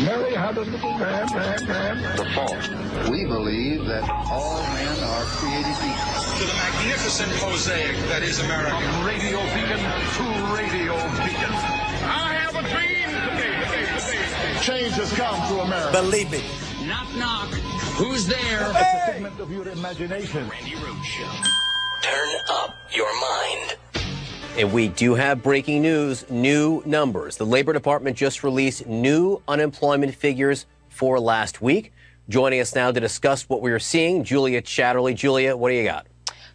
Mary had a little lamb. The fault. We believe that all men are created equal. To the magnificent mosaic that is America. From radio beacon to radio beacon. I have a dream today. Change has come to America. Believe it. Knock, knock. Who's there? It's a figment of your imagination. Randi Rhodes Show. Turn up your mind. And we do have breaking news, new numbers. The Labor Department just released new unemployment figures for last week. Joining us now to discuss what we are seeing, Julia Chatterley. Julia, what do you got?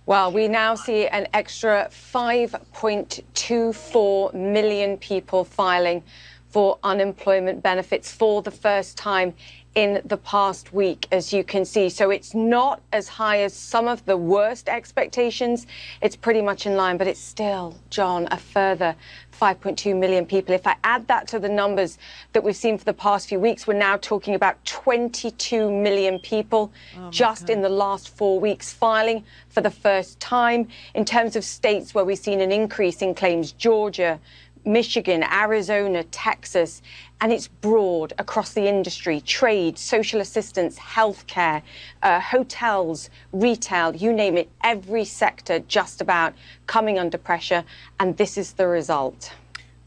Well, we now see an extra 5.24 million people filing for unemployment benefits for the first time in the past week, as you can see. So it's not as high as some of the worst expectations. It's pretty much in line, but it's still, John, a further 5.2 million people. If I add that to the numbers that we've seen for the past few weeks, we're now talking about 22 million people just in the last 4 weeks filing for the first time. In terms of states where we've seen an increase in claims, Georgia, Michigan, Arizona, Texas, and it's broad across the industry, trade, social assistance, healthcare, hotels, retail, you name it, every sector just about coming under pressure, and this is the result.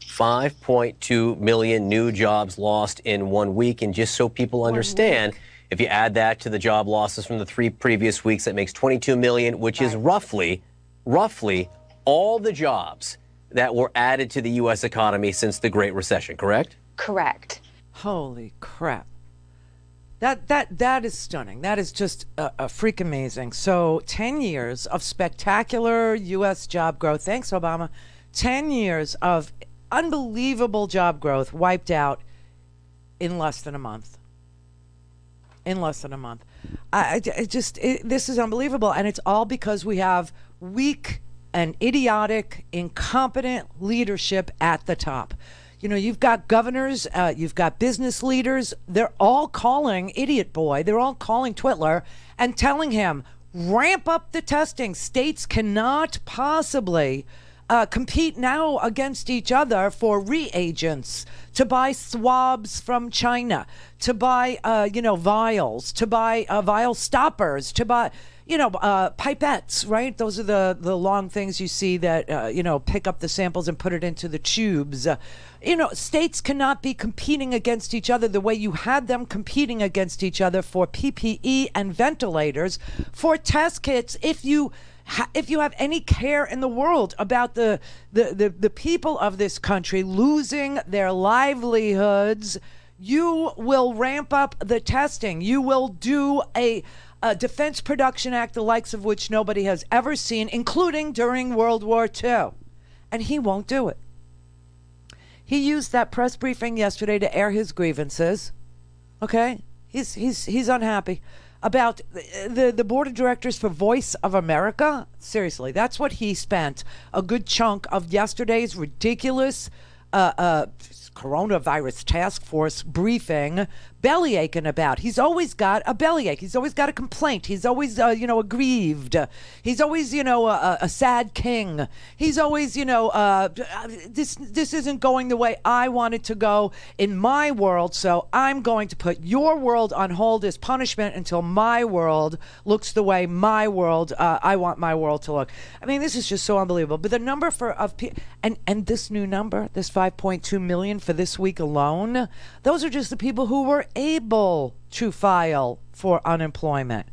5.2 million new jobs lost in 1 week, and just so people understand, if you add that to the job losses from the 3 previous weeks, that makes 22 million, which is roughly all the jobs that were added to the U.S. economy since the Great Recession, correct? Correct. Holy crap. That is stunning. That is just a freak amazing. So 10 years of spectacular U.S. job growth. Thanks, Obama. 10 years of unbelievable job growth wiped out in less than a month. This is unbelievable. And it's all because we have weak and idiotic, incompetent leadership at the top. You know, you've got governors, you've got business leaders. They're all calling Idiot Boy. They're all calling Twitler and telling him, ramp up the testing. States cannot possibly compete now against each other for reagents, to buy swabs from China, to buy, vials, to buy vial stoppers, to buy, pipettes, right? Those are the long things you see that, pick up the samples and put it into the tubes. States cannot be competing against each other the way you had them competing against each other for PPE and ventilators, for test kits. If you have any care in the world about the people of this country losing their livelihoods, you will ramp up the testing. You will do a Defense Production Act, the likes of which nobody has ever seen, including during World War II. And he won't do it. He used that press briefing yesterday to air his grievances. Okay? He's unhappy about the board of directors for Voice of America. Seriously, that's what he spent a good chunk of yesterday's ridiculous coronavirus task force briefing bellyaching about. He's always got a bellyache. He's always got a complaint. He's always, aggrieved. He's always, a sad king. He's always, this isn't going the way I want it to go in my world, so I'm going to put your world on hold as punishment until my world looks the way I want my world to look. I mean, this is just so unbelievable. But the number and this new number, this 5.2 million for this week alone, those are just the people who were able to file for unemployment.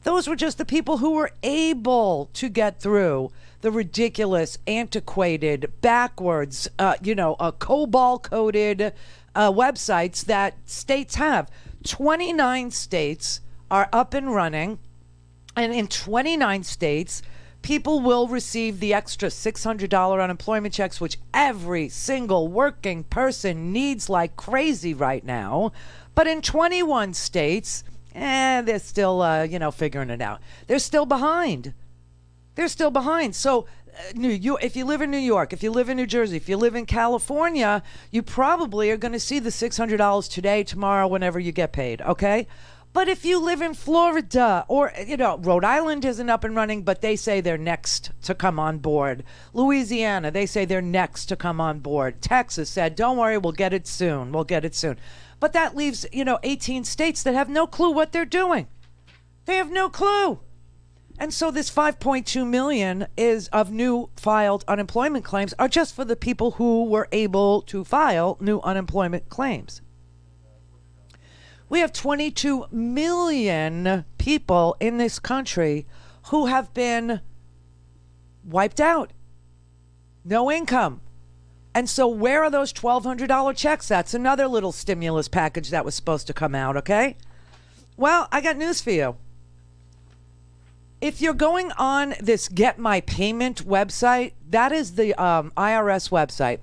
Those were just the people who were able to get through the ridiculous, antiquated, backwards, COBOL-coded websites that states have. 29 states are up and running, and in 29 states, people will receive the extra $600 unemployment checks, which every single working person needs like crazy right now. But in 21 states, they're still, figuring it out. They're still behind. So if you live in New York, if you live in New Jersey, if you live in California, you probably are going to see the $600 today, tomorrow, whenever you get paid, okay? But if you live in Florida or, Rhode Island isn't up and running, but they say they're next to come on board. Louisiana, they say they're next to come on board. Texas said, don't worry, we'll get it soon. We'll get it soon. But that leaves, 18 states that have no clue what they're doing. They have no clue. And so this 5.2 million is of new filed unemployment claims are just for the people who were able to file new unemployment claims. We have 22 million people in this country who have been wiped out. No income. And so where are those $1,200 checks? That's another little stimulus package that was supposed to come out, okay? Well, I got news for you. If you're going on this Get My Payment website, that is the IRS website.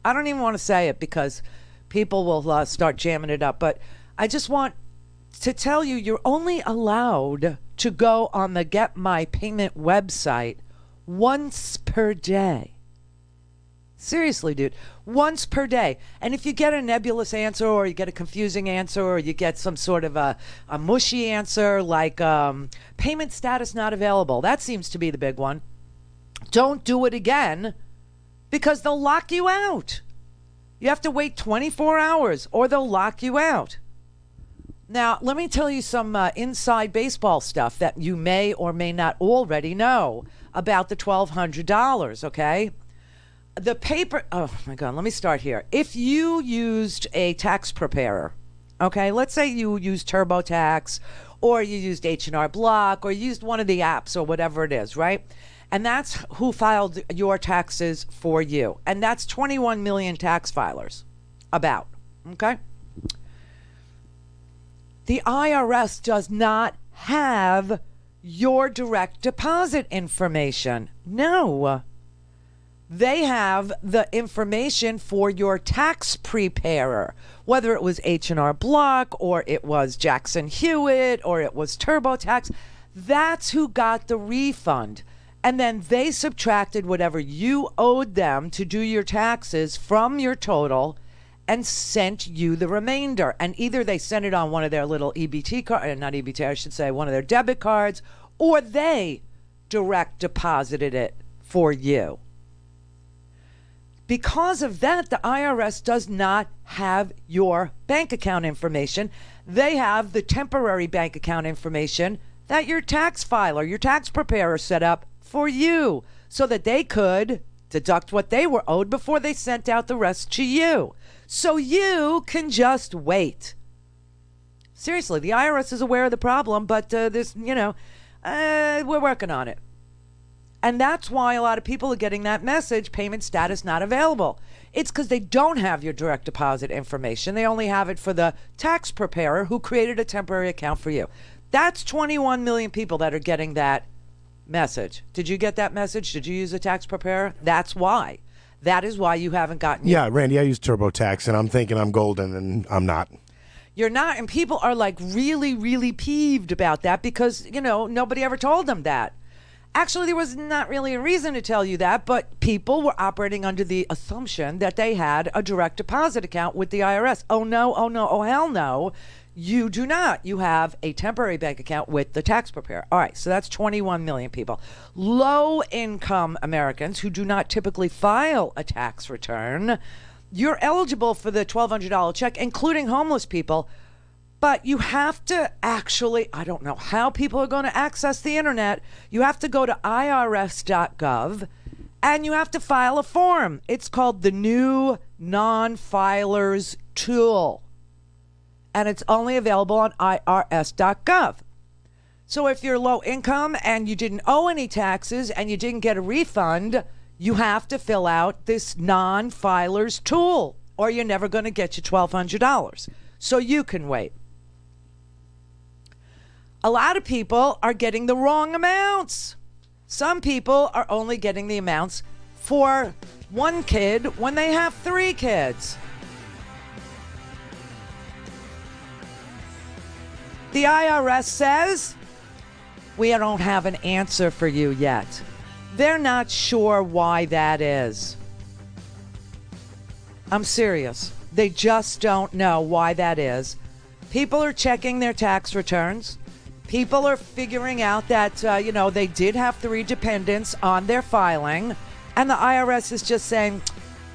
I don't even want to say it because people will start jamming it up, but I just want to tell you, you're only allowed to go on the Get My Payment website once per day. Seriously, dude, once per day. And if you get a nebulous answer or you get a confusing answer or you get some sort of a mushy answer like payment status not available, that seems to be the big one. Don't do it again because they'll lock you out. You have to wait 24 hours or they'll lock you out. Now, let me tell you some inside baseball stuff that you may or may not already know about the $1,200, okay? The paper, oh my God, let me start here. If you used a tax preparer, okay, let's say you used TurboTax or you used H&R Block or you used one of the apps or whatever it is, right? And that's who filed your taxes for you. And that's 21 million tax filers, about, okay? The IRS does not have your direct deposit information. No. They have the information for your tax preparer, whether it was H&R Block or it was Jackson Hewitt or it was TurboTax. That's who got the refund. And then they subtracted whatever you owed them to do your taxes from your total and sent you the remainder. And either they sent it on one of their little EBT cards, not EBT, I should say, one of their debit cards, or they direct deposited it for you. Because of that, the IRS does not have your bank account information. They have the temporary bank account information that your tax filer, your tax preparer set up for you so that they could deduct what they were owed before they sent out the rest to you. So you can just wait. Seriously, the IRS is aware of the problem, but we're working on it. And that's why a lot of people are getting that message, payment status not available. It's because they don't have your direct deposit information. They only have it for the tax preparer who created a temporary account for you. That's 21 million people that are getting that message. Did you get that message? Did you use a tax preparer? That's why. That is why you haven't gotten Yeah, Randy, I use TurboTax, and I'm thinking I'm golden, and I'm not. You're not, and people are like really, really peeved about that because, nobody ever told them that. Actually, there was not really a reason to tell you that, but people were operating under the assumption that they had a direct deposit account with the IRS. Oh, no, oh, hell no. You do not. You have a temporary bank account with the tax preparer. All right, so that's 21 million people. Low-income Americans who do not typically file a tax return, you're eligible for the $1,200 check, including homeless people. But you have to actually, I don't know how people are going to access the internet. You have to go to irs.gov and you have to file a form. It's called the new non-filers tool. And it's only available on irs.gov. So if you're low income and you didn't owe any taxes and you didn't get a refund, you have to fill out this non-filers tool or you're never going to get your $1,200. So you can wait. A lot of people are getting the wrong amounts. Some people are only getting the amounts for one kid when they have 3 kids. The IRS says, we don't have an answer for you yet. They're not sure why that is. I'm serious. They just don't know why that is. People are checking their tax returns. People are figuring out that, they did have 3 dependents on their filing. And the IRS is just saying,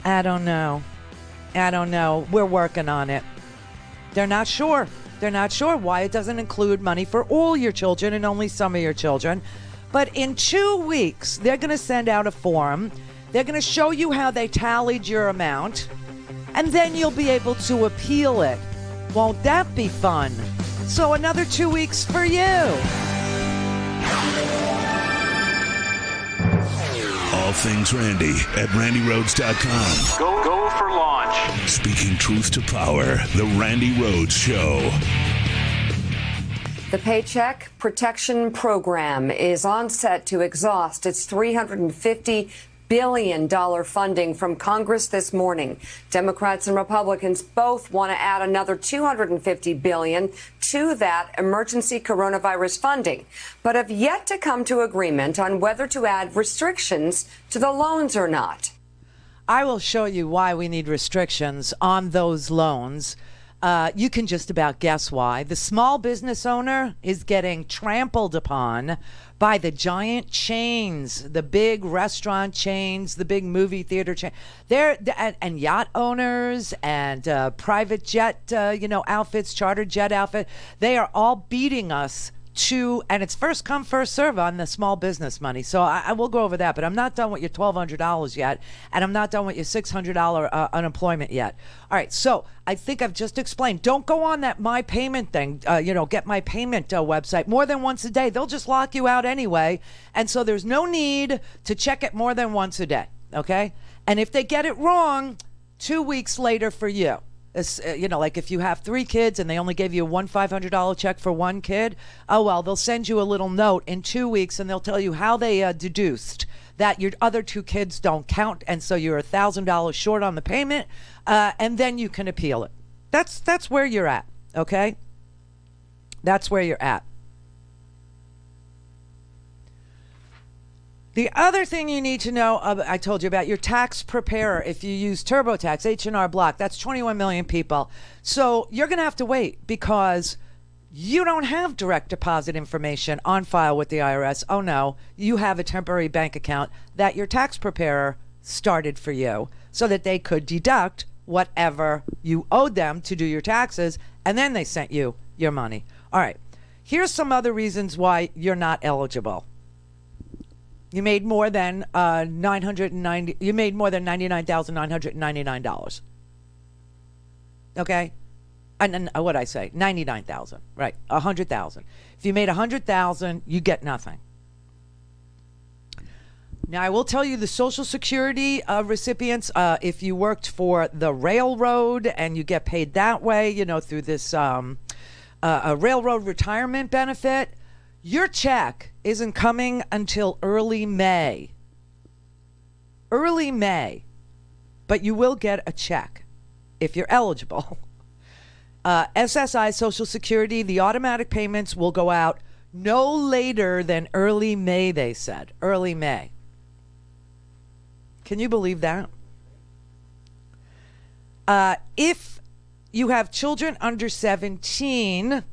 I don't know. We're working on it. They're not sure. They're not sure why it doesn't include money for all your children and only some of your children. But in 2 weeks, they're going to send out a form. They're going to show you how they tallied your amount. And then you'll be able to appeal it. Won't that be fun? So another 2 weeks for you. All things Randi at RandiRhodes.com. Go for launch. Speaking truth to power, the Randi Rhodes Show. The Paycheck Protection Program is on set to exhaust its $350 billion funding from Congress this morning. Democrats and Republicans both want to add another $250 billion to that emergency coronavirus funding, but have yet to come to agreement on whether to add restrictions to the loans or not. I will show you why we need restrictions on those loans. You can just about guess why. The small business owner is getting trampled upon by the giant chains, the big restaurant chains, the big movie theater chain. And yacht owners and private jet, outfits, charter jet outfit. They are all beating us and it's first come, first serve on the small business money. So I will go over that, but I'm not done with your $1,200 yet, and I'm not done with your $600 unemployment yet. All right, so I think I've just explained. Don't go on that My Payment thing, Get My Payment website more than once a day. They'll just lock you out anyway, and so there's no need to check it more than once a day, okay? And if they get it wrong, 2 weeks later for you. Like if you have 3 kids and they only gave you one $500 check for one kid, they'll send you a little note in 2 weeks and they'll tell you how they deduced that your other 2 kids don't count, and so you're $1,000 short on the payment, and then you can appeal it. That's where you're at, okay? That's where you're at. The other thing you need to know, I told you about your tax preparer. If you use TurboTax, H&R Block, that's 21 million people. So you're going to have to wait because you don't have direct deposit information on file with the IRS. Oh, no, you have a temporary bank account that your tax preparer started for you so that they could deduct whatever you owed them to do your taxes, and then they sent you your money. All right, here's some other reasons why you're not eligible. You made more than $99,999. Okay, and what I say, 99,000, right? 100,000. If you made 100,000, you get nothing. Now I will tell you the Social Security recipients. If you worked for the railroad and you get paid that way, through this a railroad retirement benefit. Your check isn't coming until early May. Early May. But you will get a check if you're eligible. SSI, Social Security, the automatic payments will go out no later than early May, they said. Early May. Can you believe that? If you have children under 17...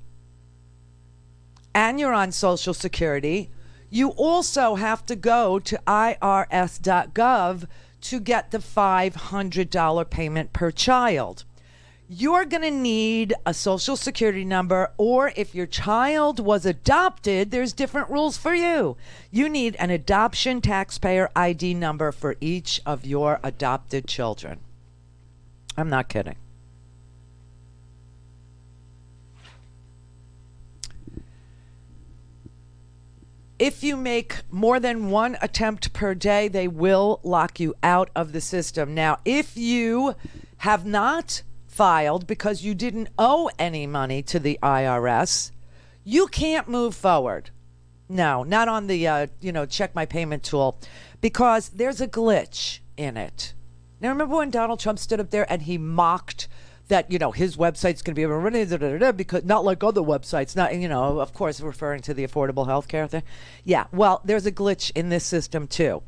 and you're on Social Security, you also have to go to irs.gov to get the $500 payment per child. You're going to need a Social Security number, or if your child was adopted, there's different rules for you. You need an adoption taxpayer ID number for each of your adopted children. I'm not kidding. If you make more than one attempt per day, they will lock you out of the system. Now, if you have not filed because you didn't owe any money to the IRS, you can't move forward. No, not on the, check my payment tool, because there's a glitch in it. Now, remember when Donald Trump stood up there and he mocked that, his website's going to be able to run it, because not like other websites, not, of course, referring to the affordable health care thing. Yeah, well, there's a glitch in this system, too.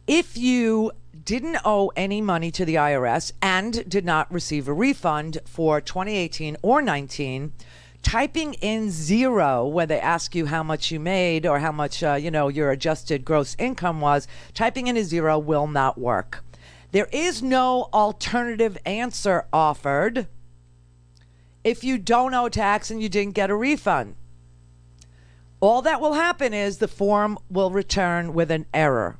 If you didn't owe any money to the IRS and did not receive a refund for 2018 or 19, Typing in 0 when they ask you how much you made or how much, your adjusted gross income was, typing in a 0 will not work. There is no alternative answer offered if you don't owe tax and you didn't get a refund. All that will happen is the form will return with an error.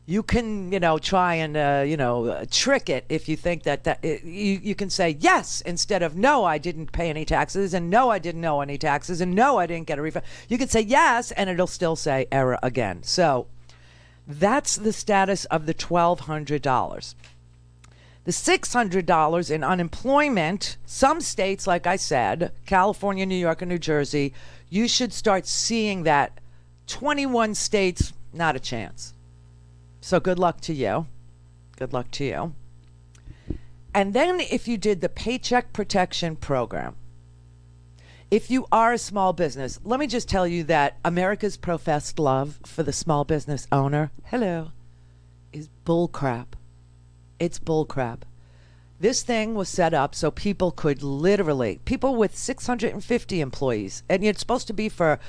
You can, try and, trick it if you think that you can say yes instead of no, I didn't pay any taxes, and no, I didn't owe any taxes, and no, I didn't get a refund. You can say yes, and it'll still say error again. So that's the status of the $1,200. The $600 in unemployment, some states, like I said, California, New York, and New Jersey, you should start seeing that. 21 states, not a chance. So good luck to you. Good luck to you. And then if you did the Paycheck Protection Program, if you are a small business, let me just tell you that America's professed love for the small business owner, is bullcrap. It's bullcrap. This thing was set up so people could people with 650 employees, and it's supposed to be for,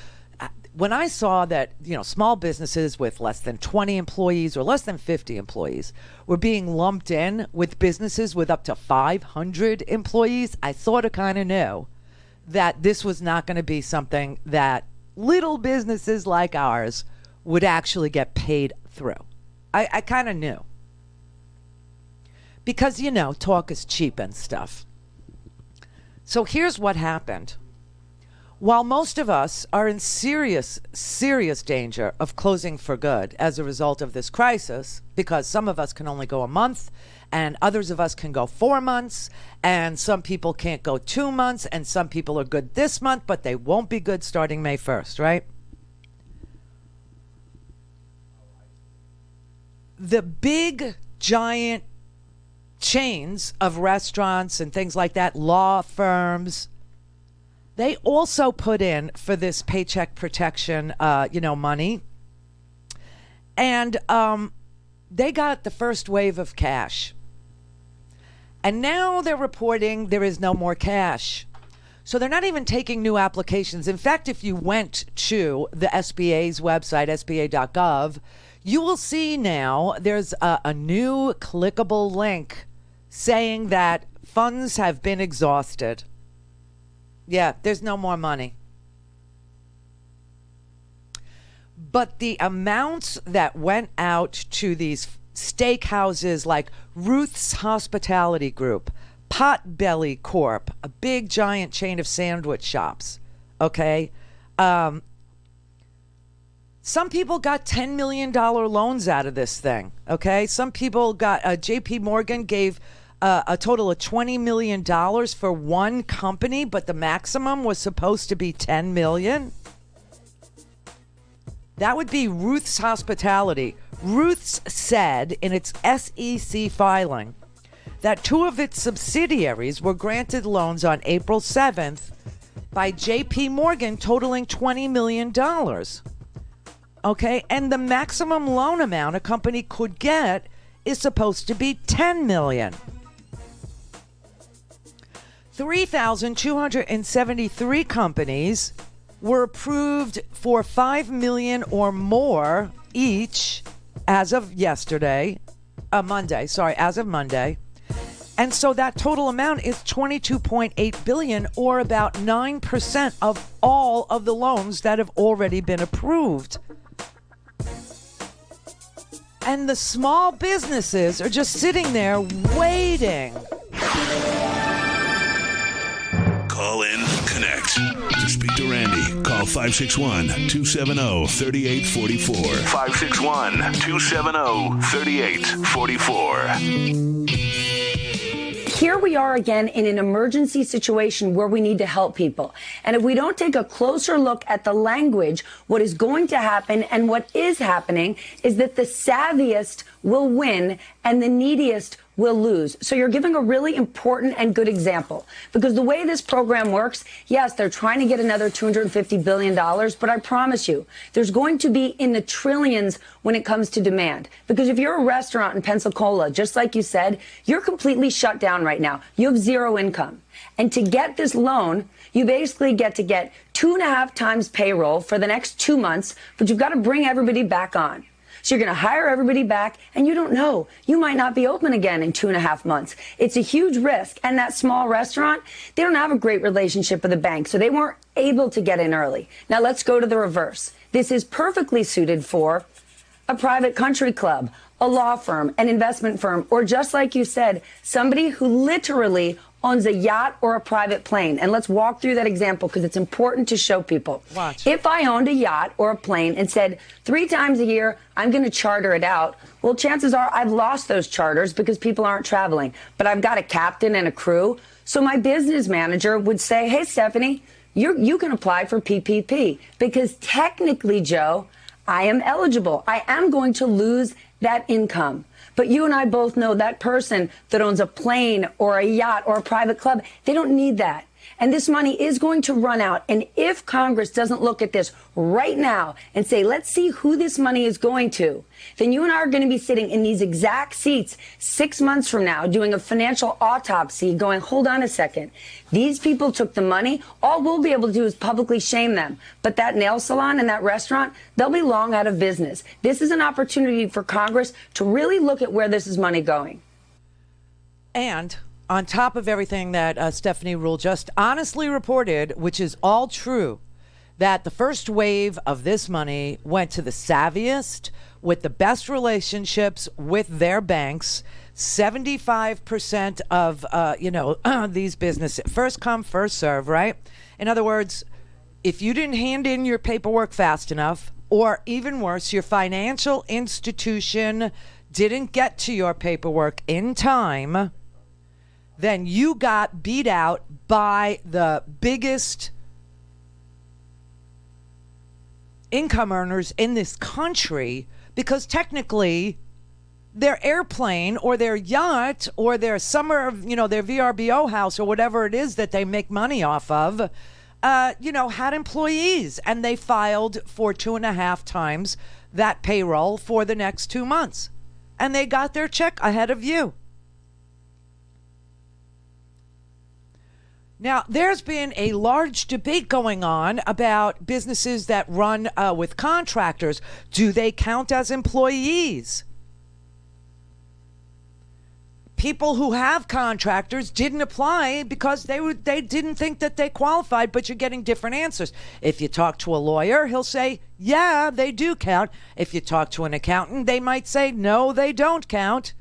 when I saw that, small businesses with less than 20 employees or less than 50 employees were being lumped in with businesses with up to 500 employees, I sort of kind of knew that this was not going to be something that little businesses like ours would actually get paid through. I kind of knew. Because, talk is cheap and stuff. So here's what happened. While most of us are in serious, serious danger of closing for good as a result of this crisis, because some of us can only go a month, and others of us can go 4 months, and some people can't go 2 months, and some people are good this month, but they won't be good starting May 1st, right? The big, giant chains of restaurants and things like that, law firms, they also put in for this paycheck protection, money. And they got the first wave of cash. And now they're reporting there is no more cash. So they're not even taking new applications. In fact, if you went to the SBA's website, sba.gov, you will see now there's a new clickable link saying that funds have been exhausted. Yeah, there's no more money. But the amounts that went out to these steakhouses like Ruth's Hospitality Group, Potbelly Corp, a big giant chain of sandwich shops, okay? Some people got $10 million loans out of this thing, okay? Some people got, JP Morgan gave a total of $20 million for one company, but the maximum was supposed to be $10 million. That would be Ruth's Hospitality. Ruth's said in its SEC filing that 2 of its subsidiaries were granted loans on April 7th by JP Morgan totaling $20 million. Okay, and the maximum loan amount a company could get is supposed to be $10 million. 3,273 companies were approved for $5 million or more each as of Monday. And so that total amount is $22.8 billion, or about 9% of all of the loans that have already been approved. And the small businesses are just sitting there waiting. Call in, connect. To speak to Randi, call 561-270-3844. 561-270-3844. Here we are again in an emergency situation where we need to help people. And if we don't take a closer look at the language, what is going to happen and what is happening is that the savviest will win and the neediest will lose. So you're giving a really important and good example, because the way this program works, yes, they're trying to get another $250 billion, but I promise you, there's going to be in the trillions when it comes to demand. Because if you're a restaurant in Pensacola, just like you said, you're completely shut down right now. You have zero income. And to get this loan, you basically get to get 2.5 times payroll for the next 2 months, but you've got to bring everybody back on. So you're going to hire everybody back, and you don't know. You might not be open again in 2.5 months. It's a huge risk. And that small restaurant, they don't have a great relationship with the bank, so they weren't able to get in early. Now let's go to the reverse. This is perfectly suited for a private country club, a law firm, an investment firm, or just like you said, somebody who literally owns a yacht or a private plane. And let's walk through that example because it's important to show people. Watch. If I owned a yacht or a plane and said 3 times a year, I'm going to charter it out, well, chances are I've lost those charters because people aren't traveling. But I've got a captain and a crew. So my business manager would say, hey, Stephanie, you can apply for PPP because technically, Joe, I am eligible. I am going to lose that income. But you and I both know that person that owns a plane or a yacht or a private club, they don't need that. And this money is going to run out. And if Congress doesn't look at this right now and say, let's see who this money is going to, then you and I are going to be sitting in these exact seats 6 months from now doing a financial autopsy going, hold on a second. These people took the money. All we'll be able to do is publicly shame them. But that nail salon and that restaurant, they'll be long out of business. This is an opportunity for Congress to really look at where this is money going. And on top of everything that Stephanie Ruhle just honestly reported, which is all true, that the first wave of this money went to the savviest with the best relationships with their banks. 75% of, these businesses, first come, first serve, right? In other words, if you didn't hand in your paperwork fast enough, or even worse, your financial institution didn't get to your paperwork in time, then you got beat out by the biggest income earners in this country, because technically their airplane or their yacht or their summer, their VRBO house or whatever it is that they make money off of, had employees, and they filed for 2.5 times that payroll for the next 2 months, and they got their check ahead of you. Now, there's been a large debate going on about businesses that run with contractors. Do they count as employees? People who have contractors didn't apply because they didn't think that they qualified, but you're getting different answers. If you talk to a lawyer, he'll say, yeah, they do count. If you talk to an accountant, they might say, no, they don't count.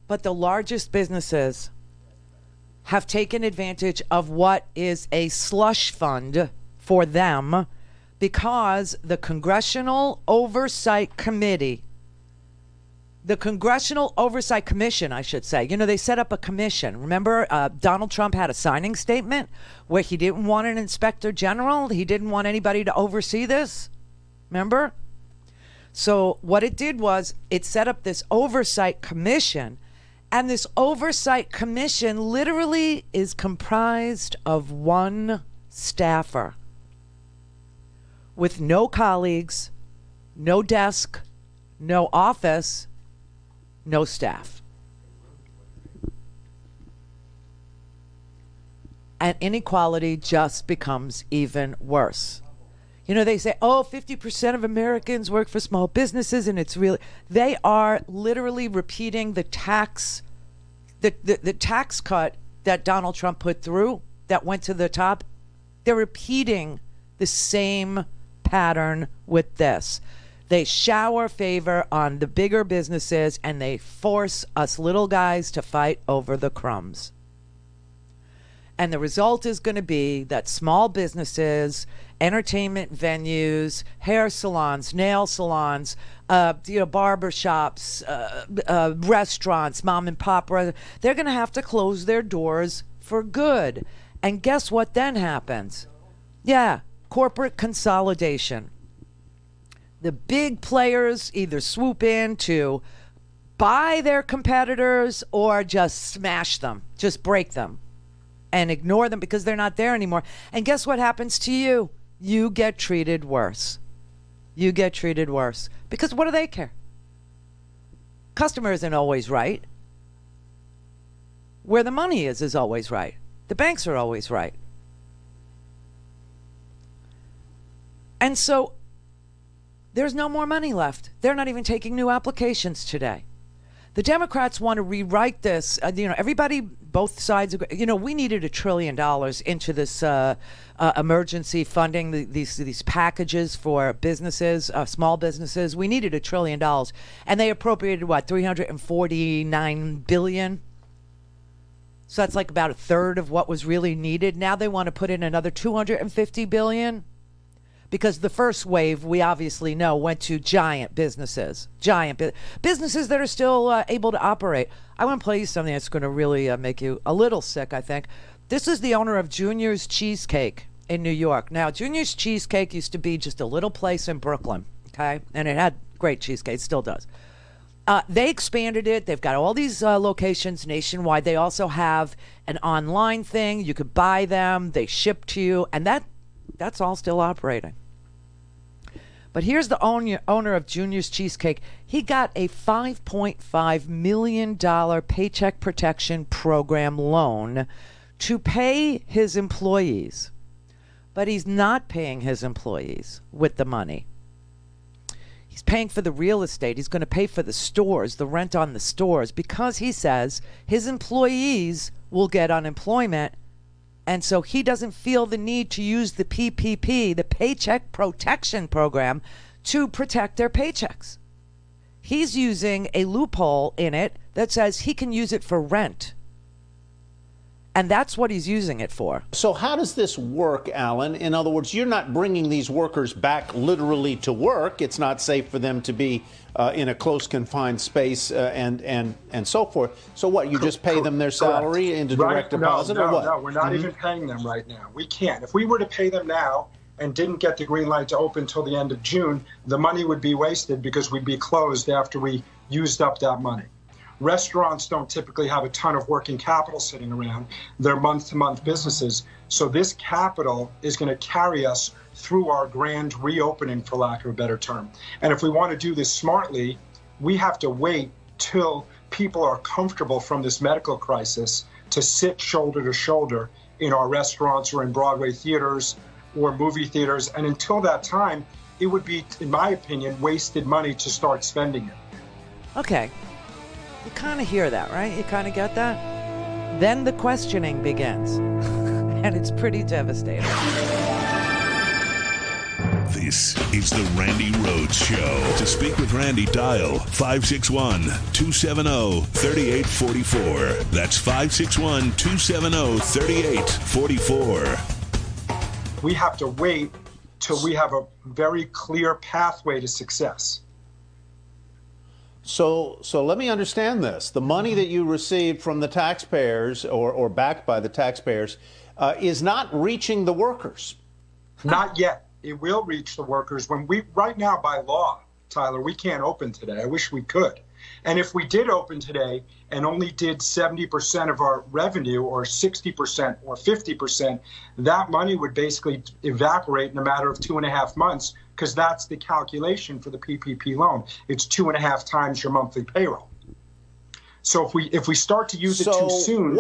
But the largest businesses have taken advantage of what is a slush fund for them, because the Congressional Oversight Commission, I should say, they set up a commission. Remember, Donald Trump had a signing statement where he didn't want an inspector general. He didn't want anybody to oversee this. Remember? So what it did was it set up this oversight commission. And this oversight commission literally is comprised of one staffer with no colleagues, no desk, no office, no staff. And inequality just becomes even worse. They say, 50% of Americans work for small businesses, and it's really, they are literally repeating the tax cut that Donald Trump put through that went to the top. They're repeating the same pattern with this. They shower favor on the bigger businesses, and they force us little guys to fight over the crumbs. And the result is going to be that small businesses, entertainment venues, hair salons, nail salons, barber shops, restaurants, mom and pop, they're going to have to close their doors for good. And guess what then happens? Yeah, corporate consolidation. the big players either swoop in to buy their competitors or just smash them, just break them and ignore them because they're not there anymore. And guess what happens to you? You get treated worse. You get treated worse. Because what do they care? Customer isn't always right. Where the money is always right. The banks are always right. And so there's no more money left. They're not even taking new applications today. The Democrats want to rewrite this. Everybody, both sides, we needed $1 trillion into this emergency funding, these packages for businesses, small businesses. We needed $1 trillion. And they appropriated, what, $349 billion? So that's like about a third of what was really needed. Now they want to put in another $250 billion. Because the first wave, we obviously know, went to giant businesses. Businesses that are still able to operate. I want to play you something that's going to really make you a little sick, I think. This is the owner of Junior's Cheesecake in New York. Now, Junior's Cheesecake used to be just a little place in Brooklyn, okay? And it had great cheesecake, still does. They expanded it. They've got all these locations nationwide. They also have an online thing. You could buy them. They ship to you. And that's all still operating. But here's the owner of Junior's Cheesecake. He got a $5.5 million Paycheck Protection Program loan to pay his employees. But he's not paying his employees with the money. He's paying for the real estate. He's going to pay for the stores, the rent on the stores, because he says his employees will get unemployment. And so he doesn't feel the need to use the PPP, the Paycheck Protection Program, to protect their paychecks. He's using a loophole in it that says he can use it for rent. And that's what he's using it for. So how does this work, Alan? In other words, you're not bringing these workers back literally to work. It's not safe for them to be in a close confined space and so forth. So what, you just pay them their salary into direct deposit or what? No, we're not even paying them right now. We can't. If we were to pay them now and didn't get the green light to open until the end of June, the money would be wasted because we'd be closed after we used up that money. Restaurants don't typically have a ton of working capital sitting around. They're month-to-month businesses. So this capital is going to carry us through our grand reopening, for lack of a better term. And if we want to do this smartly, we have to wait till people are comfortable from this medical crisis to sit shoulder to shoulder in our restaurants or in Broadway theaters or movie theaters. And until that time, it would be, in my opinion, wasted money to start spending it. Okay. You kind of hear that, right? You kind of get that? Then the questioning begins. And it's pretty devastating. This is the Randi Rhodes Show. To speak with Randi, dial 561-270-3844. That's 561-270-3844. We have to wait till we have a very clear pathway to success. So let me understand this. The money that you received from the taxpayers or backed by the taxpayers is not reaching the workers. Not yet. It will reach the workers when right now by law, Tyler, we can't open today. I wish we could. And if we did open today and only did 70% of our revenue or 60% or 50%, that money would basically evaporate in a matter of 2.5 months, because that's the calculation for the PPP loan. It's 2.5 times your monthly payroll. So if we start to use it too soon,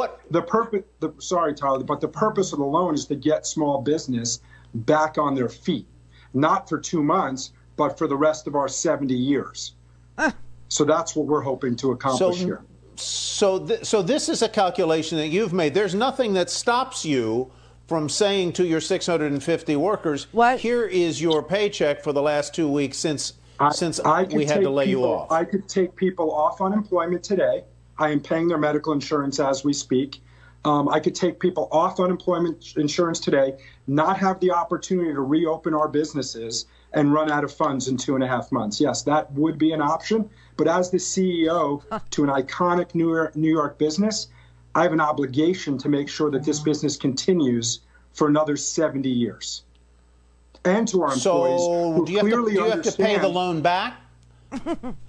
sorry, Tyler, but the purpose of the loan is to get small business back on their feet, not for 2 months, but for the rest of our 70 years. So that's what we're hoping to accomplish here. So this is a calculation that you've made. There's nothing that stops you from saying to your 650 workers, here is your paycheck for the last 2 weeks since we had to lay you off. I could take people off unemployment today. I am paying their medical insurance as we speak. I could take people off unemployment insurance today, not have the opportunity to reopen our businesses and run out of funds in 2.5 months. Yes, that would be an option. But as the CEO to an iconic New York business, I have an obligation to make sure that this business continues for another 70 years. and to our employees. So do you have to pay the loan back?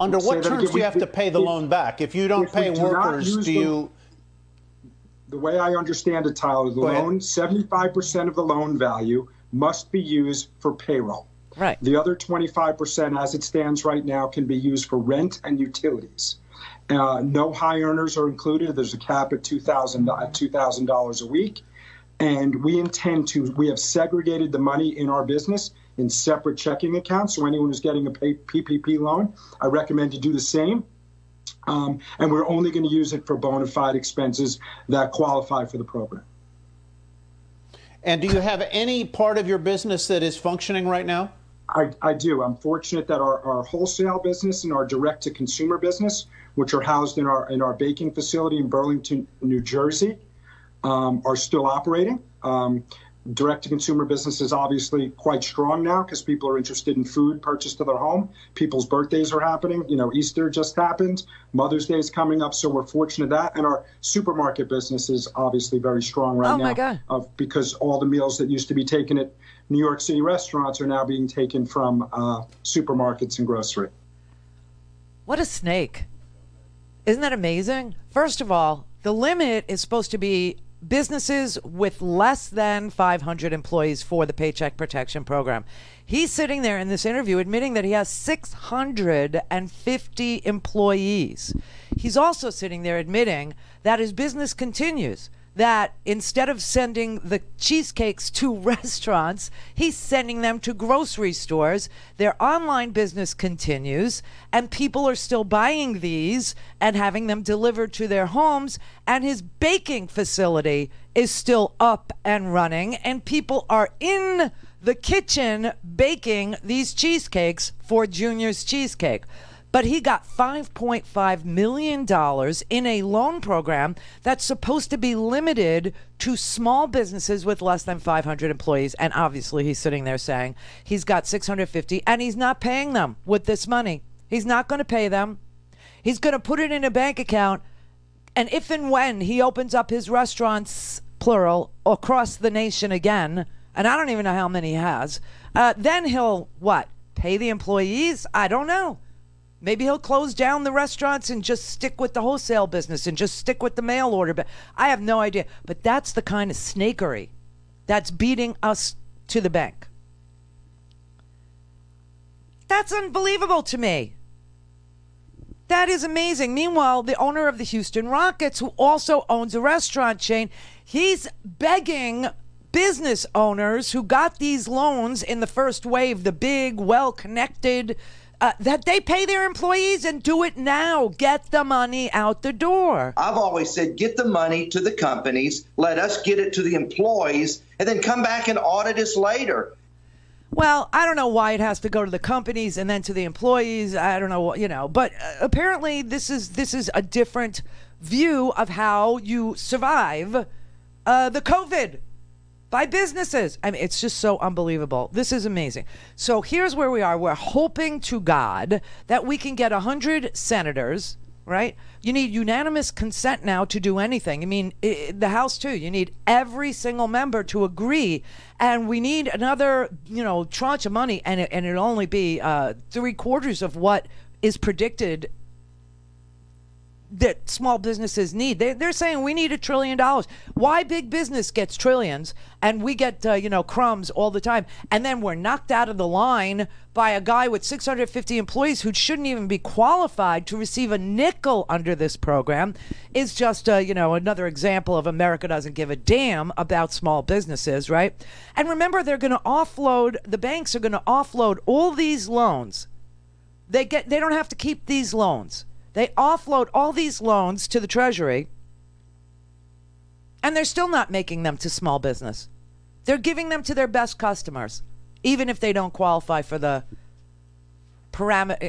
Under what terms do you have to pay the loan back? If you don't pay workers, do you? The way I understand it, Tyler, the loan, 75% of the loan value must be used for payroll. Right. The other 25%, as it stands right now, can be used for rent and utilities. No high earners are included. There's a cap at $2,000 a week. And we have segregated the money in our business in separate checking accounts. So anyone who's getting a PPP loan, I recommend you do the same. And we're only going to use it for bona fide expenses that qualify for the program. And do you have any part of your business that is functioning right now? I do. I'm fortunate that our wholesale business and our direct-to-consumer business, which are housed in our baking facility in Burlington, New Jersey, are still operating. Direct-to-consumer business is obviously quite strong now because people are interested in food purchased to their home. People's birthdays are happening. Easter just happened. Mother's Day is coming up, so we're fortunate that. And our supermarket business is obviously very strong right now. Oh, my God. Because all the meals that used to be taken at New York City restaurants are now being taken from supermarkets and grocery. What a snake. Isn't that amazing? First of all, the limit is supposed to be businesses with less than 500 employees for the Paycheck Protection Program. He's sitting there in this interview admitting that he has 650 employees. He's also sitting there admitting that his business continues, that instead of sending the cheesecakes to restaurants, he's sending them to grocery stores. Their online business continues, and people are still buying these and having them delivered to their homes, and his baking facility is still up and running, and people are in the kitchen baking these cheesecakes for Junior's Cheesecake. But he got $5.5 million in a loan program that's supposed to be limited to small businesses with less than 500 employees. And obviously he's sitting there saying he's got 650 and he's not paying them with this money. He's not going to pay them. He's going to put it in a bank account. And if and when he opens up his restaurants, plural, across the nation again, and I don't even know how many he has, then he'll, pay the employees? I don't know. Maybe he'll close down the restaurants and just stick with the wholesale business and just stick with the mail order. But I have no idea. But that's the kind of snakery that's beating us to the bank. That's unbelievable to me. That is amazing. Meanwhile, the owner of the Houston Rockets, who also owns a restaurant chain, he's begging business owners who got these loans in the first wave, the big, well-connected, that they pay their employees and do it now. Get the money out the door. I've always said, get the money to the companies, let us get it to the employees, and then come back and audit us later. Well, I don't know why it has to go to the companies and then to the employees. I don't know, but apparently this is a different view of how you survive the COVID. By businesses. I mean, it's just so unbelievable. This is amazing. So here's where we are. We're hoping to God that we can get 100 senators, right? You need unanimous consent now to do anything. I mean, the House too. You need every single member to agree. And we need another, tranche of money. And it'll only be 3/4 of what is predicted that small businesses need. They're saying we need $1 trillion. Why big business gets trillions and we get crumbs all the time, and then we're knocked out of the line by a guy with 650 employees who shouldn't even be qualified to receive a nickel under this program is just another example of America doesn't give a damn about small businesses, right? And remember, the banks are going to offload all these loans. They don't have to keep these loans. They offload all these loans to the Treasury, and they're still not making them to small business. They're giving them to their best customers, even if they don't qualify for the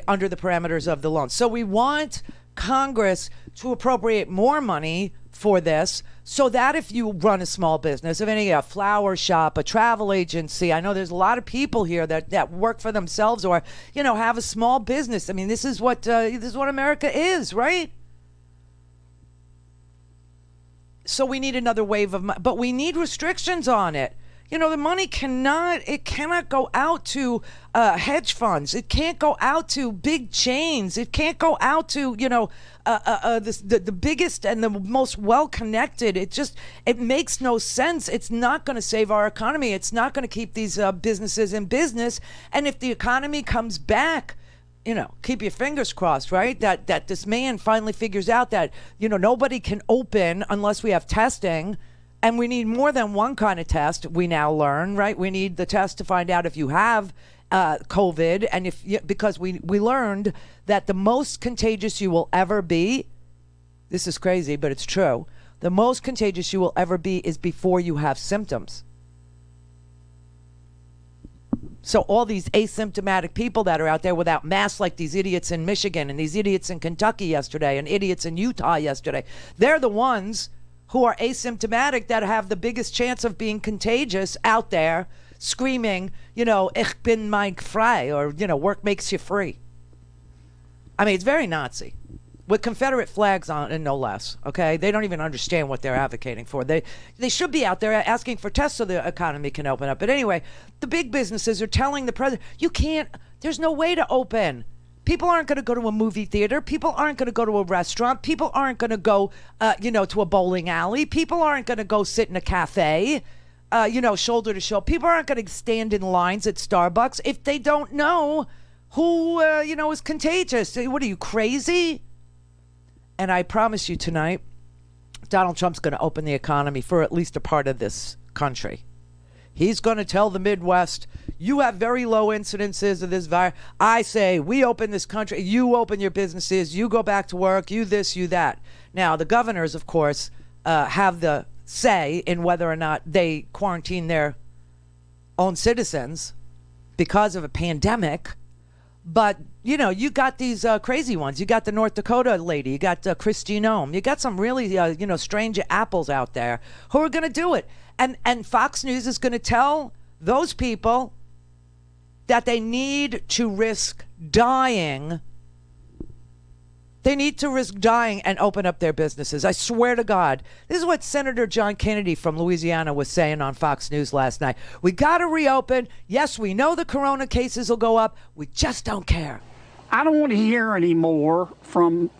under the parameters of the loan. So we want Congress to appropriate more money for this, so that if you run a small business, a flower shop, a travel agency, I know there's a lot of people here that work for themselves or have a small business. I mean, this is what America is, right? So we need another wave of money, but we need restrictions on it. You know, the money cannot go out to hedge funds. It can't go out to big chains. It can't go out to, the biggest and the most well-connected. It makes no sense. It's not going to save our economy. It's not going to keep these businesses in business. And if the economy comes back, keep your fingers crossed, right? That this man finally figures out that, nobody can open unless we have testing. And we need more than one kind of test, we now learn, right? We need the test to find out if you have COVID. And because we learned that the most contagious you will ever be, this is crazy, but it's true. The most contagious you will ever be is before you have symptoms. So all these asymptomatic people that are out there without masks, like these idiots in Michigan and these idiots in Kentucky yesterday and idiots in Utah yesterday, they're the ones who are asymptomatic that have the biggest chance of being contagious out there screaming, ich bin mein frei, or, work makes you free. I mean, it's very Nazi. With Confederate flags on, and no less, okay? They don't even understand what they're advocating for. They should be out there asking for tests so the economy can open up. But anyway, the big businesses are telling the president, there's no way to open. People aren't going to go to a movie theater. People aren't going to go to a restaurant. People aren't going to go, to a bowling alley. People aren't going to go sit in a cafe, shoulder to shoulder. People aren't going to stand in lines at Starbucks if they don't know who, is contagious. What are you, crazy? And I promise you tonight, Donald Trump's going to open the economy for at least a part of this country. He's going to tell the Midwest, you have very low incidences of this virus. I say, we open this country. You open your businesses. You go back to work. You this, you that. Now, the governors, of course, have the say in whether or not they quarantine their own citizens because of a pandemic. But, you got these crazy ones. You got the North Dakota lady. You got Christine Ohm. You got some really, strange apples out there who are going to do it. And Fox News is going to tell those people that they need to risk dying. They need to risk dying and open up their businesses. I swear to God. This is what Senator John Kennedy from Louisiana was saying on Fox News last night. We got to reopen. Yes, we know the corona cases will go up. We just don't care. I don't want to hear any more from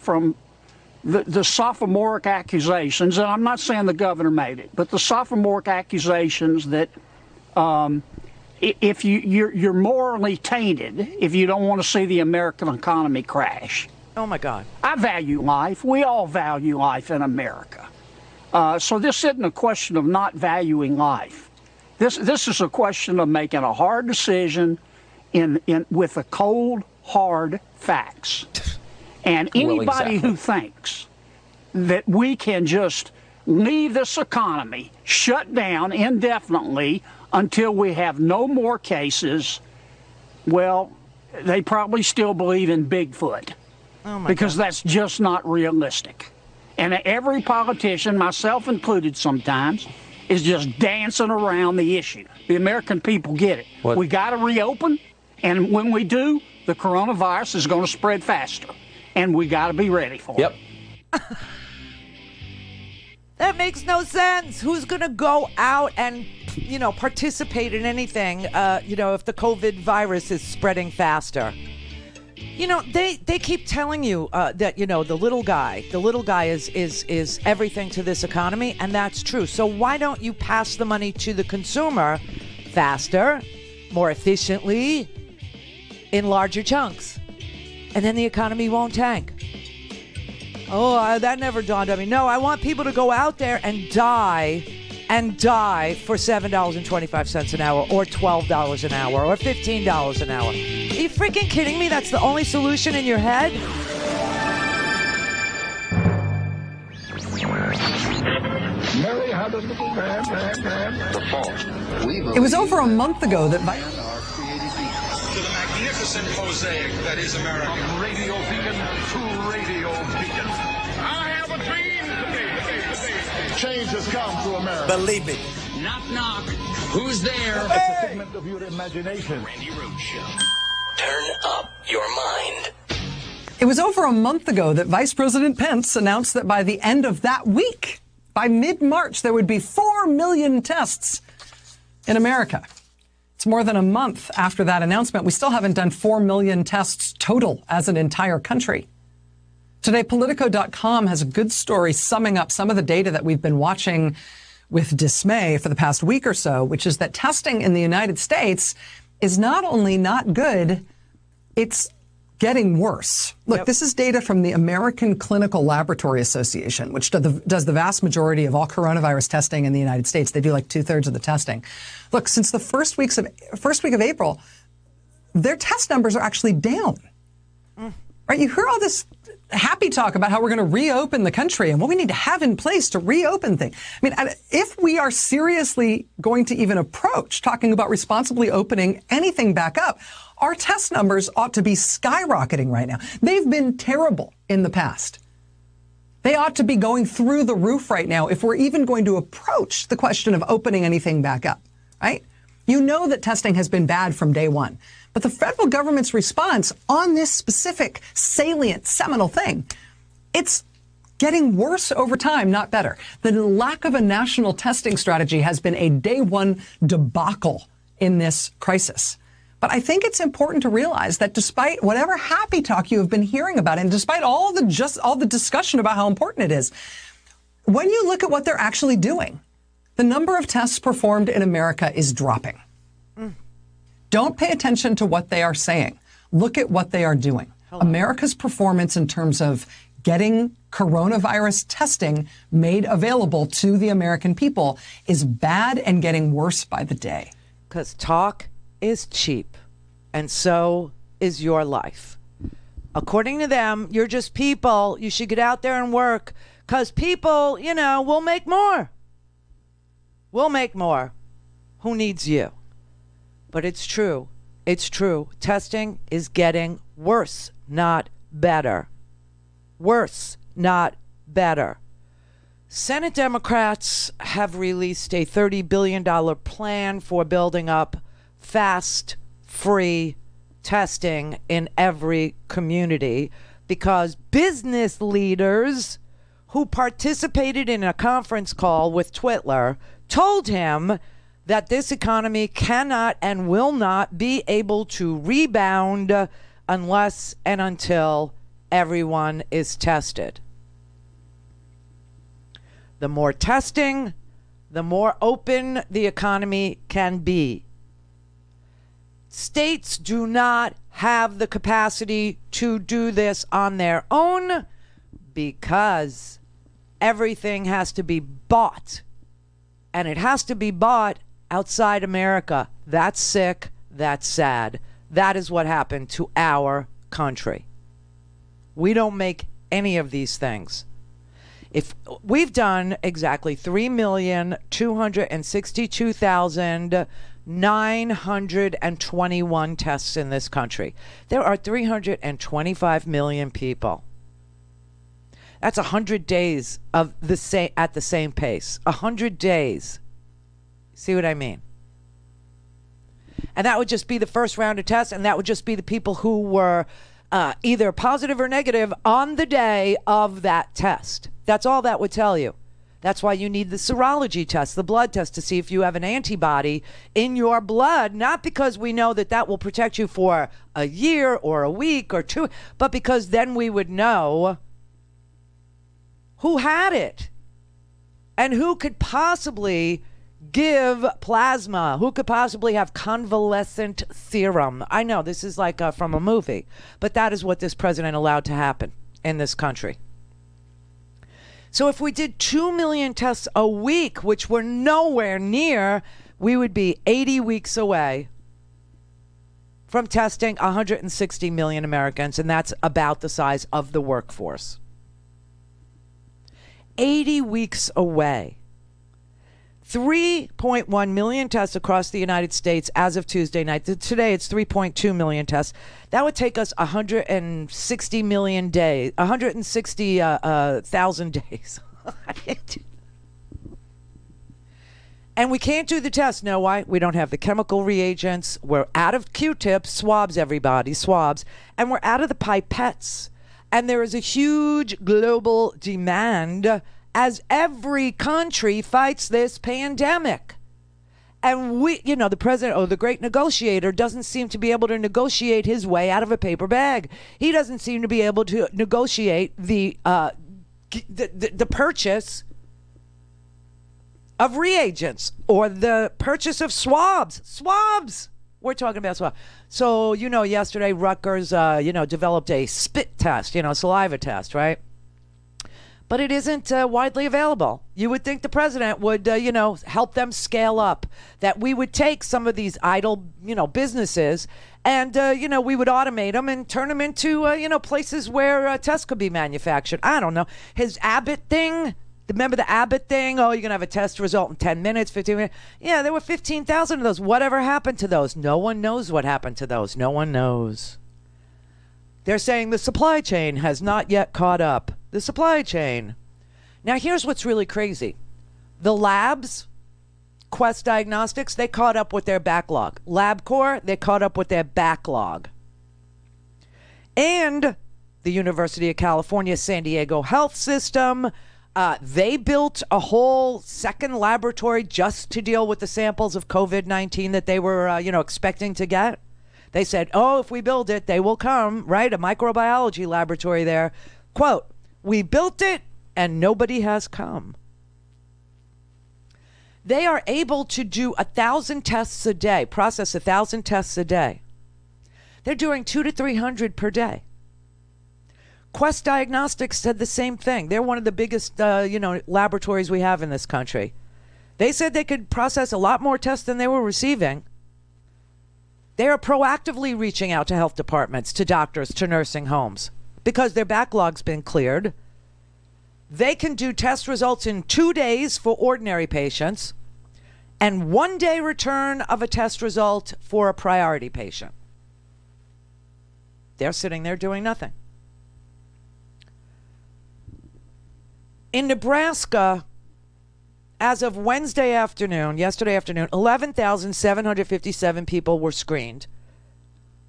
the sophomoric accusations, and I'm not saying the governor made it, but the sophomoric accusations that if you're morally tainted if you don't want to see the American economy crash. Oh, my God. I value life. We all value life in America. So this isn't a question of not valuing life. This is a question of making a hard decision with the cold, hard facts. And anybody who thinks that we can just leave this economy shut down indefinitely until we have no more cases, well, they probably still believe in Bigfoot. Oh my because God. That's just not realistic. And every politician, myself included sometimes, is just dancing around the issue. The American people get it. What? We got to reopen, and when we do, the coronavirus is going to spread faster. And we got to be ready for it. That makes no sense. Who's going to go out and, participate in anything, if the COVID virus is spreading faster? They keep telling you that, the little guy is everything to this economy, and that's true. So why don't you pass the money to the consumer faster, more efficiently, in larger chunks? And then the economy won't tank. Oh, that never dawned on me. No, I want people to go out there and die for $7.25 an hour or $12 an hour or $15 an hour. Are you freaking kidding me? That's the only solution in your head? Mary had a little man. The fault. It was over a month ago that... To the magnificent mosaic that is America. From radio beacon to radio beacon. I have a dream today. Change has come to America. Believe it. Knock, knock. Who's there? It's a figment of your imagination. Randi Rhodes Show. Turn up your mind. It was over a month ago that Vice President Pence announced that by the end of that week, by mid-March, there would be 4 million tests in America. It's more than a month after that announcement. We still haven't done 4 million tests total as an entire country. Today, Politico.com has a good story summing up some of the data that we've been watching with dismay for the past week or so, which is that testing in the United States is not only not good, it's getting worse. Look, This is data from the American Clinical Laboratory Association, which does the vast majority of all coronavirus testing in the United States. They do like 2/3 of the testing. Look, since the first week of April, their test numbers are actually down. Right? You hear all this happy talk about how we're going to reopen the country and what we need to have in place to reopen things. I mean, if we are seriously going to even approach talking about responsibly opening anything back up, our test numbers ought to be skyrocketing right now. They've been terrible in the past. They ought to be going through the roof right now if we're even going to approach the question of opening anything back up, right? You know that testing has been bad from day one. But the federal government's response on this specific, salient, seminal thing, it's getting worse over time, not better. The lack of a national testing strategy has been a day one debacle in this crisis. But I think it's important to realize that despite whatever happy talk you have been hearing about, and despite all the discussion about how important it is, when you look at what they're actually doing, the number of tests performed in America is dropping. Don't pay attention to what they are saying. Look at what they are doing. America's performance in terms of getting coronavirus testing made available to the American people is bad and getting worse by the day. Because talk is cheap, and so is your life. According to them, you're just people. You should get out there and work because people, will make more. We'll make more. Who needs you? But it's true. It's true. Testing is getting worse, not better. Worse, not better. Senate Democrats have released a $30 billion plan for building up fast, free testing in every community because business leaders who participated in a conference call with Twitler told him that this economy cannot and will not be able to rebound unless and until everyone is tested. The more testing, the more open the economy can be. States do not have the capacity to do this on their own because everything has to be bought. And it has to be bought outside America. That's sick. That's sad. That is what happened to our country. We don't make any of these things. If we've done exactly 3,262,921 tests in this country. There are 325 million people. That's 100 days of at the same pace. 100 days. See what I mean? And that would just be the first round of tests, and that would just be the people who were either positive or negative on the day of that test. That's all that would tell you. That's why you need the serology test, the blood test, to see if you have an antibody in your blood, not because we know that that will protect you for a year or a week or two, but because then we would know who had it and who could possibly give plasma, who could possibly have convalescent serum. I know this is like from a movie, but that is what this president allowed to happen in this country. So if we did 2 million tests a week, which we're nowhere near, we would be 80 weeks away from testing 160 million Americans, and that's about the size of the workforce. 80 weeks away. 3.1 million tests across the United States as of Tuesday night. Today it's 3.2 million tests. That would take us 160 million days, 160,000 days. And we can't do the test. Know why? We don't have the chemical reagents. We're out of Q-tips, swabs, everybody, swabs. And we're out of the pipettes. And there is a huge global demand as every country fights this pandemic. And the president, the great negotiator, doesn't seem to be able to negotiate his way out of a paper bag. He doesn't seem to be able to negotiate the purchase of reagents or the purchase of swabs. We're talking about swabs. So, yesterday Rutgers, developed a spit test, saliva test, right? But it isn't widely available. You would think the president would, help them scale up, that we would take some of these idle, businesses and, we would automate them and turn them into, places where tests could be manufactured. I don't know. His Abbott thing, remember the Abbott thing? Oh, you're going to have a test result in 10 minutes, 15 minutes. Yeah, there were 15,000 of those. Whatever happened to those? No one knows what happened to those. No one knows. They're saying the supply chain has not yet caught up. The supply chain. Now, here's what's really crazy. The labs, Quest Diagnostics, they caught up with their backlog. LabCorp, they caught up with their backlog. And the University of California, San Diego Health System, they built a whole second laboratory just to deal with the samples of COVID-19 that they were, expecting to get. They said, if we build it, they will come, right? A microbiology laboratory there. Quote, we built it and nobody has come. They are able to do 1,000 tests a day, process 1,000 tests a day. They're doing 200 to 300 per day. Quest Diagnostics said the same thing. They're one of the biggest, laboratories we have in this country. They said they could process a lot more tests than they were receiving. They are proactively reaching out to health departments, to doctors, to nursing homes, because their backlog's been cleared. They can do test results in 2 days for ordinary patients and 1 day return of a test result for a priority patient. They're sitting there doing nothing. In Nebraska, as of yesterday afternoon, 11,757 people were screened.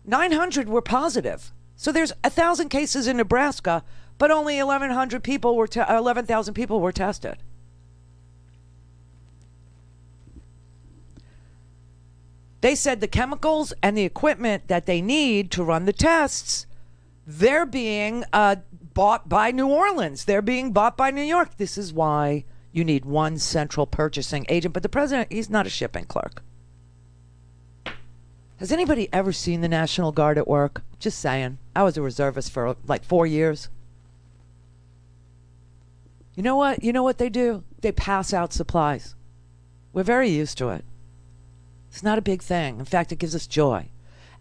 900 were positive. So there's 1,000 cases in Nebraska, but only 11,000 people were tested. They said the chemicals and the equipment that they need to run the tests, they're being bought by New Orleans. They're being bought by New York. This is why you need one central purchasing agent. But the president, he's not a shipping clerk. Has anybody ever seen the National Guard at work? Just saying. I was a reservist for like 4 years. You know what? You know what they do? They pass out supplies. We're very used to it. It's not a big thing. In fact, it gives us joy.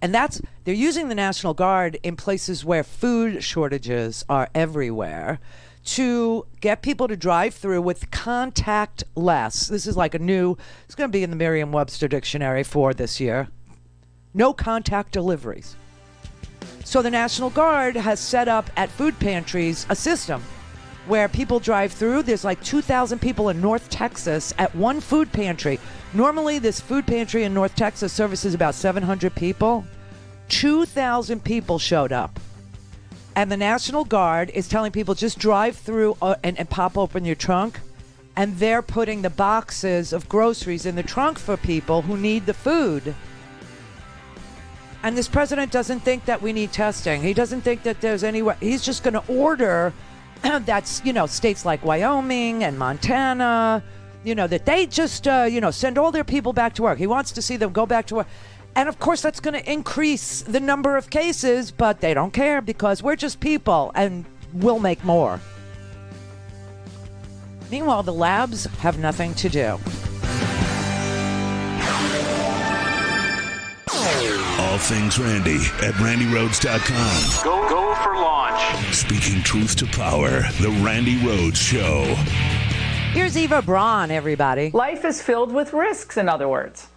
And they're using the National Guard in places where food shortages are everywhere to get people to drive through with contactless. This is like it's going to be in the Merriam-Webster dictionary for this year. No contact deliveries. So the National Guard has set up at food pantries a system where people drive through. There's like 2,000 people in North Texas at one food pantry. Normally, this food pantry in North Texas services about 700 people. 2,000 people showed up. And the National Guard is telling people just drive through and pop open your trunk. And they're putting the boxes of groceries in the trunk for people who need the food. And this president doesn't think that we need testing. He doesn't think that there's any way. He's just going to order that's, states like Wyoming and Montana, that they just, send all their people back to work. He wants to see them go back to work. And of course, that's going to increase the number of cases, but they don't care because we're just people and we'll make more. Meanwhile, the labs have nothing to do. All things Randi at RandiRhodes.com. Go for launch. Speaking truth to power, the Randi Rhodes Show. Here's Eva Braun, everybody. Life is filled with risks, in other words.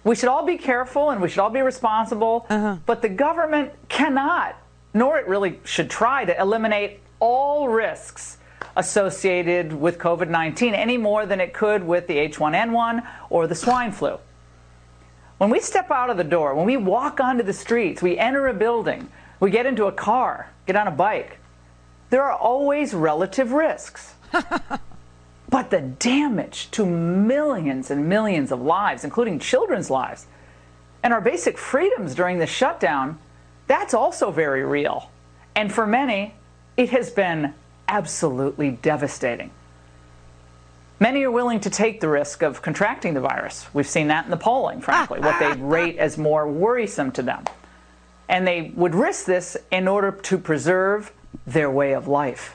We should all be careful and we should all be responsible, but the government cannot, nor it really should try to eliminate all risks associated with COVID-19 any more than it could with the H1N1 or the swine flu. When we step out of the door, when we walk onto the streets, we enter a building, we get into a car, get on a bike, there are always relative risks. But But the damage to millions and millions of lives, including children's lives, and our basic freedoms during the shutdown, that's also very real. And for many, it has been absolutely devastating. Many are willing to take the risk of contracting the virus. We've seen that in the polling, frankly, what they rate as more worrisome to them. And they would risk this in order to preserve their way of life.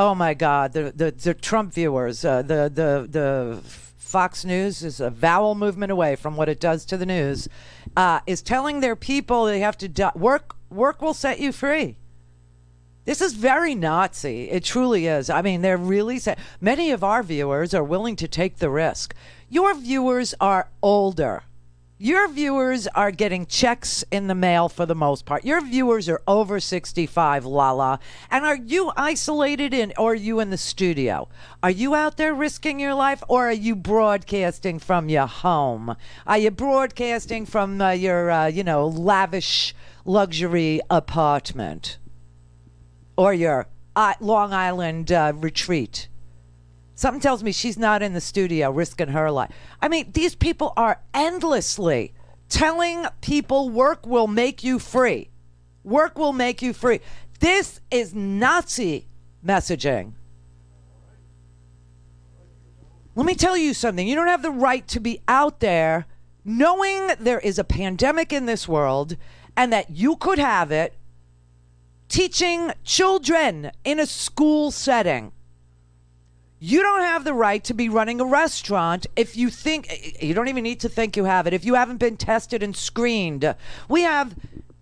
Oh my God, the Trump viewers, the Fox News is a vowel movement away from what it does to the news, is telling their people they have to work will set you free. This is very Nazi. It truly is. I mean, they're really many of our viewers are willing to take the risk. Your viewers are older. Your viewers are getting checks in the mail for the most part. Your viewers are over 65, Lala. And are you isolated or are you in the studio? Are you out there risking your life, or are you broadcasting from your home? Are you broadcasting from your, lavish luxury apartment? Or your Long Island retreat? Something tells me she's not in the studio risking her life. I mean, these people are endlessly telling people work will make you free. Work will make you free. This is Nazi messaging. Let me tell you something. You don't have the right to be out there knowing there is a pandemic in this world and that you could have it, teaching children in a school setting. You don't have the right to be running a restaurant if you think, you don't even need to think you have it, if you haven't been tested and screened. We have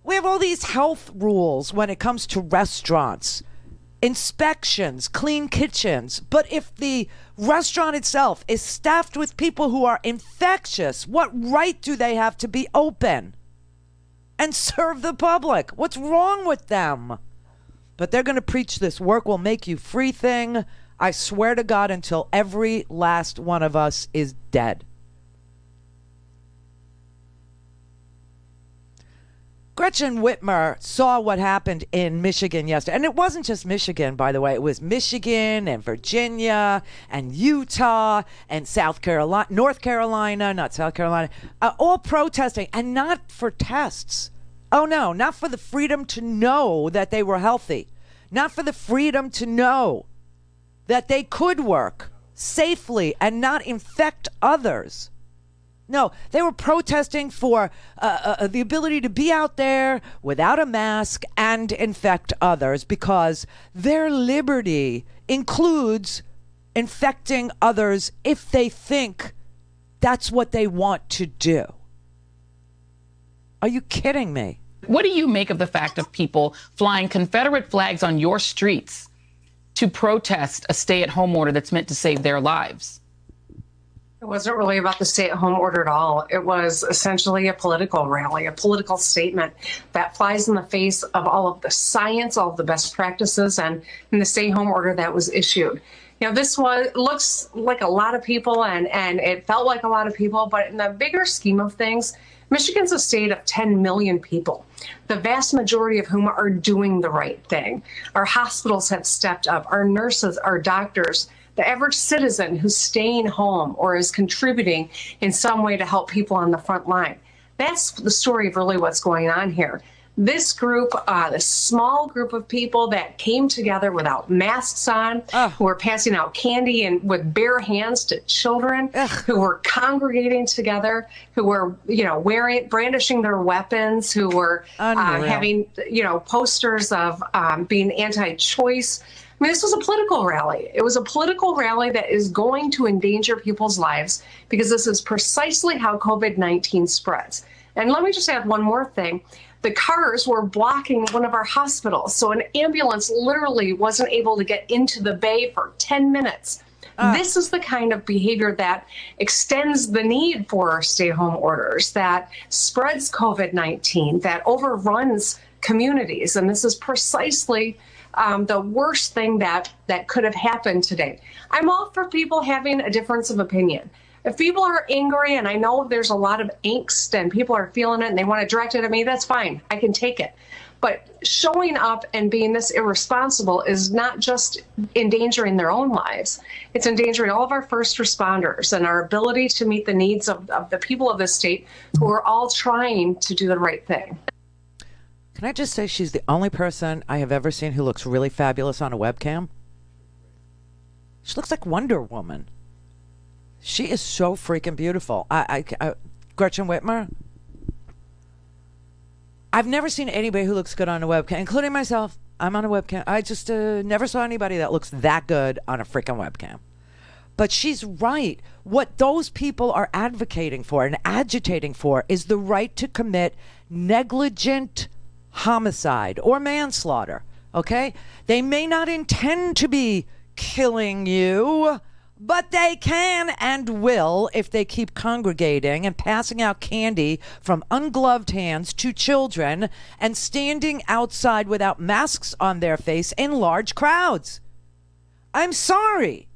all these health rules when it comes to restaurants, inspections, clean kitchens. But if the restaurant itself is staffed with people who are infectious, what right do they have to be open and serve the public? What's wrong with them? But they're going to preach this work will make you free thing. I swear to God, until every last one of us is dead. Gretchen Whitmer saw what happened in Michigan yesterday. And it wasn't just Michigan, by the way. It was Michigan and Virginia and Utah and South Carolina, North Carolina, not South Carolina, all protesting, and not for tests. Oh, no, not for the freedom to know that they were healthy. Not for the freedom to know that they could work safely and not infect others. No, they were protesting for the ability to be out there without a mask and infect others, because their liberty includes infecting others if they think that's what they want to do. Are you kidding me? What do you make of the fact of people flying Confederate flags on your streets to protest a stay-at-home order that's meant to save their lives? It wasn't really about the stay-at-home order at all. It was essentially a political rally, a political statement that flies in the face of all of the science, all of the best practices, and the stay-home order that was issued. You know, this looks like a lot of people, and it felt like a lot of people, but in the bigger scheme of things, Michigan's a state of 10 million people, the vast majority of whom are doing the right thing. Our hospitals have stepped up, our nurses, our doctors, the average citizen who's staying home or is contributing in some way to help people on the front line. That's the story of really what's going on here. This group, this small group of people that came together without masks on, who were passing out candy and with bare hands to children, who were congregating together, who were, brandishing their weapons, who were having, posters of being anti-choice. I mean, this was a political rally. It was a political rally that is going to endanger people's lives, because this is precisely how COVID-19 spreads. And let me just add one more thing. The cars were blocking one of our hospitals, so an ambulance literally wasn't able to get into the bay for 10 minutes. This is the kind of behavior that extends the need for stay-home orders, that spreads COVID-19, that overruns communities. And this is precisely the worst thing that could have happened today. I'm all for people having a difference of opinion. If people are angry, and I know there's a lot of angst and people are feeling it and they want to direct it at me, that's fine. I can take it. But showing up and being this irresponsible is not just endangering their own lives. It's endangering all of our first responders and our ability to meet the needs of the people of this state who are all trying to do the right thing. Can I just say she's the only person I have ever seen who looks really fabulous on a webcam? She looks like Wonder Woman. She is so freaking beautiful. Gretchen Whitmer. I've never seen anybody who looks good on a webcam, including myself. I'm on a webcam. I just never saw anybody that looks that good on a freaking webcam. But she's right. What those people are advocating for and agitating for is the right to commit negligent homicide or manslaughter. Okay? They may not intend to be killing you, but they can and will if they keep congregating and passing out candy from ungloved hands to children and standing outside without masks on their face in large crowds. I'm sorry.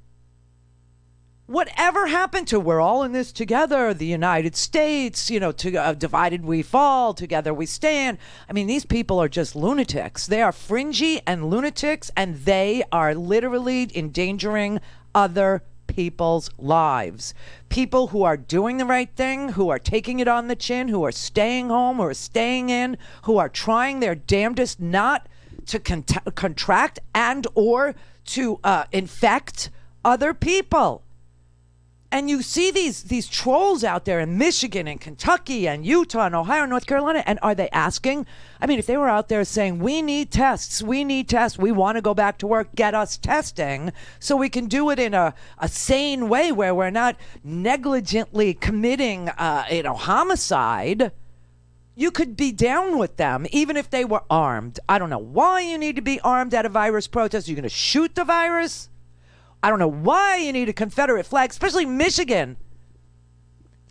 Whatever happened to we're all in this together, the United States, divided we fall, together we stand. I mean, these people are just lunatics. They are fringy and lunatics, and they are literally endangering other people's lives. People who are doing the right thing, who are taking it on the chin, who are staying home, who are staying in, who are trying their damnedest not to contract and or to infect other people. And you see these trolls out there in Michigan and Kentucky and Utah and Ohio and North Carolina, and are they asking? I mean, if they were out there saying, we need tests, we want to go back to work, get us testing so we can do it in a sane way where we're not negligently committing homicide, you could be down with them even if they were armed. I don't know why you need to be armed at a virus protest. Are you going to shoot the virus? I don't know why you need a Confederate flag, especially Michigan.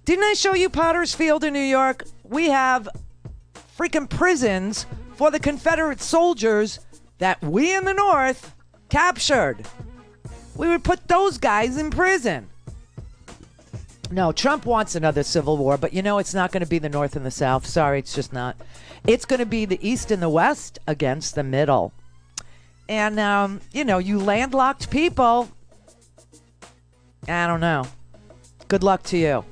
Didn't I show you Potter's Field in New York? We have freaking prisons for the Confederate soldiers that we in the North captured. We would put those guys in prison. No, Trump wants another civil war, but it's not going to be the North and the South. Sorry, it's just not. It's going to be the East and the West against the Middle. And, you landlocked people, I don't know. Good luck to you.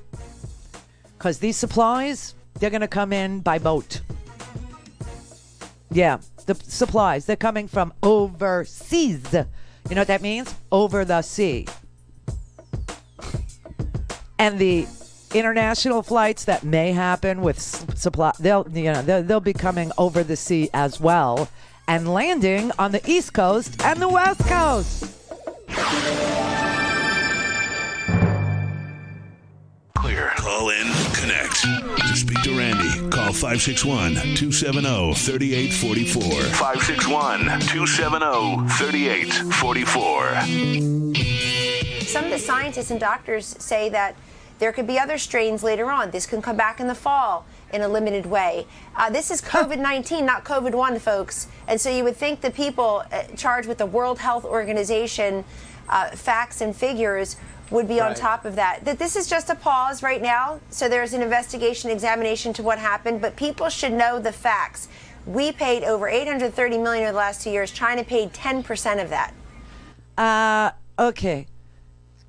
Because these supplies, they're going to come in by boat. Yeah, the supplies, they're coming from overseas. You know what that means? Over the sea. And the international flights that may happen with supply, they'll be coming over the sea as well and landing on the East Coast and the West Coast. Clear. Call in, connect. To speak to Randi, call 561-270-3844. 561-270-3844. Some of the scientists and doctors say that there could be other strains later on. This can come back in the fall in a limited way. This is COVID-19, not COVID-1, folks. And so you would think the people charged with the World Health Organization facts and figures would be on top of that. That this is just a pause right now. So there's an investigation, examination to what happened, but people should know the facts. We paid over $830 million over the last 2 years. China paid 10% of that. Okay.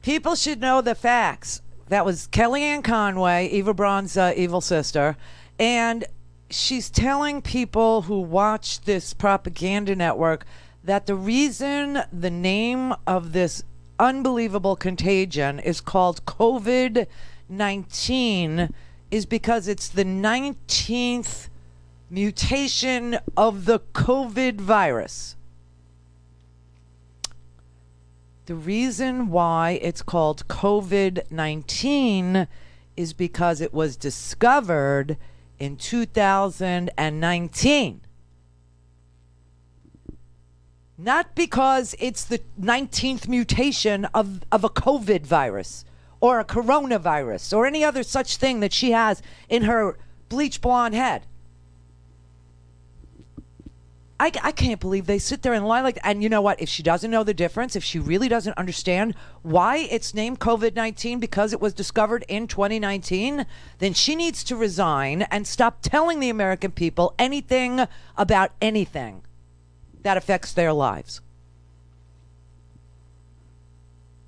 People should know the facts. That was Kellyanne Conway, Eva Braun's evil sister, and she's telling people who watch this propaganda network that the reason the name of this unbelievable contagion is called COVID-19 is because it's the 19th mutation of the COVID virus. The reason why it's called COVID-19 is because it was discovered in 2019. Not because it's the 19th mutation of a COVID virus or a coronavirus or any other such thing that she has in her bleach blonde head. I can't believe they sit there and lie like that. And you know what? If she doesn't know the difference, if she really doesn't understand why it's named COVID-19 because it was discovered in 2019, then she needs to resign and stop telling the American people anything about anything that affects their lives.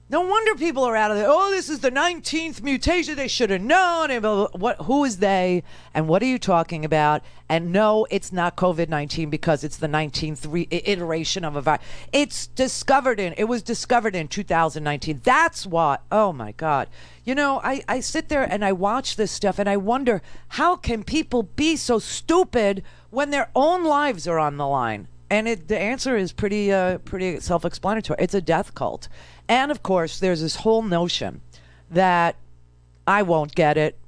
No wonder people are out of there. Oh, this is the 19th mutation. They should have known. And blah, blah, blah. Who is they? And what are you talking about? And no, it's not COVID-19 because it's the 19th iteration of a virus. It was discovered in 2019. That's what. Oh, my God. You know, I sit there and I watch this stuff and I wonder, how can people be so stupid when their own lives are on the line? And the answer is pretty self-explanatory. It's a death cult. And, of course, there's this whole notion that I won't get it.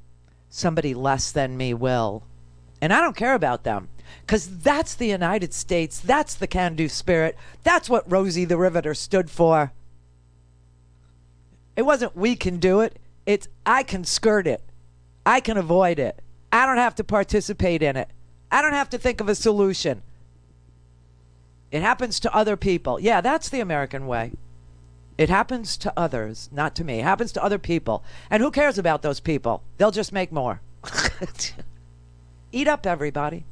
Somebody less than me will. And I don't care about them because that's the United States. That's the can-do spirit. That's what Rosie the Riveter stood for. It wasn't we can do it. It's I can skirt it. I can avoid it. I don't have to participate in it. I don't have to think of a solution. It happens to other people. Yeah, that's the American way. It happens to others, not to me. It happens to other people. And who cares about those people? They'll just make more. Eat up, everybody.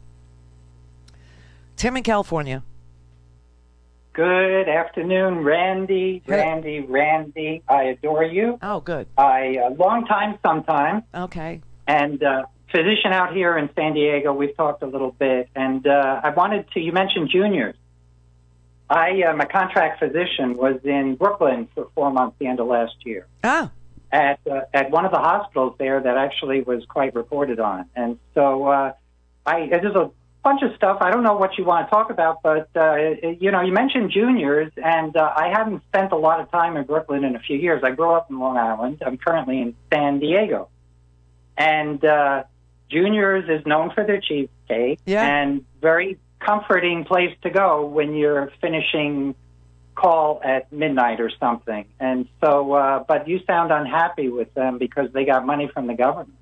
Tim in California. Good afternoon, Randy. Hey. Randy. I adore you. Oh, good. Long time, sometime. Okay. And physician out here in San Diego. We've talked a little bit. And I wanted to, you mentioned juniors. My contract physician was in Brooklyn for 4 months the end of last year. Ah. At one of the hospitals there that actually was quite reported on. And so there's a bunch of stuff. I don't know what you want to talk about, but, you mentioned juniors, and I haven't spent a lot of time in Brooklyn in a few years. I grew up in Long Island. I'm currently in San Diego. And juniors is known for their cheesecake and very comforting place to go when you're finishing call at midnight or something. And so, but you sound unhappy with them because they got money from the government.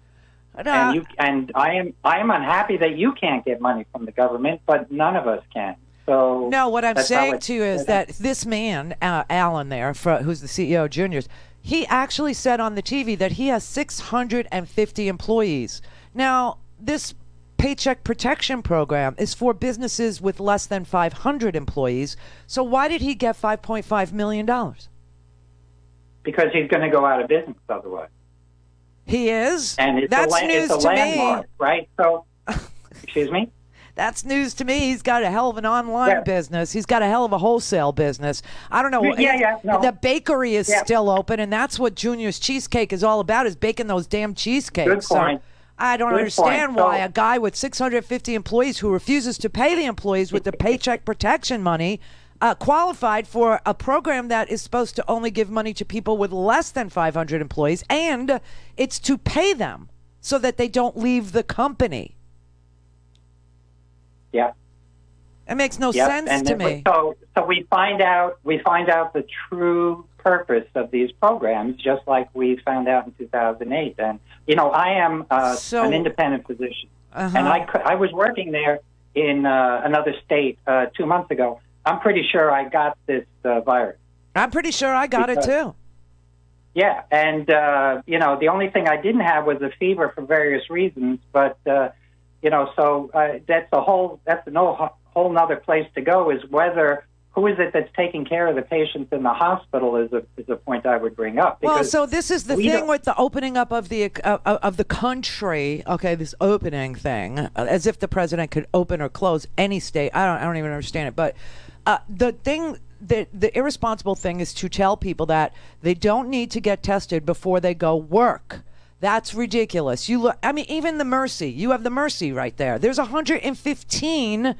And I am unhappy that you can't get money from the government, but none of us can. So no, what I'm saying to you is that this man, Alan there, who's the CEO of Juniors, he actually said on the TV that he has 650 employees. Now, this Paycheck Protection Program is for businesses with less than 500 employees. So why did he get $5.5 million? Because he's going to go out of business otherwise. He is? And it's That's news it's a to landmark, me. Right? So, excuse me? That's news to me. He's got a hell of an online business. He's got a hell of a wholesale business. I don't know. No. The bakery is still open, and that's what Junior's Cheesecake is all about, is baking those damn cheesecakes. Good point. So I don't understand why a guy with 650 employees who refuses to pay the employees with the paycheck protection money qualified for a program that is supposed to only give money to people with less than 500 employees, and it's to pay them so that they don't leave the company. Yeah. It makes no sense to me. So we find out the true purpose of these programs, just like we found out in 2008. And I am an independent physician, and I was working there in another state 2 months ago. I'm pretty sure I got this virus. I'm pretty sure I got it too. Yeah, and the only thing I didn't have was a fever for various reasons, but so that's a whole nother place to go. Is who is it that's taking care of the patients in the hospital is a point I would bring up. Well, so this is the thing with the opening up of the country. Okay, this opening thing, as if the president could open or close any state. I don't even understand it. But the irresponsible thing is to tell people that they don't need to get tested before they go work. That's ridiculous. Even the Mercy. You have the Mercy right there. There's 115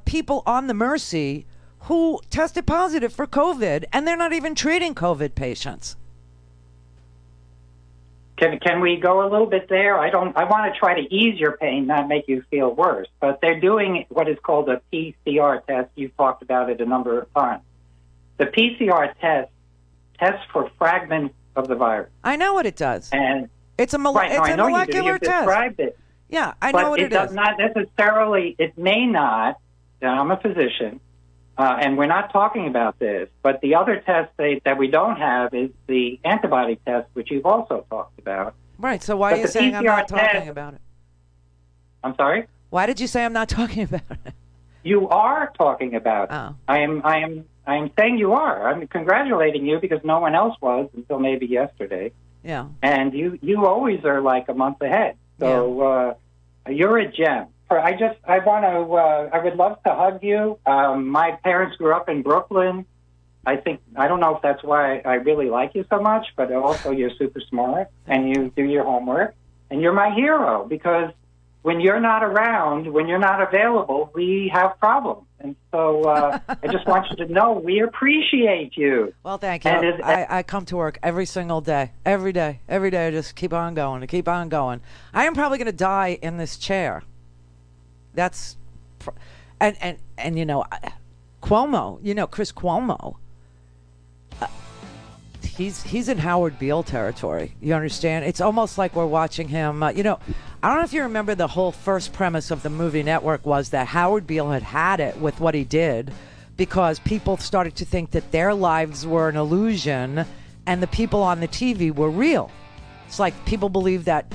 people on the Mercy who tested positive for COVID, and they're not even treating COVID patients. Can we go a little bit there? I want to try to ease your pain, not make you feel worse. But they're doing what is called a PCR test. You've talked about it a number of times. The PCR test tests for fragments of the virus. I know what it does. And it's a molecular you test. Described it. Yeah, I know what it is. But it does not necessarily. It may not I'm a physician, and we're not talking about this, but the other test that we don't have is the antibody test, which you've also talked about. Right, so why are you saying I'm not talking about it? I'm sorry? Why did you say I'm not talking about it? You are talking about it. Oh. I am saying you are. I'm congratulating you because no one else was until maybe yesterday. Yeah. And you always are like a month ahead. So you're a gem. I would love to hug you. My parents grew up in Brooklyn. I don't know if that's why I really like you so much, but also you're super smart and you do your homework and you're my hero because when you're not around, when you're not available, we have problems. And so I just want you to know we appreciate you. Well, thank you. I come to work every single day, every day. I just keep on going, I am probably going to die in this chair. That's, and Cuomo, Chris Cuomo, he's in Howard Beale territory. You understand? It's almost like we're watching him. I don't know if you remember the whole first premise of the movie Network was that Howard Beale had it with what he did because people started to think that their lives were an illusion and the people on the TV were real. It's like people believe that,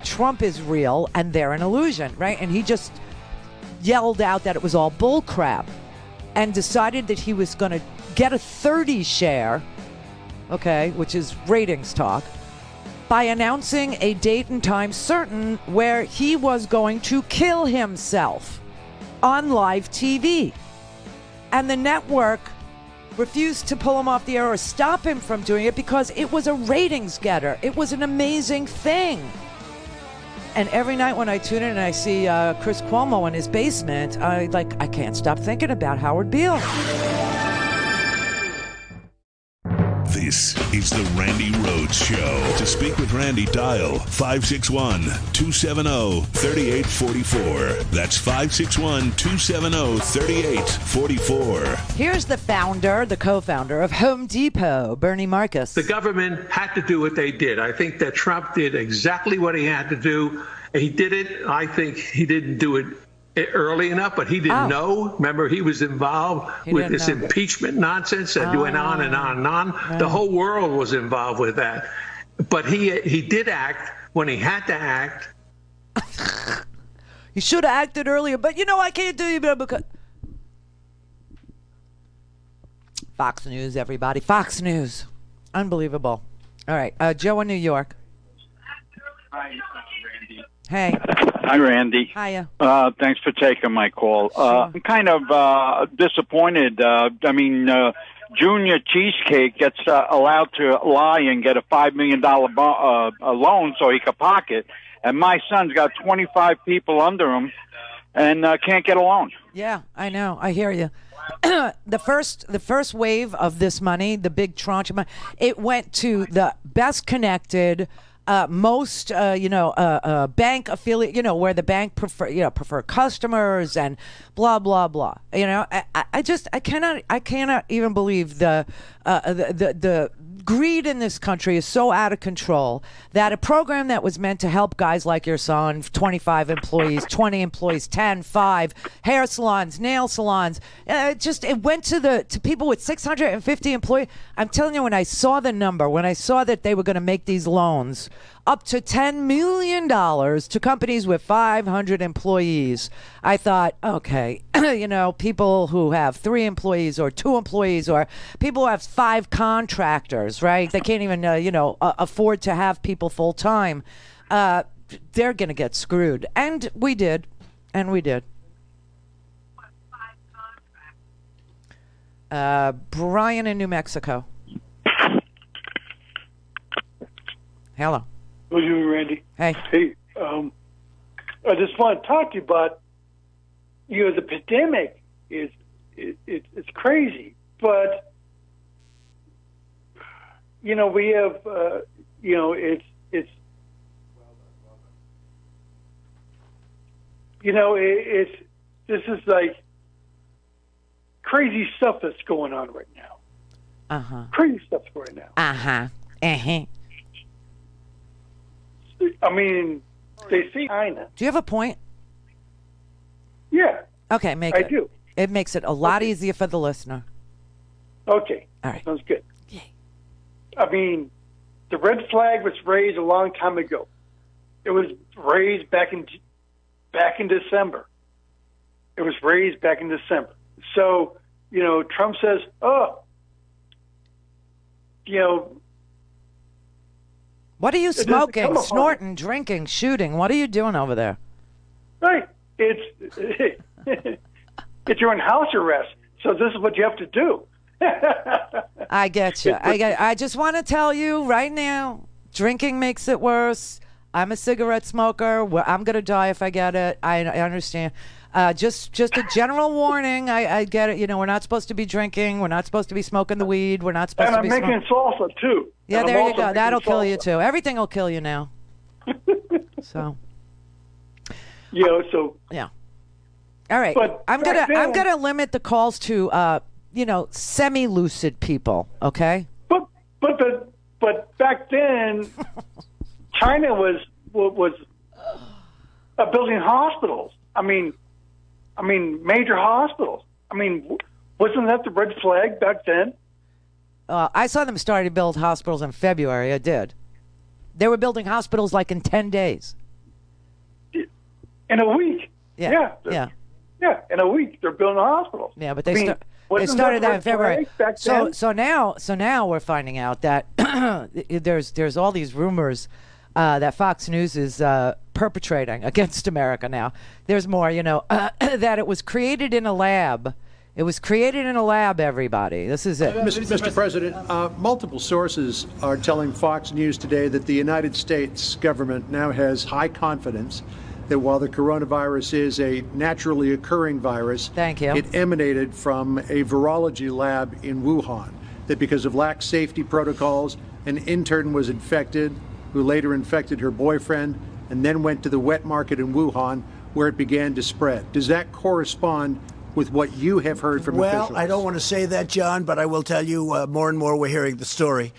Trump is real and they're an illusion, right? And he just yelled out that it was all bull crap and decided that he was going to get a 30 share, okay, which is ratings talk, by announcing a date and time certain where he was going to kill himself on live TV. And the network refused to pull him off the air or stop him from doing it because it was a ratings getter. It was an amazing thing. And every night when I tune in and I see Chris Cuomo in his basement, I can't stop thinking about Howard Beale. This is the Randi Rhodes Show. To speak with Randi, dial 561-270-3844. That's 561-270-3844. Here's the co-founder of Home Depot, Bernie Marcus. The government had to do what they did. I think that Trump did exactly what he had to do. He did it. I think he didn't do it early enough, but he didn't know. Remember, he was involved with this impeachment nonsense that went on and on and on. Right. The whole world was involved with that. But he did act when he had to act. He should have acted earlier, but I can't do it because... Fox News, everybody. Fox News. Unbelievable. All right. Joe in New York. Hi, Randi. Hey. Hi, Randi. Hiya. Thanks for taking my call. I'm kind of disappointed. Junior Cheesecake gets allowed to lie and get a $5 million loan so he could pocket, and my son's got 25 people under him and can't get a loan. Yeah, I know. I hear you. The first wave of this money, the big tranche of money, it went to the best connected, most bank affiliate, where the bank prefer customers and blah blah blah. I cannot even believe the greed in this country is so out of control that a program that was meant to help guys like your son, 25 employees, 20 employees, 10, 5, hair salons, nail salons, it went to people with 650 employees. I'm telling you, when I saw the number, when I saw that they were going to make these loans up to $10 million to companies with 500 employees, I thought, okay, people who have 3 employees or 2 employees or people who have 5 contractors, right? They can't even, afford to have people full time. They're going to get screwed. And we did. Brian in New Mexico. Hello. How are you doing, Randi? Hey. Hey, I just want to talk to you about, the pandemic it's crazy, but, we have, this is like crazy stuff that's going on right now. Uh-huh. Crazy stuff right now. Uh-huh. Uh-huh. I mean, they see China. Do you have a point? Yeah. Okay, make I it. do. It makes it a lot easier for the listener. Okay. All right. Sounds good. I mean, the red flag was raised a long time ago. It was raised back in December. It was raised back in December. So, Trump says, what are you smoking, snorting, drinking, shooting? What are you doing over there? Right. It's you're in house arrest. So this is what you have to do. I get you. I just want to tell you right now, drinking makes it worse. I'm a cigarette smoker. I'm going to die if I get it. I understand. Just a general warning. I get it. We're not supposed to be drinking. We're not supposed to be smoking the weed. We're not supposed to be And I'm making salsa, too. Yeah, there you go. That'll kill you, too. Everything will kill you now. So. Yeah. All right. But I'm gonna limit the calls to semi-lucid people. Okay. But back then, China was building hospitals. I mean, major hospitals. I mean, wasn't that the red flag back then? I saw them starting to build hospitals in February. I did. They were building hospitals like in 10 days. In a week. Yeah. In a week they're building hospitals. Yeah, but they started that in February. So now we're finding out that there's all these rumors that Fox News is perpetrating against America now. There's more, that it was created in a lab. It was created in a lab, everybody. This is it. Mr. President, multiple sources are telling Fox News today that the United States government now has high confidence that while the coronavirus is a naturally occurring virus, it emanated from a virology lab in Wuhan, that because of lax safety protocols, an intern was infected, who later infected her boyfriend, and then went to the wet market in Wuhan, where it began to spread. Does that correspond with what you have heard from officials? Well, I don't want to say that, John, but I will tell you more and more we're hearing the story.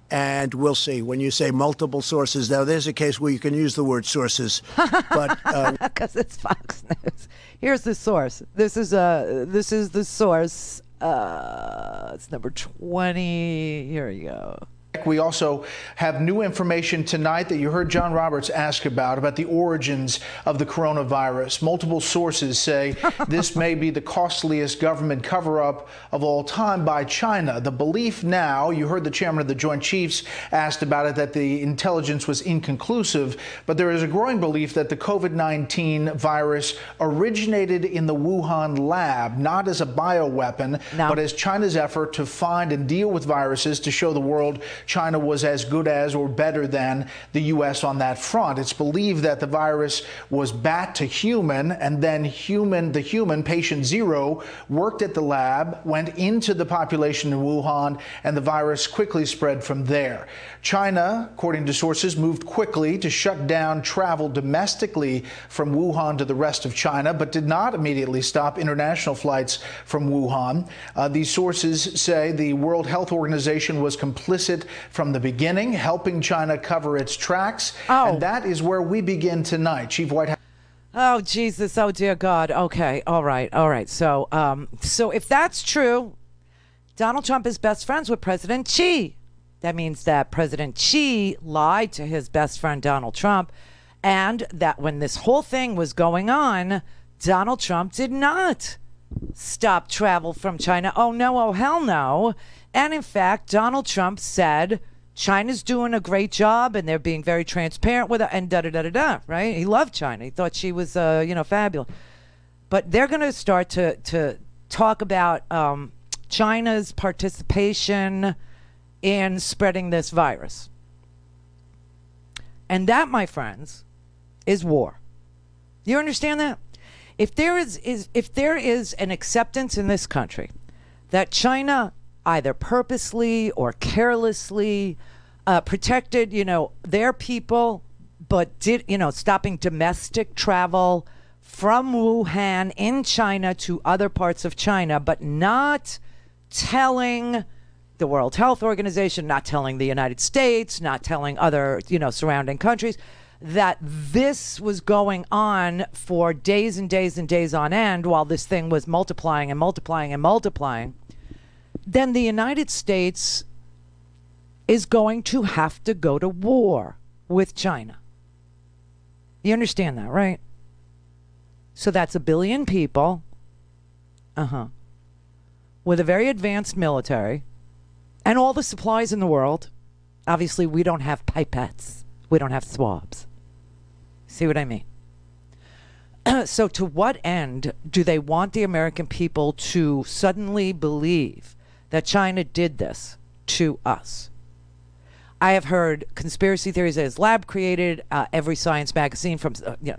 And we'll see. When you say multiple sources, now there's a case where you can use the word sources, but because it's Fox News. Here's the source. This is the source. It's number 20. Here you go. We also have new information tonight that you heard John Roberts ask about the origins of the coronavirus. Multiple sources say this may be the costliest government cover-up of all time by China. The belief now, you heard the chairman of the Joint Chiefs asked about it, that the intelligence was inconclusive, but there is a growing belief that the COVID-19 virus originated in the Wuhan lab, not as a bioweapon, but as China's effort to find and deal with viruses to show the world China was as good as or better than the U.S. on that front. It's believed that the virus was bat to human, and then the human, patient zero, worked at the lab, went into the population in Wuhan, and the virus quickly spread from there. China, according to sources, moved quickly to shut down travel domestically from Wuhan to the rest of China, but did not immediately stop international flights from Wuhan. These sources say the World Health Organization was complicit from the beginning, helping China cover its tracks. And that is where we begin tonight. Chief White House. Oh, Jesus. Oh, dear God. Okay. All right. So if that's true, Donald Trump is best friends with President Xi. That means that President Xi lied to his best friend, Donald Trump, and that when this whole thing was going on, Donald Trump did not stop travel from China. Oh, no. Oh, hell no. And in fact, Donald Trump said China's doing a great job and they're being very transparent with it and da-da-da-da-da, right? He loved China. He thought she was, fabulous. But they're going to start to talk about China's participation in spreading this virus. And that, my friends, is war. You understand that? If there is an acceptance in this country that China either purposely or carelessly protected, their people, but did, stopping domestic travel from Wuhan in China to other parts of China, but not telling the World Health Organization, not telling the United States, not telling other, surrounding countries. that this was going on for days and days and days on end while this thing was multiplying and multiplying and multiplying, then the United States is going to have to go to war with China. You understand that, right? So that's 1 billion people, with a very advanced military and all the supplies in the world. Obviously, we don't have pipettes. We don't have swabs. See what I mean? So to what end do they want the American people to suddenly believe that China did this to us? I have heard conspiracy theories that it's lab created. Every science magazine from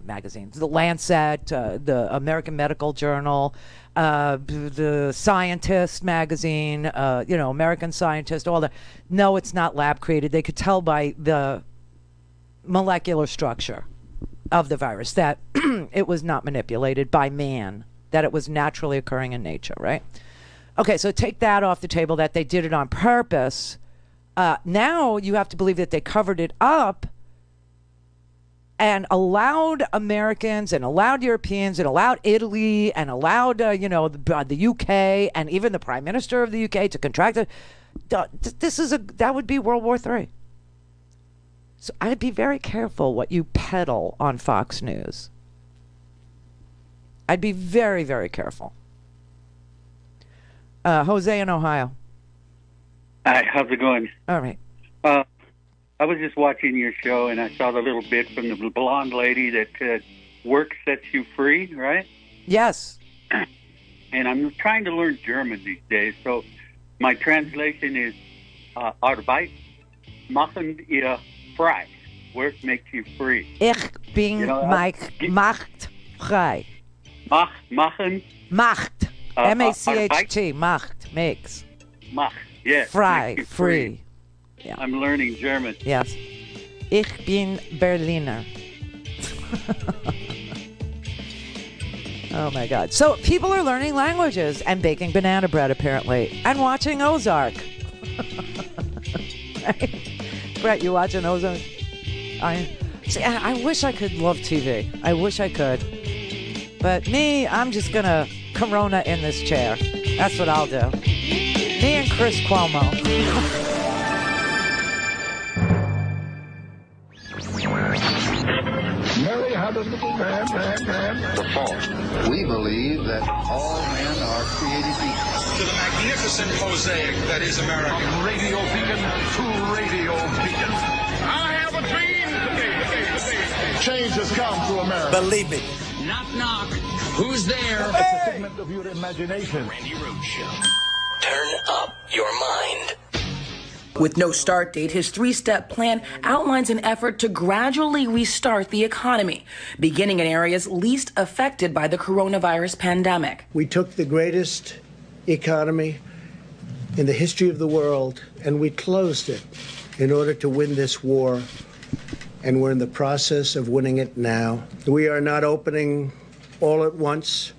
magazines, the Lancet, the American Medical Journal, the Scientist magazine, American Scientist, all that. No, it's not lab created. They could tell by the molecular structure of the virus that it was not manipulated by man, that it was naturally occurring in nature, right? Okay, so take that off the table, that they did it on purpose. Now you have to believe that they covered it up and allowed Americans and allowed Europeans and allowed Italy and allowed, the UK and even the Prime Minister of the UK to contract it. That would be World War III. So I'd be very careful what you peddle on Fox News. I'd be very, very careful. Jose in Ohio. Hi, how's it going? All right. I was just watching your show, and I saw the little bit from the blonde lady that said, work sets you free, right? Yes. And I'm trying to learn German these days, so my translation is, Arbeit machen ihr frei. Work makes you free. Ich bin macht frei. Machen? Macht. M-A-C-H-T. Macht. Makes. Macht. Yes. Frei. Free. Yeah. I'm learning German. Yes. Ich bin Berliner. Oh my God. So people are learning languages and baking banana bread apparently and watching Ozark. Right? Brett, you watching Ozark? I wish I could love TV. I wish I could. But me, I'm just going to Corona in this chair. That's what I'll do. Me and Chris Cuomo. Mary had a little man. The fault. We believe that all men are created equal. To the magnificent mosaic that is America. From radio beacon to radio beacon. I have a dream today. Change has come to America. Believe it. Knock, knock. Who's there? It's a figment of your imagination. Randi Rhodes Show. Turn up your mind. With no start date, his three-step plan outlines an effort to gradually restart the economy, beginning in areas least affected by the coronavirus pandemic. We took the greatest economy in the history of the world and we closed it in order to win this war. And we're in the process of winning it now. We are not opening all at once,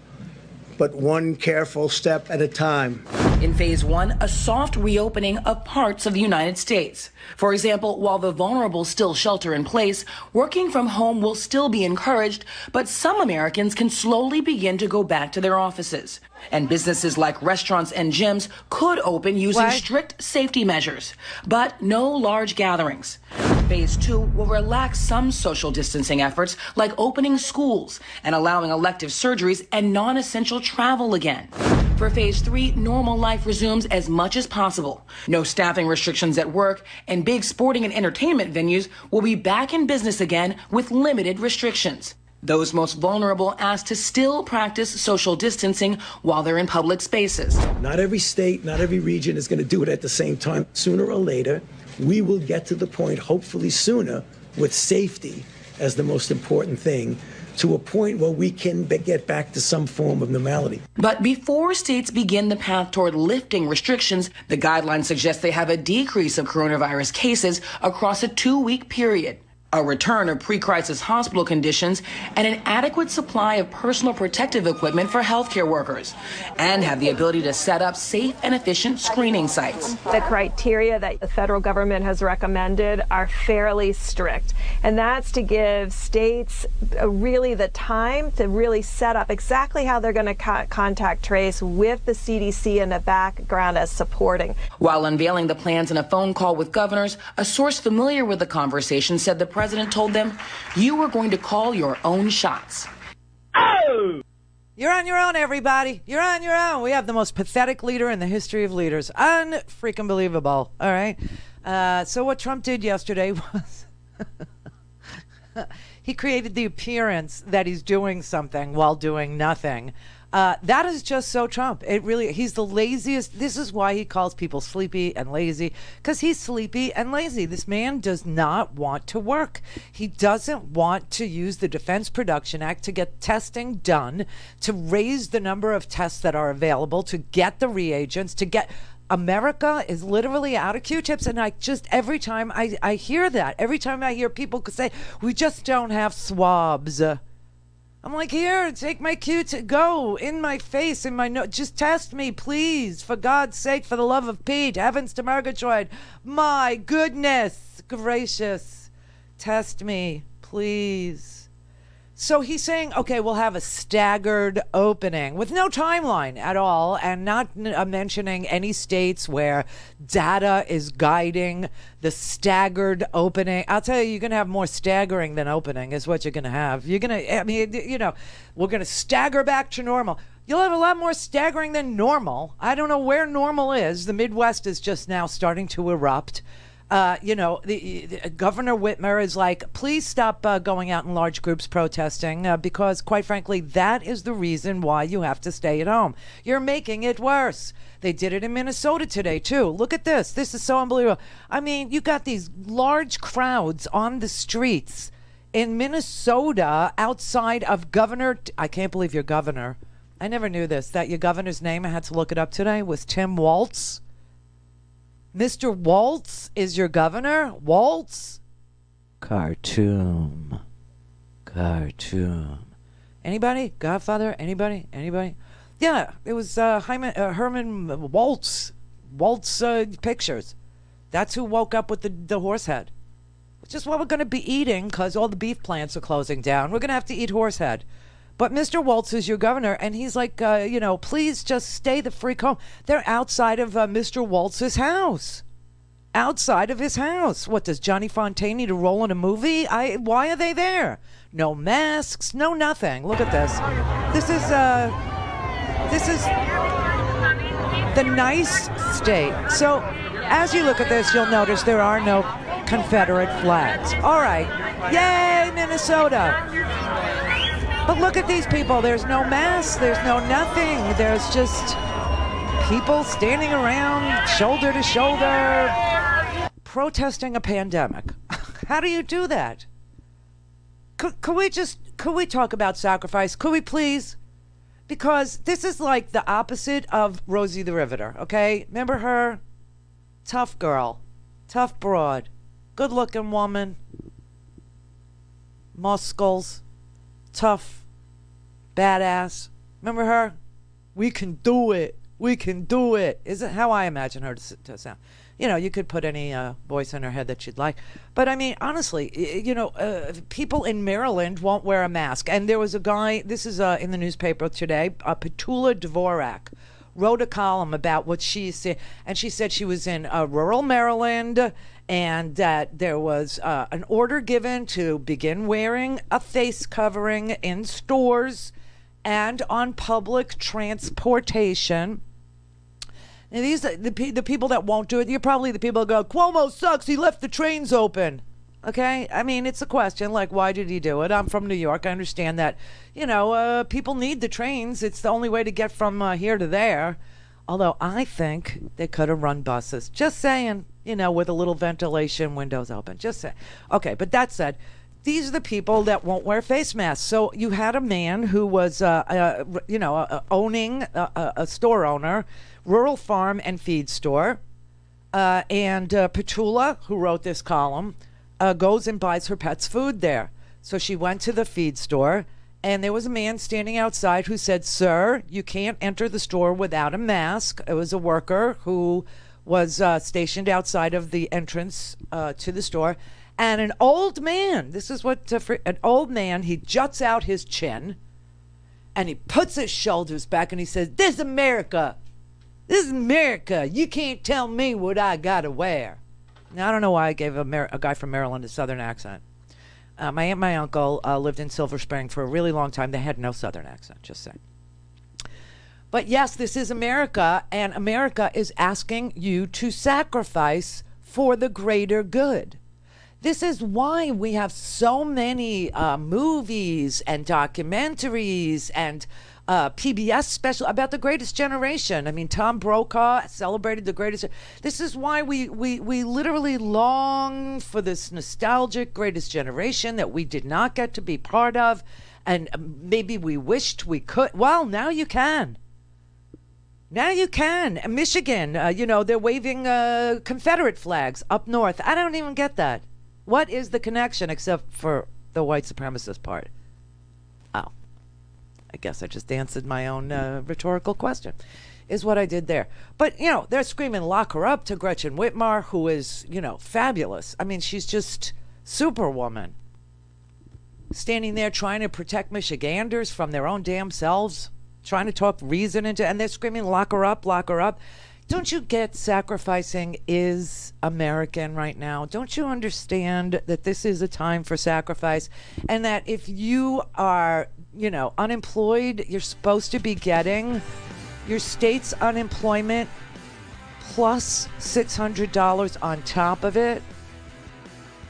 but one careful step at a time. In phase one, a soft reopening of parts of the United States. For example, while the vulnerable still shelter in place, working from home will still be encouraged, but some Americans can slowly begin to go back to their offices. And businesses like restaurants and gyms could open using strict safety measures, but no large gatherings. Phase two will relax some social distancing efforts, like opening schools and allowing elective surgeries and non-essential travel again. For phase three, normal life resumes as much as possible. No staffing restrictions at work, and big sporting and entertainment venues will be back in business again with limited restrictions. Those most vulnerable asked to still practice social distancing while they're in public spaces. Not every state, not every region is going to do it at the same time. Sooner or later, we will get to the point, hopefully sooner, with safety as the most important thing, to a point where we can get back to some form of normality. But before states begin the path toward lifting restrictions, the guidelines suggest they have a decrease of coronavirus cases across a 2-week period. a return of pre-crisis hospital conditions, and an adequate supply of personal protective equipment for healthcare workers, and have the ability to set up safe and efficient screening sites. The criteria that the federal government has recommended are fairly strict, and that's to give states really the time to really set up exactly how they're going to contact trace with the CDC in the background as supporting. While unveiling the plans in a phone call with governors, a source familiar with the conversation said the president told them, "You were going to call your own shots." Oh! You're on your own, everybody. You're on your own. We have the most pathetic leader in the history of leaders. Unfreaking believable. All right. So what Trump did yesterday was he created the appearance that he's doing something while doing nothing. That is just so Trump. He's the laziest. This is why he calls people sleepy and lazy, because he's sleepy and lazy. This man does not want to work. He doesn't want to use the Defense Production Act to get testing done, to raise the number of tests that are available, to get the reagents, to get... America is literally out of Q-tips, and every time I hear that, every time I hear people say, we just don't have swabs. I'm like, here, take my Q-tip, go in my face, in my nose, just test me, please, for God's sake, for the love of Pete, heavens to Murgatroyd, my goodness gracious, test me, please. So he's saying, okay, we'll have a staggered opening with no timeline at all, and not mentioning any states where data is guiding the staggered opening. I'll tell you, you're going to have more staggering than opening is what you're going to have. You're going to, we're going to stagger back to normal. You'll have a lot more staggering than normal. I don't know where normal is. The Midwest is just now starting to erupt. The Governor Whitmer is like, please stop going out in large groups protesting because, quite frankly, that is the reason why you have to stay at home. You're making it worse. They did it in Minnesota today, too. Look at this. This is so unbelievable. I mean, you got these large crowds on the streets in Minnesota outside of Governor... I can't believe your governor. I never knew this, that your governor's name, I had to look it up today, was Tim Walz. Mr. Waltz is your governor? Waltz? Cartoon. Anybody? Godfather? Anybody? Yeah, it was Herman Waltz. Waltz pictures. That's who woke up with the horse head. Which is what we're going to be eating because all the beef plants are closing down. We're going to have to eat horse head. But Mr. Waltz is your governor, and he's like, please just stay the freak home. They're outside of Mr. Waltz's house. Outside of his house. What, does Johnny Fontaine need to roll in a movie? Why are they there? No masks, no nothing. Look at this. This is the nice state. So as you look at this, you'll notice there are no Confederate flags. All right. Yay, Minnesota. But look at these people. There's no masks. There's no nothing. There's just people standing around shoulder to shoulder protesting a pandemic. How do you do that? Could we talk about sacrifice? Could we please? Because this is like the opposite of Rosie the Riveter, okay? Remember her? Tough girl. Tough broad. Good-looking woman. Muscles. Tough. Badass. Remember her? We can do it. We can do it. Is it how I imagine her to sound? You could put any voice in her head that you'd like. But I mean, honestly, people in Maryland won't wear a mask. And there was a guy, this is in the newspaper today, Petula Dvorak wrote a column about what she said. And she said she was in rural Maryland and that there was an order given to begin wearing a face covering in stores and on public transportation. And these are the people that won't do it. You're probably the people that go, Cuomo sucks, he left the trains open. Okay? I mean, it's a question, like, why did he do it? I'm from New York. I understand that, people need the trains. It's the only way to get from here to there. Although I think they could have run buses. Just saying, with a little ventilation, windows open. Just saying. Okay, but that said, these are the people that won't wear face masks. So you had a man who was, owning a store owner, rural farm and feed store, and Petula, who wrote this column, goes and buys her pet's food there. So she went to the feed store, and there was a man standing outside who said, "Sir, you can't enter the store without a mask." It was a worker who was stationed outside of the entrance to the store. And an old man, this is what, an old man, he juts out his chin, and he puts his shoulders back, and he says, "This is America. This is America. You can't tell me what I gotta wear." Now, I don't know why I gave a guy from Maryland a Southern accent. My aunt and my uncle lived in Silver Spring for a really long time. They had no Southern accent, just saying. But yes, this is America, and America is asking you to sacrifice for the greater good. This is why we have so many movies and documentaries and PBS special about the greatest generation. I mean, Tom Brokaw celebrated the greatest. This is why we literally long for this nostalgic greatest generation that we did not get to be part of, and maybe we wished we could. Well, now you can. Now you can. Michigan, they're waving Confederate flags up north. I don't even get that. What is the connection except for the white supremacist part? Oh. I guess I just answered my own rhetorical question, is what I did there. But, they're screaming, "Lock her up" to Gretchen Whitmer, who is, fabulous. I mean, she's just superwoman. Standing there trying to protect Michiganders from their own damn selves, trying to talk reason into, and they're screaming, "Lock her up, lock her up." Don't you get sacrificing is American right now? Don't you understand that this is a time for sacrifice, and that if you are, unemployed, you're supposed to be getting your state's unemployment plus $600 on top of it?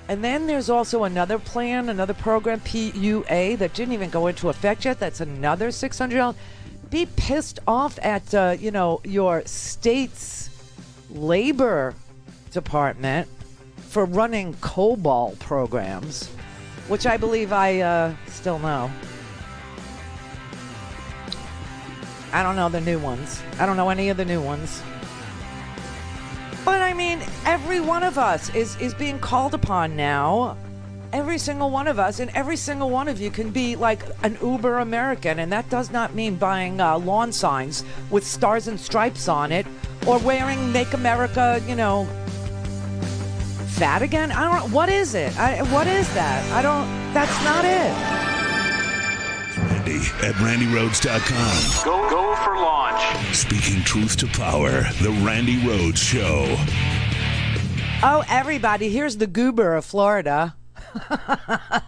And then there's also another plan, another program, PUA, that didn't even go into effect yet. That's another $600. Be pissed off at, your state's labor department for running COBOL programs, which I believe I still know. I don't know the new ones. I don't know any of the new ones. But I mean, every one of us is being called upon now. Every single one of us, and every single one of you can be like an Uber American, and that does not mean buying lawn signs with stars and stripes on it, or wearing "Make America," fat again. I don't. What is it? What is that? I don't. That's not it. Randy at RandyRhodes.com. Go for launch. Speaking truth to power, the Randi Rhodes Show. Oh, everybody! Here's the goober of Florida.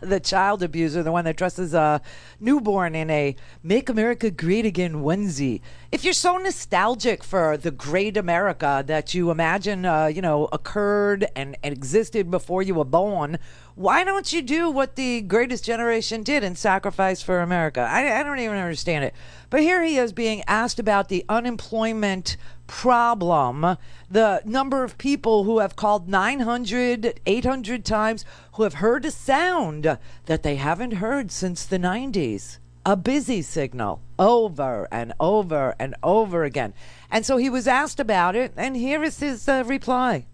The child abuser, the one that dresses a newborn in a "Make America Great Again" onesie. If you're so nostalgic for the great America that you imagine, occurred and existed before you were born, why don't you do what the greatest generation did and sacrifice for America? I don't even understand it. But here he is being asked about the unemployment problem, the number of people who have called 900, 800 times, who have heard a sound that they haven't heard since the 90s. A busy signal over and over and over again. And so he was asked about it, and here is his reply.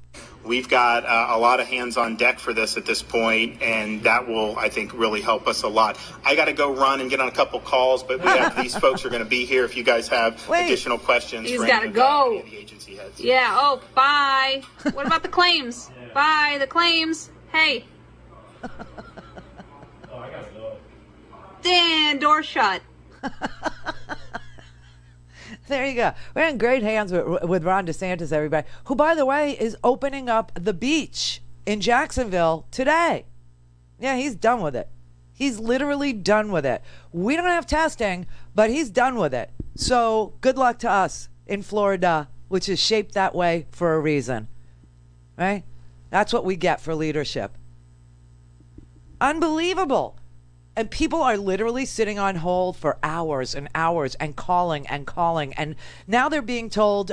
We've got a lot of hands on deck for this at this point, and that will, I think, really help us a lot. I got to go run and get on a couple calls, but we have these folks are going to be here if you guys have additional questions. He's got to go. The agency heads. Yeah, oh, bye. What about the claims? Bye, the claims. Hey. Dan, door shut. There you go. We're in great hands with Ron DeSantis, everybody, who, by the way, is opening up the beach in Jacksonville today. Yeah, he's done with it. He's literally done with it. We don't have testing, but he's done with it. So good luck to us in Florida, which is shaped that way for a reason. Right? That's what we get for leadership. Unbelievable. And people are literally sitting on hold for hours and hours and calling and calling. And now they're being told,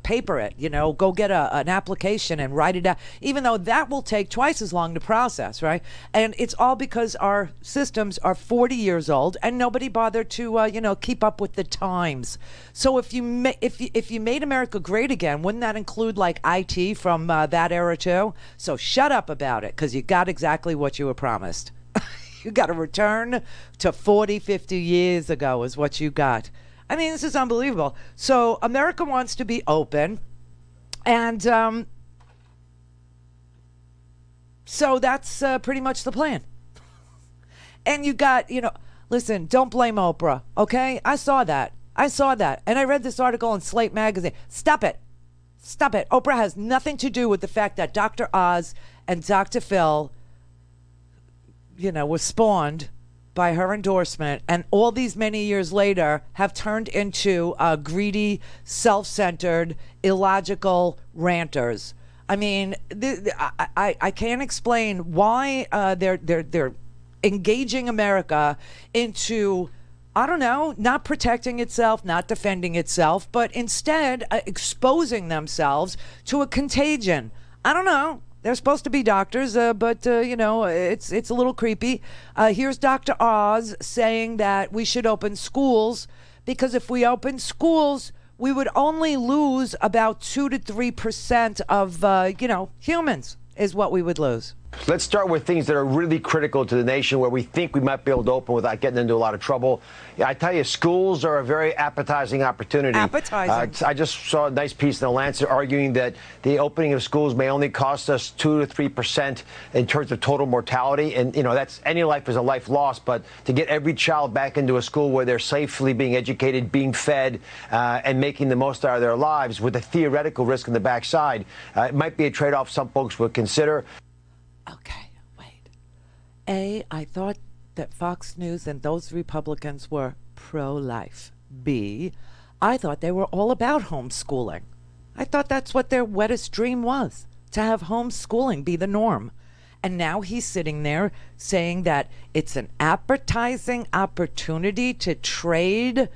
paper it, go get an application and write it out, even though that will take twice as long to process, right? And it's all because our systems are 40 years old and nobody bothered to, keep up with the times. So if you made America great again, wouldn't that include like IT from that era too? So shut up about it, because you got exactly what you were promised. You got to return to 40, 50 years ago is what you got. I mean, this is unbelievable. So America wants to be open. And so that's pretty much the plan. And you got, listen, don't blame Oprah, okay? I saw that. And I read this article in Slate magazine. Stop it. Oprah has nothing to do with the fact that Dr. Oz and Dr. Phil was spawned by her endorsement, and all these many years later have turned into greedy, self-centered, illogical ranters. I mean, I can't explain why they're engaging America into, I don't know, not protecting itself, not defending itself, but instead exposing themselves to a contagion. I don't know. They're supposed to be doctors, but it's a little creepy. Here's Dr. Oz saying that we should open schools, because if we open schools, we would only lose about 2 to 3% of, humans is what we would lose. Let's start with things that are really critical to the nation, where we think we might be able to open without getting into a lot of trouble. I tell you, schools are a very appetizing opportunity. I just saw a nice piece in The Lancet arguing that the opening of schools may only cost us 2 to 3% in terms of total mortality. And, that's any life is a life lost. But to get every child back into a school where they're safely being educated, being fed, and making the most out of their lives with a theoretical risk on the backside, it might be a trade-off some folks would consider. Okay, wait. I thought that Fox News and those Republicans were pro-life. B, I thought they were all about homeschooling. I thought that's what their wettest dream was, to have homeschooling be the norm. And now he's sitting there saying that it's an appetizing opportunity to trade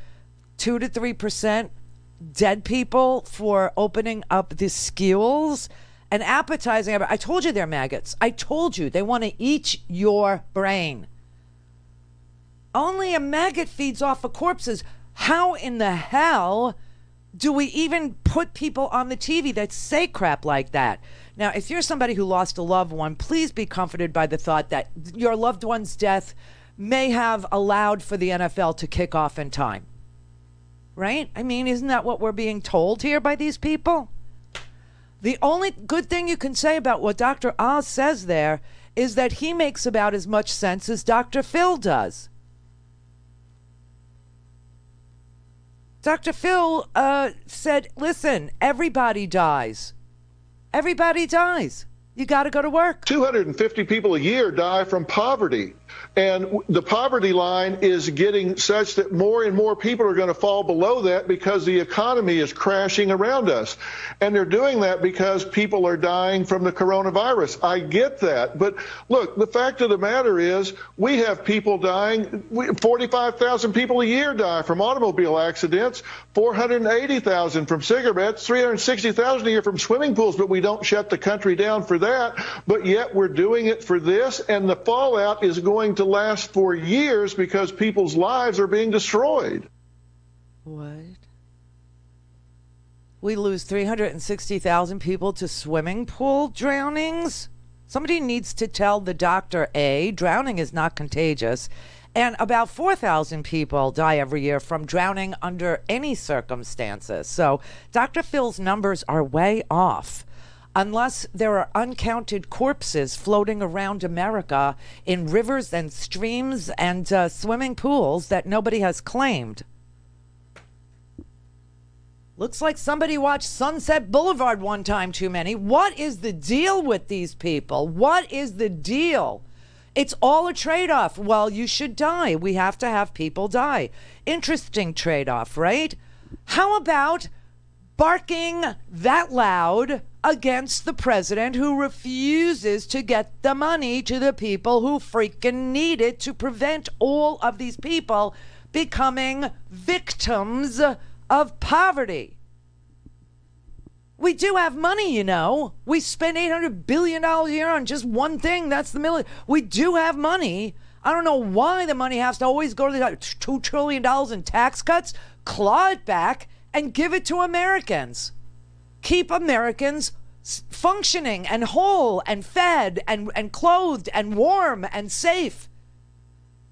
2 to 3% dead people for opening up the schools. And appetizing, I told you they're maggots. I told you they want to eat your brain. Only a maggot feeds off of corpses. How in the hell do we even put people on the TV that say crap like that? Now, if you're somebody who lost a loved one, please be comforted by the thought that your loved one's death may have allowed for the NFL to kick off in time. Right? I mean, isn't that what we're being told here by these people? The only good thing you can say about what Dr. Oz says there is that he makes about as much sense as Dr. Phil does. Dr. Phil said, listen, everybody dies. Everybody dies. You got to go to work. 250 people a year die from poverty. And the poverty line is getting such that more and more people are going to fall below that because the economy is crashing around us. And they're doing that because people are dying from the coronavirus. I get that. But look, the fact of the matter is we have people dying. 45,000 people a year die from automobile accidents, 480,000 from cigarettes, 360,000 a year from swimming pools. But we don't shut the country down for that. But yet we're doing it for this. And the fallout is going to last for years because people's lives are being destroyed. What? We lose 360,000 people to swimming pool drownings? Somebody needs to tell the doctor, A, drowning is not contagious, and about 4,000 people die every year from drowning under any circumstances. So Dr. Phil's numbers are way off. Unless there are uncounted corpses floating around America in rivers and streams and swimming pools that nobody has claimed. Looks like somebody watched Sunset Boulevard one time too many. What is the deal with these people? What is the deal? It's all a trade-off. Well, you should die. We have to have people die. Interesting trade-off, right? How about barking that loud against the president who refuses to get the money to the people who freaking need it to prevent all of these people becoming victims of poverty. We do have money, you know. We spend $800 billion a year on just one thing. That's the military. We do have money. I don't know why the money has to always go to the $2 trillion in tax cuts. Claw it back and give it to Americans. Keep Americans functioning and whole and fed and clothed and warm and safe.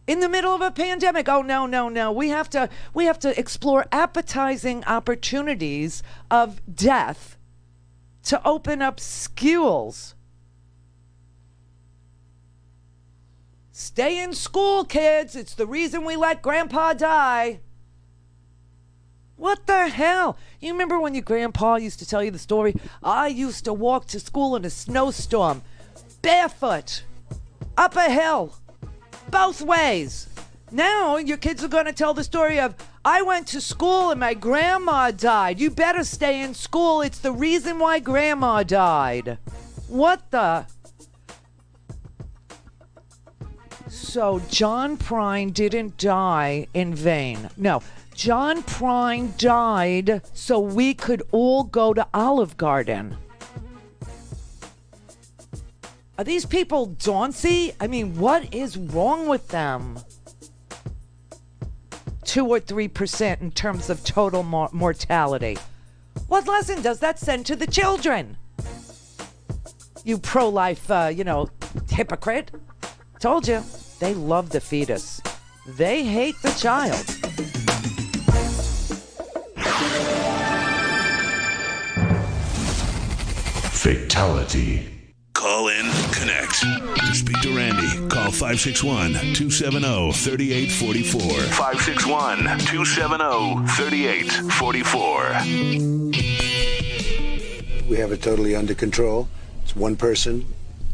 In the middle of a pandemic, oh, no. We have to explore appetizing opportunities of death to open up schools. Stay in school, kids. It's the reason we let Grandpa die. What the hell? You remember when your grandpa used to tell you the story? I used to walk to school in a snowstorm, barefoot, up a hill, both ways. Now your kids are going to tell the story of, I went to school and my grandma died. You better stay in school. It's the reason why grandma died. What the? So John Prine didn't die in vain. No. John Prine died so we could all go to Olive Garden. Are these people Dauncey? I mean, what is wrong with them? 2 or 3% in terms of total mortality. What lesson does that send to the children? You pro-life, hypocrite. Told you, they love the fetus. They hate the child. Fatality. Call in, connect. To speak to Randi, call 561-270-3844. 561-270-3844. We have it totally under control. It's one person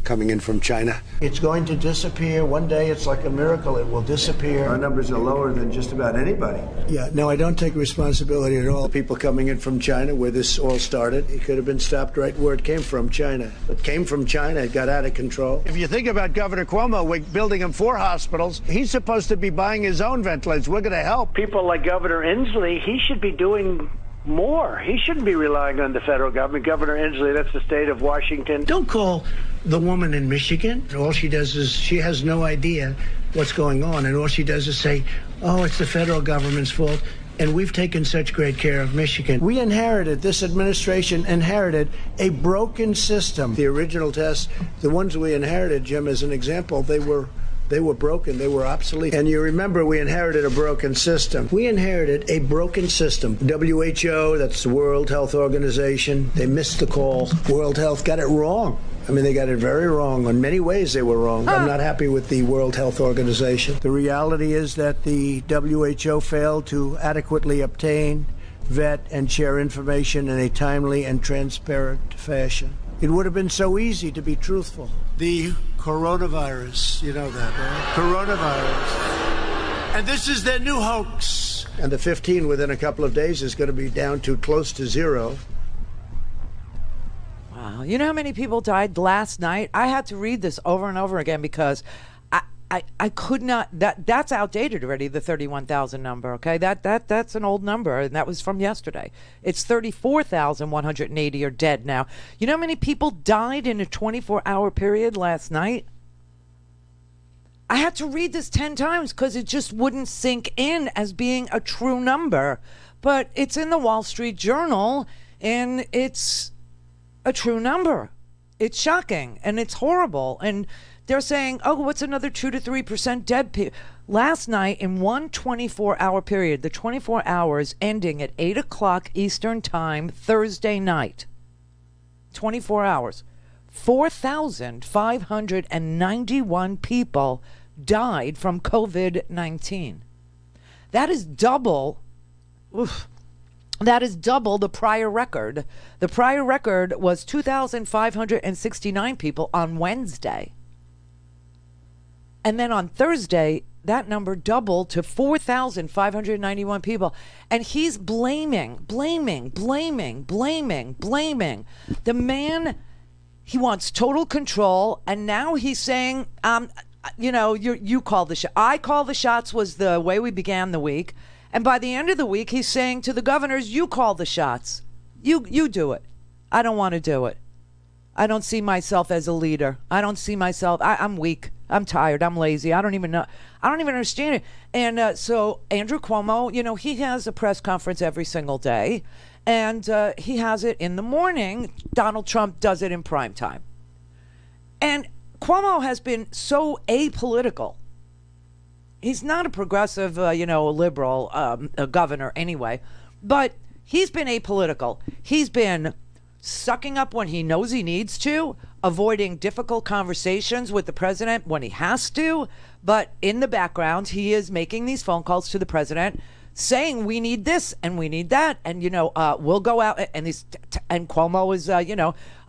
coming in from China. It's going to disappear. One day, it's like a miracle. It will disappear. Our numbers are lower than just about anybody. Yeah, no, I don't take responsibility at all. People coming in from China, where this all started, it could have been stopped right where it came from, China. It came from China. It got out of control. If you think about Governor Cuomo, we're building him 4 hospitals. He's supposed to be buying his own ventilators. We're going to help. People like Governor Inslee, he should be doing more. He shouldn't be relying on the federal government. Governor Inslee, that's the state of Washington. Don't call the woman in Michigan. All she does is she has no idea what's going on, and all she does is say, oh, it's the federal government's fault, and we've taken such great care of Michigan. We inherited, this administration inherited a broken system. The original tests, the ones we inherited, Jim, as an example, they were broken. They were obsolete. And you remember we inherited a broken system. We inherited a broken system. WHO, that's the World Health Organization, they missed the call. World Health got it wrong. I mean, they got it very wrong. In many ways, they were wrong. I'm not happy with the World Health Organization. The reality is that the WHO failed to adequately obtain, vet, and share information in a timely and transparent fashion. It would have been so easy to be truthful. The coronavirus, you know that, right? Coronavirus. And this is their new hoax. And the 15 within a couple of days is going to be down to close to 0. Wow. You know how many people died last night? I had to read this over and over again because I could not. That's outdated already. The 31,000 number. Okay, that's an old number, and that was from yesterday. It's 34,180 are dead now. You know how many people died in a 24-hour period last night? I had to read this 10 times because it just wouldn't sink in as being a true number. But it's in the Wall Street Journal, and it's a true number. It's shocking, and it's horrible, and they're saying, oh, what's another 2 to 3% dead? Last night, in one 24-hour period, the 24 hours ending at 8 o'clock Eastern Time, Thursday night, 24 hours, 4,591 people died from COVID-19. That is double. That is double the prior record. The prior record was 2,569 people on Wednesday. And then on Thursday, that number doubled to 4,591 people. And he's blaming. The man, he wants total control. And now he's saying, you call the shot. I call the shots was the way we began the week. And by the end of the week, he's saying to the governors, you call the shots. You do it. I don't want to do it. I don't see myself as a leader. I don't see myself. I'm weak. I'm tired. I'm lazy. I don't even know. I don't even understand it. And so Andrew Cuomo, he has a press conference every single day. And he has it in the morning. Donald Trump does it in prime time. And Cuomo has been so apolitical. He's not a progressive, liberal a governor anyway. But he's been apolitical. He's been sucking up when he knows he needs to, avoiding difficult conversations with the president when he has to, but in the background he is making these phone calls to the president saying we need this and we need that, and we'll go out, and Cuomo is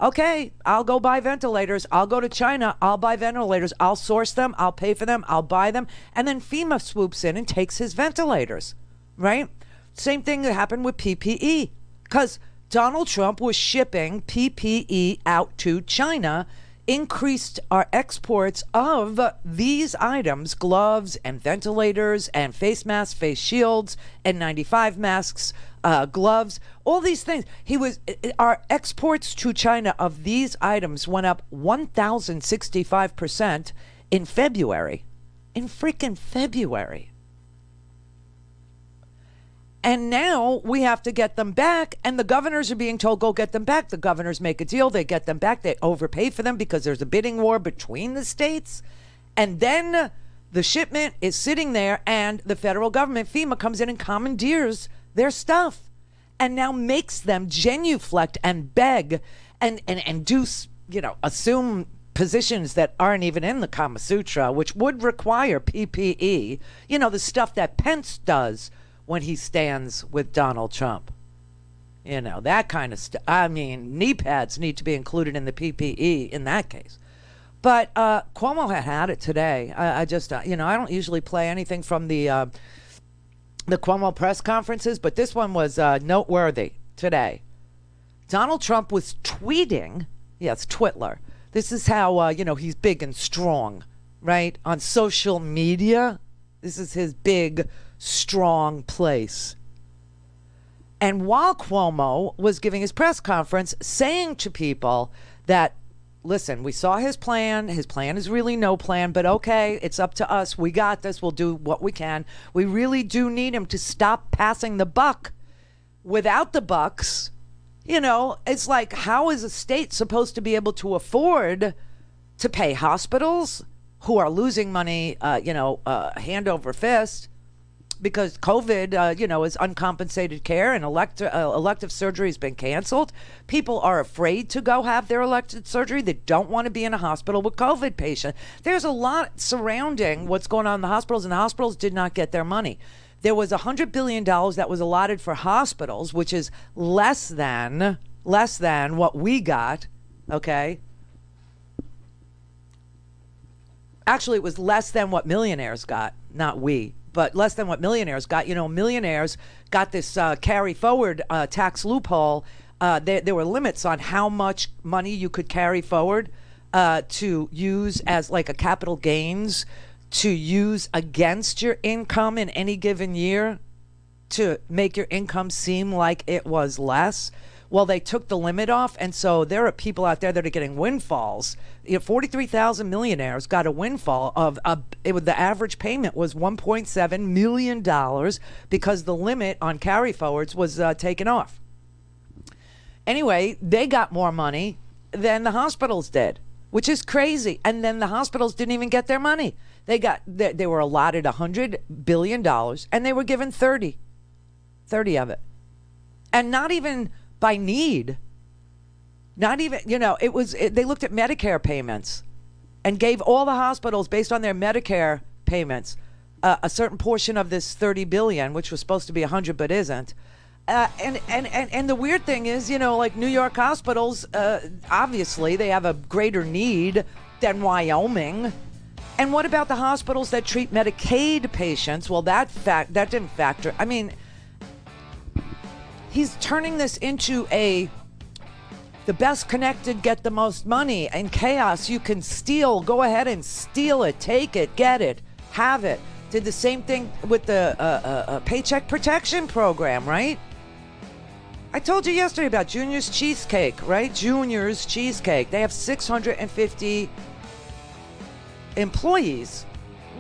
okay, I'll go buy ventilators, I'll go to China, I'll buy ventilators, I'll source them, I'll pay for them, I'll buy them, and then FEMA swoops in and takes his ventilators, right? Same thing that happened with PPE, because Donald Trump was shipping PPE out to China, increased our exports of these items, gloves and ventilators and face masks, face shields, N95 masks, gloves, all these things. Our exports to China of these items went up 1,065% in February. In freaking February. And now we have to get them back, and the governors are being told, go get them back. The governors make a deal. They get them back. They overpay for them because there's a bidding war between the states. And then the shipment is sitting there, and the federal government, FEMA, comes in and commandeers their stuff and now makes them genuflect and beg and do, assume positions that aren't even in the Kama Sutra, which would require PPE, the stuff that Pence does when he stands with Donald Trump. That kind of stuff. I mean, knee pads need to be included in the PPE in that case. But Cuomo had it today. I just, I don't usually play anything from the Cuomo press conferences, but this one was noteworthy today. Donald Trump was tweeting, yes, Twitler. This is how, he's big and strong, right? On social media, this is his big, strong place. And while Cuomo was giving his press conference saying to people that, listen, we saw his plan is really no plan, but okay, it's up to us, we got this, we'll do what we can, we really do need him to stop passing the buck. Without the bucks, it's like, how is a state supposed to be able to afford to pay hospitals who are losing money hand over fist because COVID, is uncompensated care, and elective surgery has been canceled. People are afraid to go have their elective surgery. They don't want to be in a hospital with COVID patients. There's a lot surrounding what's going on in the hospitals, and the hospitals did not get their money. There was $100 billion that was allotted for hospitals, which is less than what we got, okay? Actually, it was less than what millionaires got, not we, but less than what millionaires got. Millionaires got this carry forward tax loophole. There were limits on how much money you could carry forward to use as like a capital gains to use against your income in any given year to make your income seem like it was less. Well, they took the limit off, and so there are people out there that are getting windfalls. 43,000 millionaires got a windfall of the average payment was $1.7 million because the limit on carry forwards was taken off. Anyway, they got more money than the hospitals did, which is crazy. And then the hospitals didn't even get their money. They were allotted $100 billion, and they were given 30 of it, and not even by need. Not even, they looked at Medicare payments and gave all the hospitals, based on their Medicare payments, a certain portion of this 30 billion, which was supposed to be 100 but isn't. And the weird thing is, like New York hospitals, obviously they have a greater need than Wyoming. And what about the hospitals that treat Medicaid patients? Well, that didn't factor. I mean, he's turning this into the best connected get the most money. In chaos, you can steal. Go ahead and steal it. Take it. Get it. Have it. Did the same thing with the Paycheck Protection Program, right? I told you yesterday about Junior's Cheesecake, right? Junior's Cheesecake. They have 650 employees.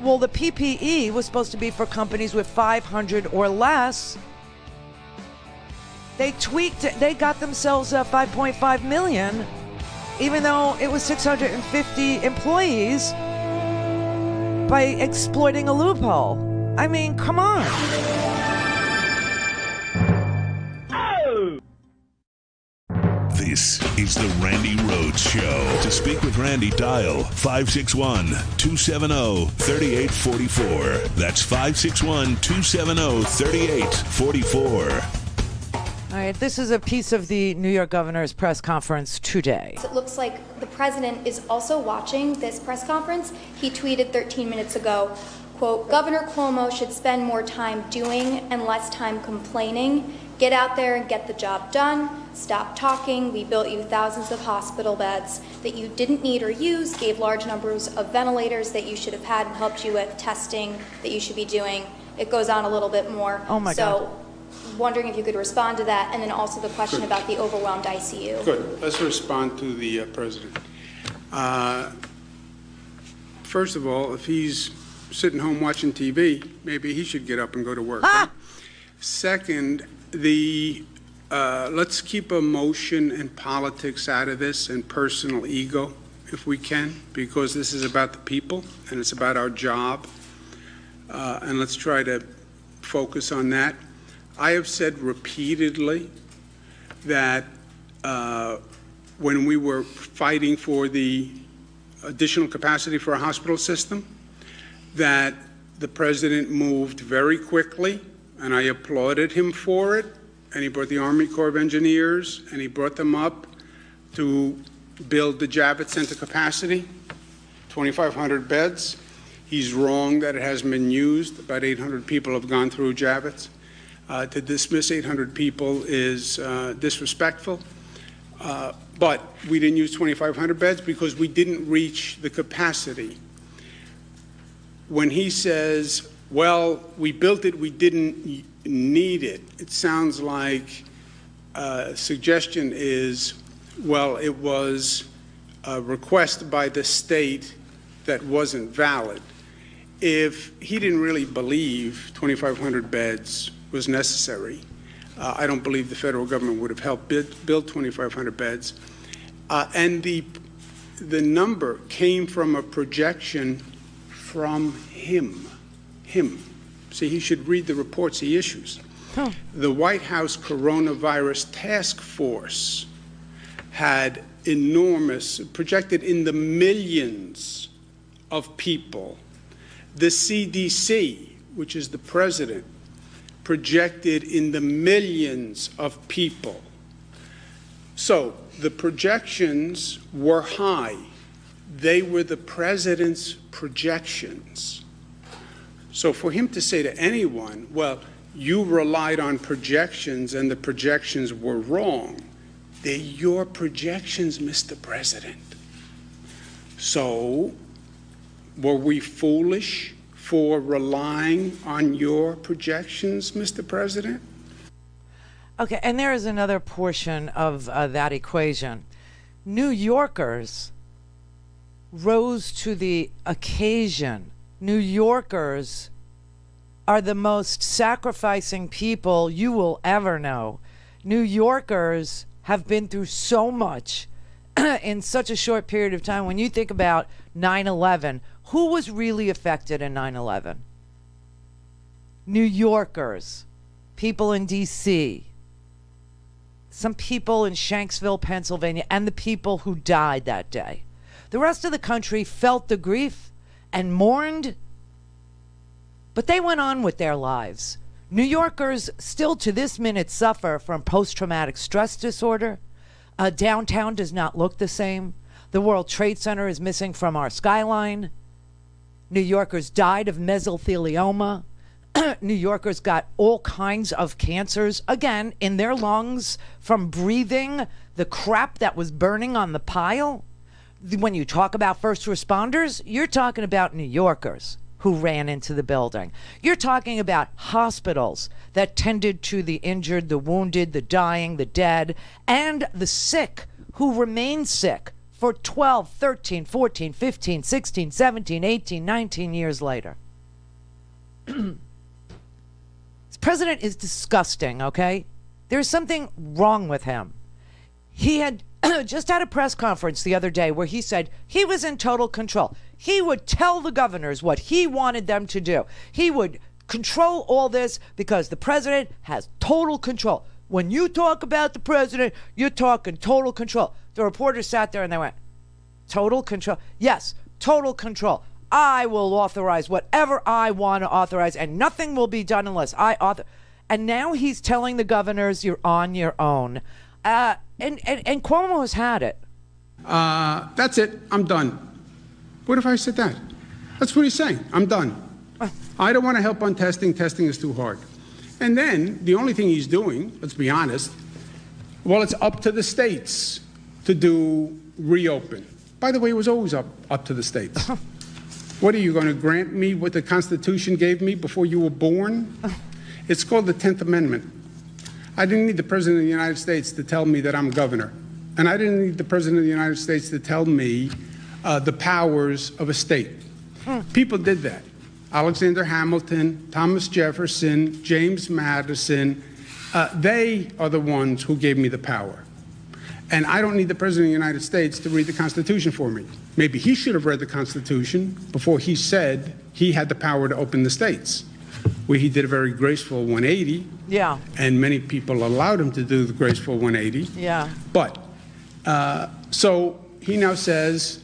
Well, the PPE was supposed to be for companies with 500 or less. They tweaked it. They got themselves 5.5 million, even though it was 650 employees, by exploiting a loophole. I mean, come on. This is the Randi Rhodes Show. To speak with Randi, dial 561-270-3844. That's 561-270-3844. All right, this is a piece of the New York governor's press conference today. It looks like the president is also watching this press conference. He tweeted 13 minutes ago, quote, Governor Cuomo should spend more time doing and less time complaining. Get out there and get the job done. Stop talking. We built you thousands of hospital beds that you didn't need or use, gave large numbers of ventilators that you should have had and helped you with testing that you should be doing. It goes on a little bit more. Oh my God. Wondering if you could respond to that, and then also the question about the overwhelmed ICU. Good. Let's respond to the president. First of all, if he's sitting home watching TV, maybe he should get up and go to work. Right? Second, let's keep emotion and politics out of this and personal ego if we can, because this is about the people and it's about our job. And let's try to focus on that. I have said repeatedly that when we were fighting for the additional capacity for a hospital system, that the president moved very quickly, and I applauded him for it. And he brought the Army Corps of Engineers, and he brought them up to build the Javits Center capacity, 2,500 beds. He's wrong that it hasn't been used. About 800 people have gone through Javits. To dismiss 800 people is disrespectful. But we didn't use 2,500 beds because we didn't reach the capacity. When he says, well, we built it, we didn't need it, it sounds like suggestion is, well, it was a request by the state that wasn't valid. If he didn't really believe 2,500 beds was necessary, I don't believe the federal government would have helped build 2,500 beds. And the number came from a projection from him. See, he should read the reports he issues. Huh. The White House Coronavirus Task Force had projected in the millions of people. The CDC, which is the president, projected in the millions of people. So the projections were high. They were the president's projections. So for him to say to anyone, well, you relied on projections and the projections were wrong, they're your projections, Mr. President. So were we foolish for relying on your projections, Mr. President? Okay, and there is another portion of that equation. New Yorkers rose to the occasion. New Yorkers are the most sacrificing people you will ever know. New Yorkers have been through so much in such a short period of time. When you think about 9/11, who was really affected in 9/11? New Yorkers, people in D.C., some people in Shanksville, Pennsylvania, and the people who died that day. The rest of the country felt the grief and mourned, but they went on with their lives. New Yorkers still to this minute suffer from post-traumatic stress disorder. Downtown does not look the same. The World Trade Center is missing from our skyline. New Yorkers died of mesothelioma. New Yorkers got all kinds of cancers, again, in their lungs from breathing the crap that was burning on the pile. When you talk about first responders, you're talking about New Yorkers who ran into the building. You're talking about hospitals that tended to the injured, the wounded, the dying, the dead, and the sick who remain sick for 12, 13, 14, 15, 16, 17, 18, 19 years later. This president is disgusting, okay? There's something wrong with him. He had just had a press conference the other day where he said he was in total control. He would tell the governors what he wanted them to do. He would control all this because the president has total control. When you talk about the president, you're talking total control. The reporters sat there and they went, total control? Yes, total control. I will authorize whatever I want to authorize, and nothing will be done unless I author. And now he's telling the governors, you're on your own. And Cuomo has had it. That's it. I'm done. What if I said that? That's what he's saying. I'm done. I don't want to help on testing. Testing is too hard. And then the only thing he's doing, let's be honest, well, it's up to the states to do reopen. By the way, it was always up to the states. What are you going to grant me what the Constitution gave me before you were born? It's called the 10th Amendment. I didn't need the President of the United States to tell me that I'm governor. And I didn't need the President of the United States to tell me the powers of a state. People did that. Alexander Hamilton, Thomas Jefferson, James Madison, they are the ones who gave me the power. And I don't need the President of the United States to read the Constitution for me. Maybe he should have read the Constitution before he said he had the power to open the states, where he did a very graceful 180. Yeah. And many people allowed him to do the graceful 180. Yeah. But, so he now says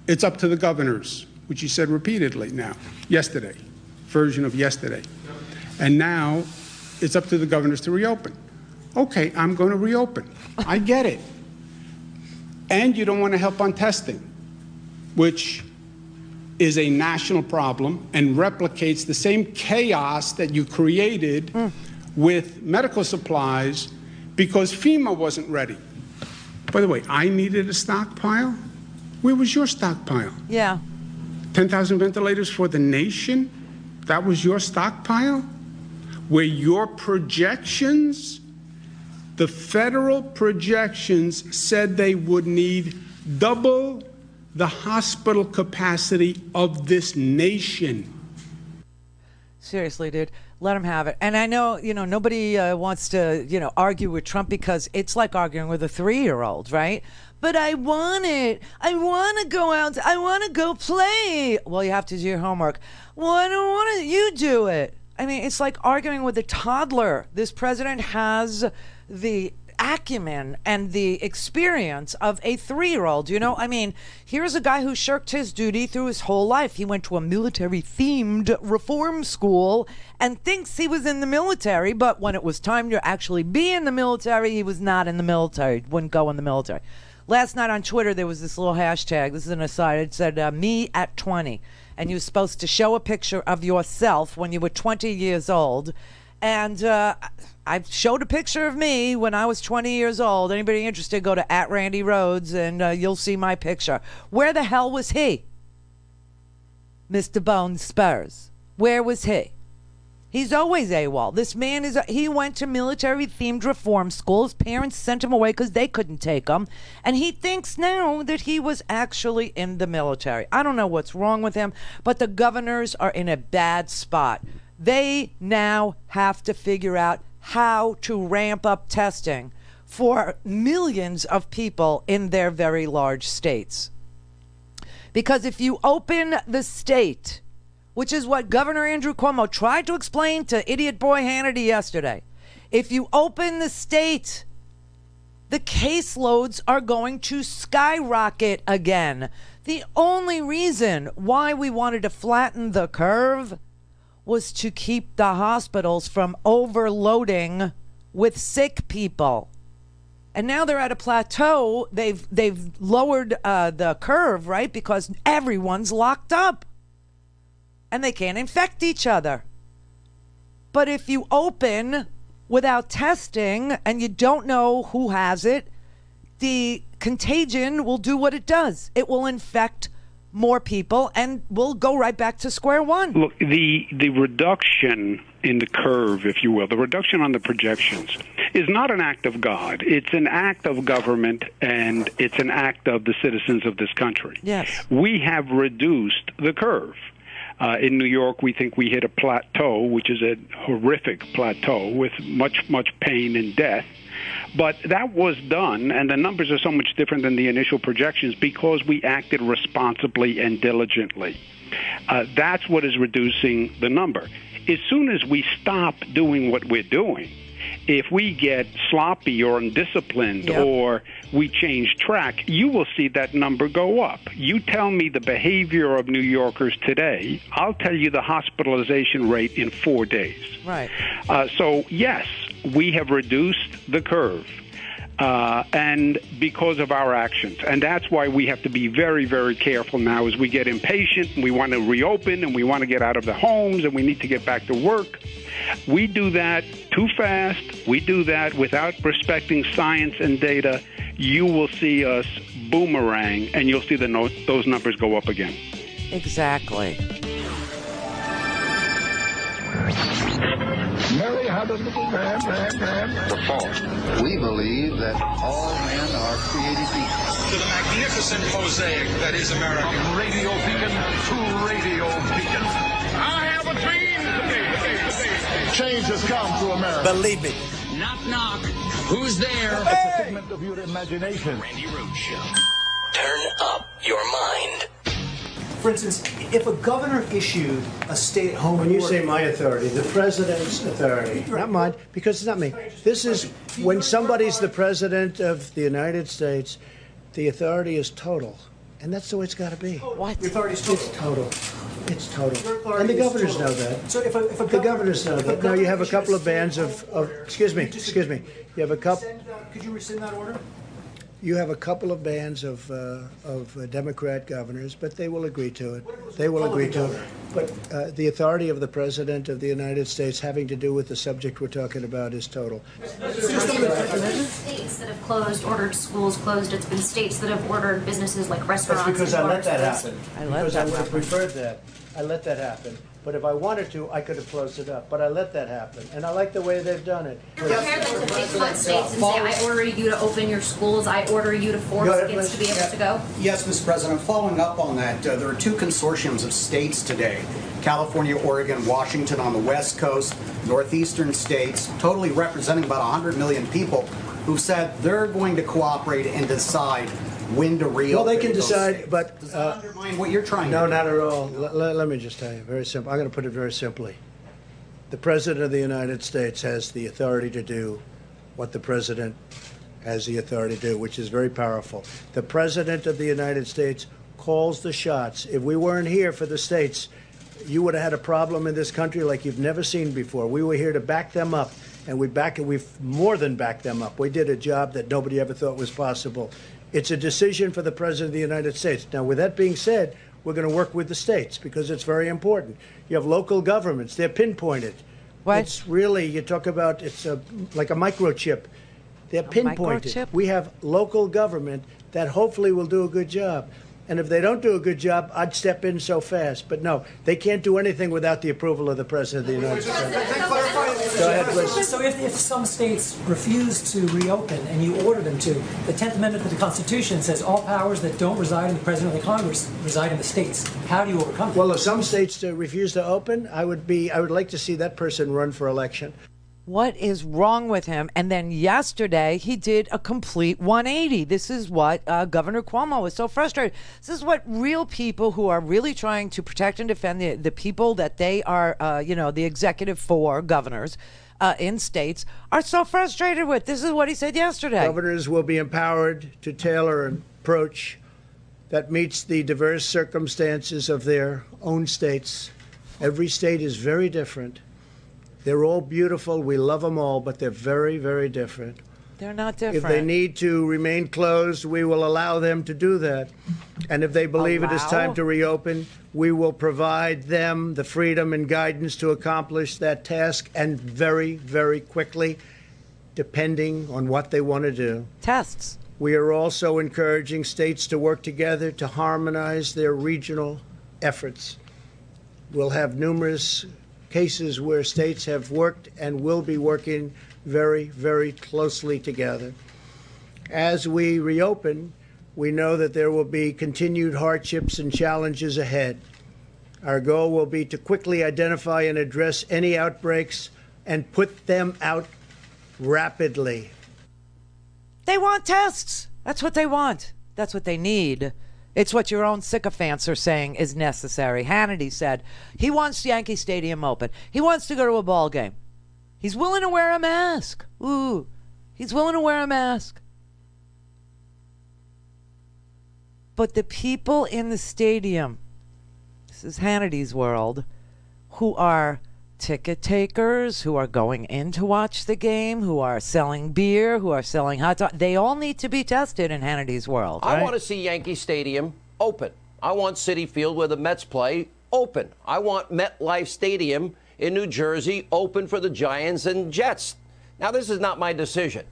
it's up to the governors, which he said repeatedly now, yesterday, version of yesterday. And now it's up to the governors to reopen. Okay, I'm going to reopen. I get it. And you don't want to help on testing, which is a national problem and replicates the same chaos that you created with medical supplies because FEMA wasn't ready. By the way, I needed a stockpile. Where was your stockpile? Yeah. 10,000 ventilators for the nation? That was your stockpile? Where your projections, the federal projections said they would need double the hospital capacity of this nation. Seriously, dude, let him have it. And I know, nobody wants to, argue with Trump because it's like arguing with a 3-year-old, right? But I want it. I want to go out. I want to go play. Well, you have to do your homework. Well, I don't want to. You do it. I mean, it's like arguing with a toddler. This president has the acumen and the experience of a 3-year-old. I mean, here's a guy who shirked his duty through his whole life. He went to a military-themed reform school and thinks he was in the military, but when it was time to actually be in the military, he was not in the military, wouldn't go in the military. Last night on Twitter, there was this little hashtag. This is an aside. It said, me at 20. And you were supposed to show a picture of yourself when you were 20 years old. And I showed a picture of me when I was 20 years old. Anybody interested, go to @Randi Rhodes and you'll see my picture. Where the hell was he? Mr. Bones Spurs. Where was he? He's always AWOL. This man he went to military-themed reform school. His parents sent him away because they couldn't take him. And he thinks now that he was actually in the military. I don't know what's wrong with him, but the governors are in a bad spot. They now have to figure out how to ramp up testing for millions of people in their very large states. Because if you open the state, which is what Governor Andrew Cuomo tried to explain to idiot boy Hannity yesterday, if you open the state, the caseloads are going to skyrocket again. The only reason why we wanted to flatten the curve was to keep the hospitals from overloading with sick people. And now they're at a plateau. They've lowered the curve, right? Because everyone's locked up. and they can't infect each other. But if you open without testing and you don't know who has it, the contagion will do what it does. It will infect more people, and we'll go right back to square one. Look, the reduction in the curve, if you will, the reduction on the projections is not an act of God. It's an act of government, and it's an act of the citizens of this country. Yes. We have reduced the curve. In New York, we think we hit a plateau, which is a horrific plateau with much, much pain and death. But that was done, and the numbers are so much different than the initial projections because we acted responsibly and diligently. That's what is reducing the number. As soon as we stop doing what we're doing, if we get sloppy or undisciplined or we change track, you will see that number go up. You tell me the behavior of New Yorkers today, I'll tell you the hospitalization rate in 4 days. Right. So, yes, we have reduced the curve. And because of our actions. And that's why we have to be very, very careful now as we get impatient and we want to reopen and we want to get out of the homes and we need to get back to work. We do that too fast. We do that without respecting science and data. You will see us boomerang and you'll see those numbers go up again. Exactly. Mary had a little lamb. The fault. We believe that all men are created equal. To the magnificent mosaic that is America. From radio beacon to radio beacon. I have a dream today. Change has come to America. Believe it. Knock, knock. Who's there? It's a figment of your imagination. Randi Rhodes Show. Turn up your mind. For instance, if a governor issued a stay-at-home order... When you say my authority, the president's authority, not mine, because it's not me. This is when somebody's the president of the United States, the authority is total. And that's the way it's got to be. What? The authority is total. It's total. And the governors know that. So if a the governors know that. Now you have a couple of bands of excuse me. You have a couple... Could you rescind that order? You have a couple of bands of Democrat governors, but they will agree to it. They will agree to it. But the authority of the President of the United States having to do with the subject we're talking about is total. It's been states that have ordered schools closed. It's been states that have ordered businesses like restaurants. That's because and I let that happen. I would have preferred that. I let that happen. But if I wanted to, I could have closed it up. But I let that happen. And I like the way they've done it. You're prepared to pick one states and say, I order you to open your schools, I order you to force kids to be able to go? Yes, Mr. President. Following up on that, there are two consortiums of states today, California, Oregon, Washington on the West Coast, northeastern states, totally representing about 100 million people, who said they're going to cooperate and decide when to reopen. Well, they can decide, but... Does that undermine what you're trying No, to do? not at all. Let me just tell you, very simple. I'm going to put it very simply. The President of the United States has the authority to do what the President has the authority to do, which is very powerful. The President of the United States calls the shots. If we weren't here for the states, you would have had a problem in this country like you've never seen before. We were here to back them up, and we've more than backed them up. We did a job that nobody ever thought was possible. It's a decision for the President of the United States. Now, with that being said, we're going to work with the states because it's very important. You have local governments. They're pinpointed. What? It's really, you talk about, like a microchip. They're pinpointed. Microchip? We have local government that hopefully will do a good job. And if they don't do a good job, I'd step in so fast. But no, they can't do anything without the approval of the President of the United States. Go ahead, please. So if some states refuse to reopen and you order them to, the 10th Amendment to the Constitution says all powers that don't reside in the President or the Congress reside in the states. How do you overcome that? Well, if some states refuse to open, I would like to see that person run for election. What is wrong with him? And then yesterday, he did a complete 180. This is what Governor Cuomo was so frustrated. This is what real people who are really trying to protect and defend the people that they are, the executive for, governors in states, are so frustrated with. This is what he said yesterday. Governors will be empowered to tailor an approach that meets the diverse circumstances of their own states. Every state is very different. They're all beautiful. We love them all, but they're very, very different. They're not different. If they need to remain closed, we will allow them to do that. And if they believe it is time to reopen, we will provide them the freedom and guidance to accomplish that task, and very, very quickly, depending on what they want to do. Tests. We are also encouraging states to work together to harmonize their regional efforts. We'll have numerous cases where states have worked and will be working very, very closely together. As we reopen, we know that there will be continued hardships and challenges ahead. Our goal will be to quickly identify and address any outbreaks and put them out rapidly. They want tests. That's what they want. That's what they need. It's what your own sycophants are saying is necessary. Hannity said he wants Yankee Stadium open. He wants to go to a ball game. He's willing to wear a mask. Ooh, he's willing to wear a mask. But the people in the stadium, this is Hannity's world, who are ticket takers, who are going in to watch the game, who are selling beer, who are selling hot dogs, they all need to be tested in Hannity's world. Right? I want to see Yankee Stadium open. I want Citi Field, where the Mets play, open. I want MetLife Stadium in New Jersey open for the Giants and Jets. Now, this is not my decision.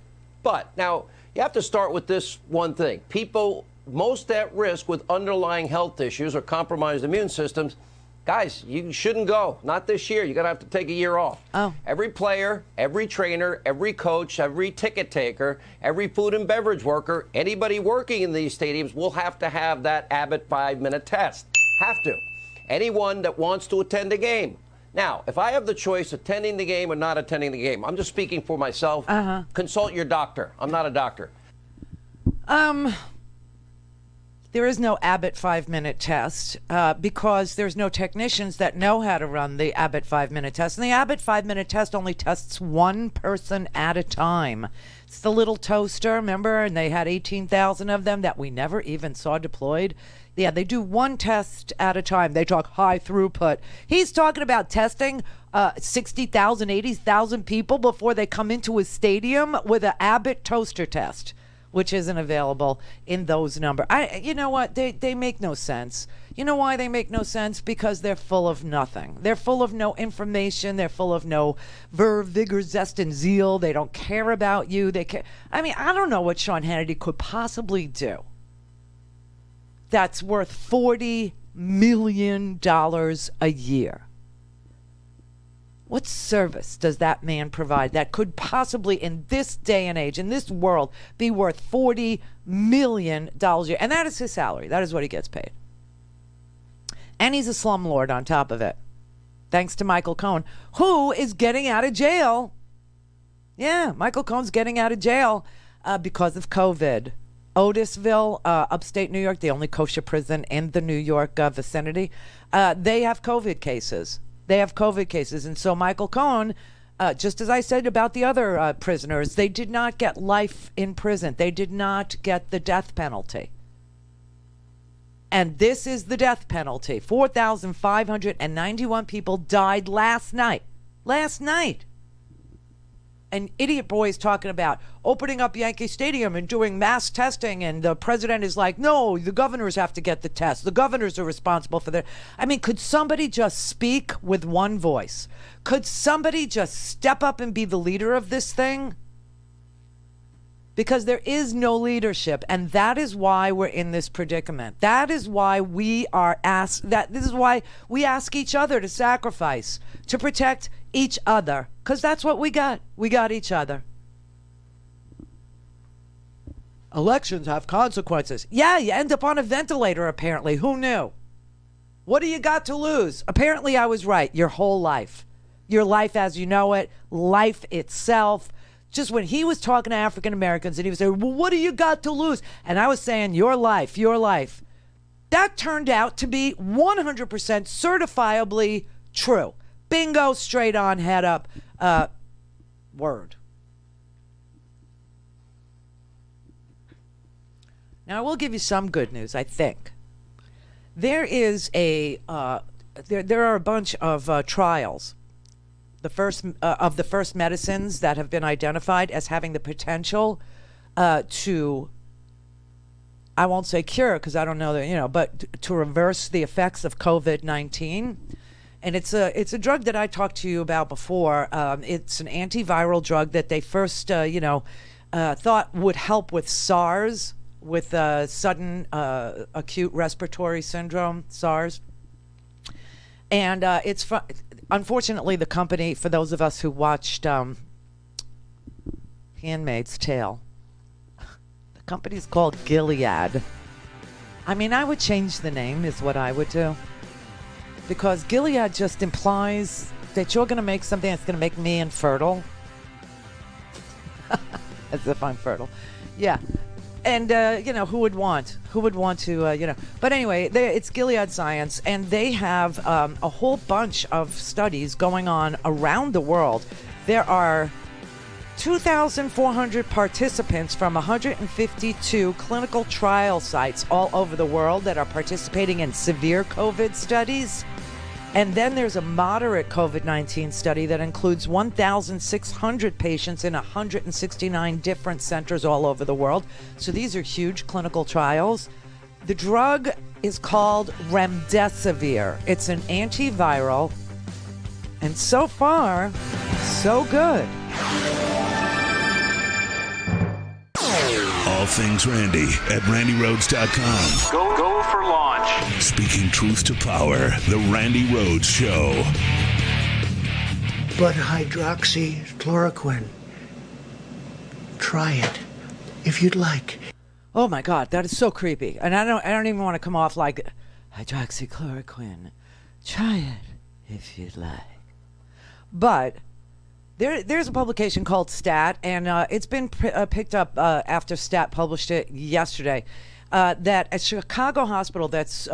But now you have to start with this one thing. People most at risk with underlying health issues or compromised immune systems, guys, you shouldn't go. Not this year. You're going to have to take a year off. Oh. Every player, every trainer, every coach, every ticket taker, every food and beverage worker, anybody working in these stadiums will have to have that Abbott 5-minute test. Have to. Anyone that wants to attend a game. Now, if I have the choice attending the game or not attending the game, I'm just speaking for myself. Consult your doctor. I'm not a doctor. There is no Abbott 5-minute test because there's no technicians that know how to run the Abbott 5-minute test. And the Abbott 5-minute test only tests one person at a time. It's the little toaster, remember? And they had 18,000 of them that we never even saw deployed. Yeah, they do one test at a time. They talk high throughput. He's talking about testing 60,000, 80,000 people before they come into his stadium with an Abbott toaster test, which isn't available in those numbers. You know what? They make no sense. You know why they make no sense? Because they're full of nothing. They're full of no information. They're full of no verve, vigor, zest, and zeal. They don't care about you. I mean, I don't know what Sean Hannity could possibly do that's worth $40 million a year. What service does that man provide that could possibly, in this day and age, in this world, be worth $40 million a year? And that is his salary. That is what he gets paid. And he's a slumlord on top of it. Thanks to Michael Cohen, who is getting out of jail. Yeah, Michael Cohen's getting out of jail because of COVID. Otisville, upstate New York, the only kosher prison in the New York vicinity, they have COVID cases. They have COVID cases. And so Michael Cohen, just as I said about the other prisoners, they did not get life in prison. They did not get the death penalty. And this is the death penalty. 4,591 people died last night. Last night. And idiot boys talking about opening up Yankee Stadium and doing mass testing, and the president is like, no, the governors have to get the test. The governors are responsible for that. I mean, could somebody just speak with one voice? Could somebody just step up and be the leader of this thing? Because there is no leadership, and that is why we're in this predicament. That is why we are asked, this is why we ask each other to sacrifice, to protect each other, because that's what we got. We got each other. Elections have consequences. Yeah, you end up on a ventilator, apparently. Who knew? What do you got to lose? Apparently, I was right. Your whole life. Your life as you know it. Life itself. Just when he was talking to African Americans and he was saying, well, what do you got to lose? And I was saying, your life, your life. That turned out to be 100% certifiably true. Bingo, straight on, head up, word. Now, I will give you some good news, I think. There is there are a bunch of trials the first medicines that have been identified as having the potential to, I won't say cure because I don't know that, but to reverse the effects of COVID-19. And it's a drug that I talked to you about before. It's an antiviral drug that they first, thought would help with SARS, with sudden acute respiratory syndrome, SARS. And unfortunately, the company, for those of us who watched Handmaid's Tale, the company's called Gilead. I mean, I would change the name, is what I would do. Because Gilead just implies that you're going to make something that's going to make me infertile. As if I'm fertile. Yeah. And, who would want to, But anyway, it's Gilead Science, and they have a whole bunch of studies going on around the world. There are 2,400 participants from 152 clinical trial sites all over the world that are participating in severe COVID studies. And then there's a moderate COVID-19 study that includes 1,600 patients in 169 different centers all over the world. So these are huge clinical trials. The drug is called remdesivir. It's an antiviral. And so far, so good. All things Randi at RandiRhodes.com. Go for launch. Speaking truth to power, the Randi Rhodes Show. But hydroxychloroquine. Try it, if you'd like. Oh my God, that is so creepy. And I don't even want to come off like hydroxychloroquine. Try it, if you'd like. But there's a publication called Stat, and it's been picked up after Stat published it yesterday, that a Chicago hospital that's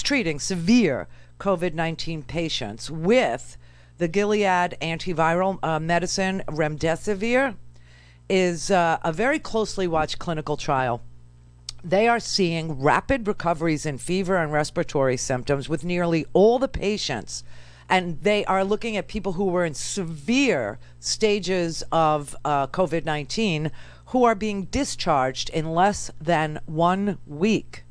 treating severe COVID-19 patients with the Gilead antiviral medicine remdesivir is a very closely watched clinical trial. They are seeing rapid recoveries in fever and respiratory symptoms with nearly all the patients. And they are looking at people who were in severe stages of COVID-19 who are being discharged in less than 1 week.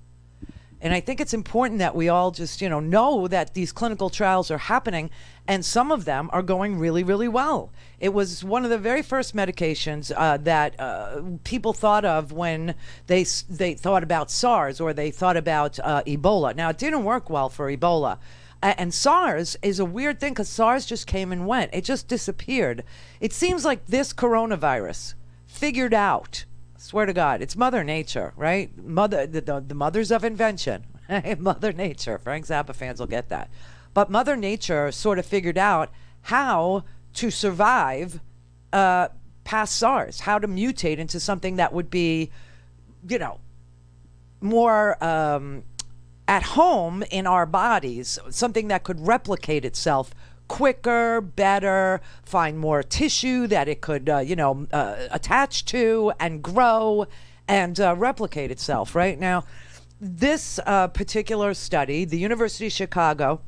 And I think it's important that we all just, know that these clinical trials are happening, and some of them are going really, really well. It was one of the very first medications that people thought of when they thought about SARS or they thought about Ebola. Now, it didn't work well for Ebola. And SARS is a weird thing because SARS just came and went. It just disappeared. It seems like this coronavirus figured out, swear to God, it's Mother Nature, right? The mothers of invention. Mother Nature. Frank Zappa fans will get that. But Mother Nature sort of figured out how to survive past SARS, how to mutate into something that would be, more at home in our bodies, something that could replicate itself quicker, better, find more tissue that it could, attach to and grow and replicate itself. Right now, this particular study, the University of Chicago,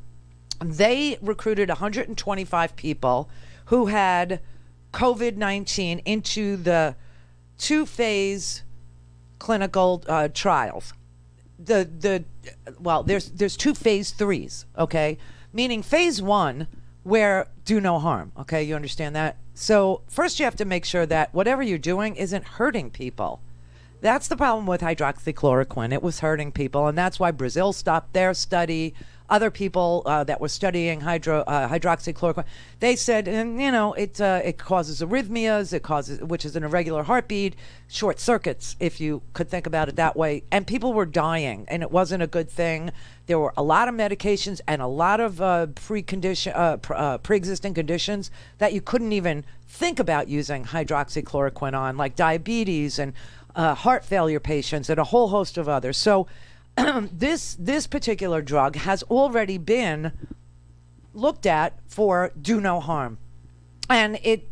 they recruited 125 people who had COVID-19 into the two-phase clinical trials. There's two phase 3s, okay? Meaning phase 1, where do no harm, okay? You understand that? So first you have to make sure that whatever you're doing isn't hurting people. That's the problem with hydroxychloroquine. It was hurting people, and that's why Brazil stopped their study. Other people that were studying hydroxychloroquine, they said, it causes arrhythmias, which is an irregular heartbeat, short circuits, if you could think about it that way. And people were dying, and it wasn't a good thing. There were a lot of medications and a lot of pre-existing conditions that you couldn't even think about using hydroxychloroquine on, like diabetes and heart failure patients and a whole host of others. So this particular drug has already been looked at for do no harm, and it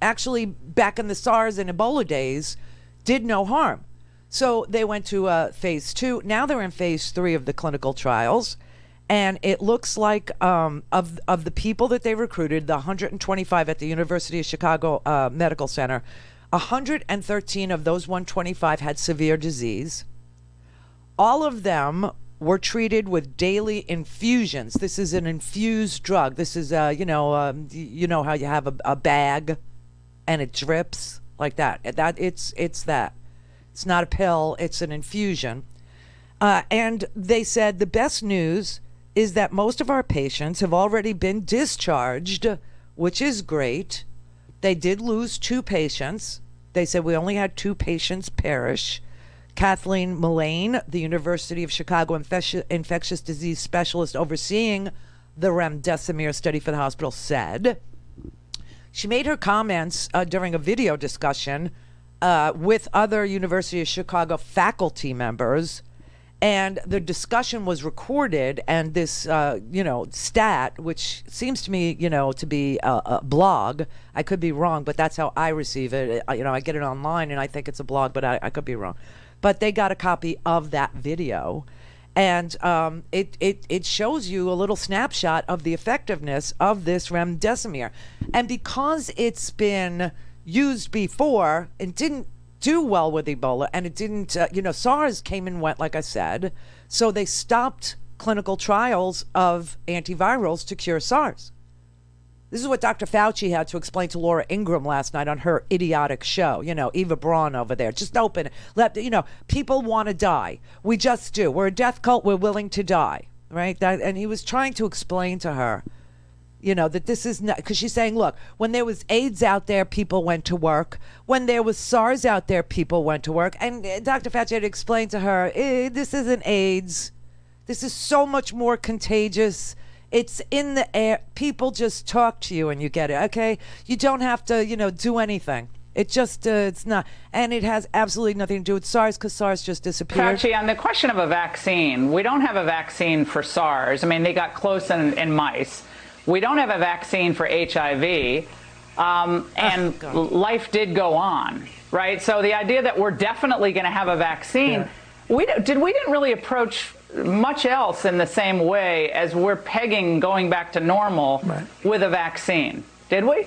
actually back in the SARS and Ebola days did no harm. So they went to phase 2. Now they're in phase 3 of the clinical trials, And it looks like of the people that they recruited, the 125 at the University of Chicago Medical Center, 113 of those 125 had severe disease. All of them were treated with daily infusions. This is an infused drug. This is, you know how you have a bag and it drips like that. It's that. It's not a pill. It's an infusion. And they said the best news is that most of our patients have already been discharged, which is great. They did lose 2 patients. They said we only had 2 patients perish. Kathleen Mullane, the University of Chicago infectious disease specialist overseeing the remdesivir study for the hospital, said she made her comments during a video discussion with other University of Chicago faculty members. And the discussion was recorded, and this, stat, which seems to me, to be a blog. I could be wrong, but that's how I receive it. I get it online, and I think it's a blog, but I could be wrong. But they got a copy of that video, and it shows you a little snapshot of the effectiveness of this remdesivir. And because it's been used before, it didn't do well with Ebola, and it didn't, SARS came and went, like I said, so they stopped clinical trials of antivirals to cure SARS. This is what Dr. Fauci had to explain to Laura Ingraham last night on her idiotic show. Eva Braun over there. Just open it. People want to die. We just do. We're a death cult. We're willing to die, right? And he was trying to explain to her, that this is not, because she's saying, look, when there was AIDS out there, people went to work. When there was SARS out there, people went to work. And Dr. Fauci had to explain to her, this isn't AIDS. This is so much more contagious. It's in the air. People just talk to you and you get it, okay? You don't have to, do anything. It just, it's not. And it has absolutely nothing to do with SARS, because SARS just disappeared. Fauci, on the question of a vaccine, we don't have a vaccine for SARS. I mean, they got close in mice. We don't have a vaccine for HIV, and life did go on, right? So the idea that we're definitely going to have a vaccine, we didn't really approach much else in the same way as we're pegging going back to normal with a vaccine, did we?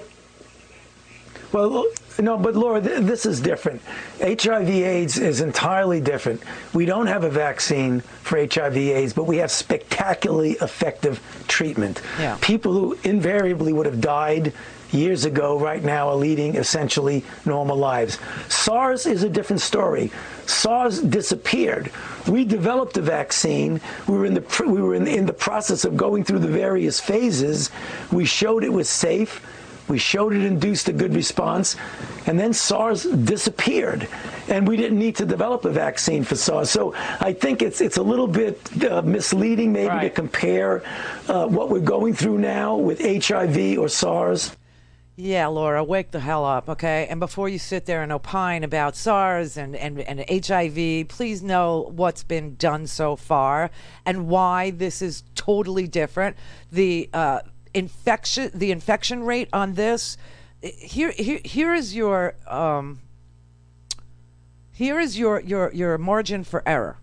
Well, no, but Laura, this is different. HIV/AIDS is entirely different. We don't have a vaccine for HIV/AIDS, but we have spectacularly effective treatment. Yeah. People who invariably would have died years ago right now are leading essentially normal lives. SARS is a different story. SARS disappeared. We developed a vaccine. We were in the process of going through the various phases. We showed it was safe. We showed it induced a good response, and then SARS disappeared, and we didn't need to develop a vaccine for SARS. So I think it's a little bit misleading maybe to compare what we're going through now with HIV or SARS. Yeah, Laura, wake the hell up, okay? And before you sit there and opine about SARS and HIV, please know what's been done so far and why this is totally different. The infection rate on this, here is your margin for error.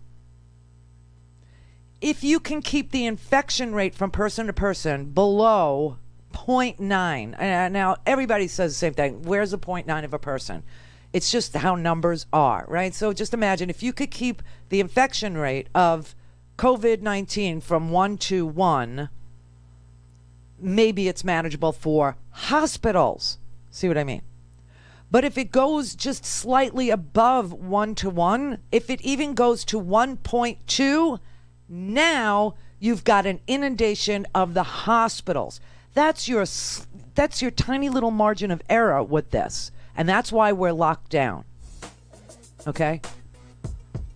If you can keep the infection rate from person to person below 0.9, now everybody says the same thing. Where's the 0.9 of a person? It's just how numbers are, right? So just imagine if you could keep the infection rate of COVID-19 from 1 to 1, maybe it's manageable for hospitals. See what I mean? But if it goes just slightly above 1 to 1, if it even goes to 1.2, now you've got an inundation of the hospitals. That's your tiny little margin of error with this. And that's why we're locked down. Okay?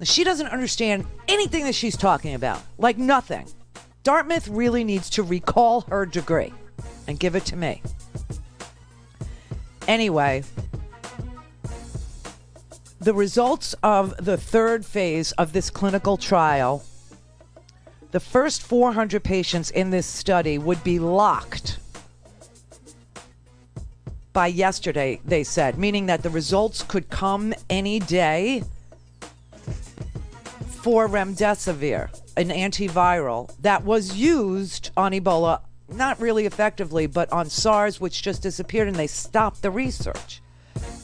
She doesn't understand anything that she's talking about. Like nothing. Dartmouth really needs to recall her degree and give it to me. Anyway, the results of the third phase of this clinical trial, the first 400 patients in this study would be locked by yesterday, they said, meaning that the results could come any day. for remdesivir, an antiviral that was used on Ebola, not really effectively, but on SARS, which just disappeared, and they stopped the research,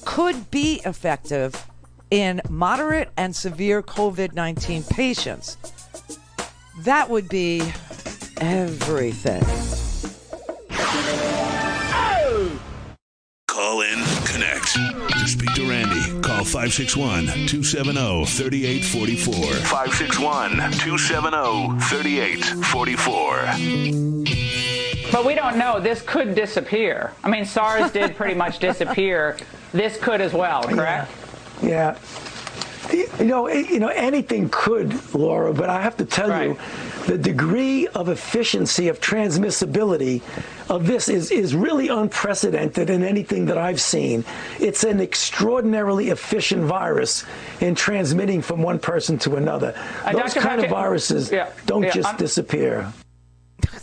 could be effective in moderate and severe COVID-19 patients. That would be everything. Call in, connect. To speak to Randi, call 561-270-3844. 561-270-3844. But we don't know. This could disappear. I mean, SARS did pretty much disappear. This could as well, correct? Yeah. You know, anything could, Laura, but I have to tell you, the degree of efficiency of transmissibility of this is really unprecedented in anything that I've seen. It's an extraordinarily efficient virus in transmitting from one person to another. Those kind of viruses don't just disappear.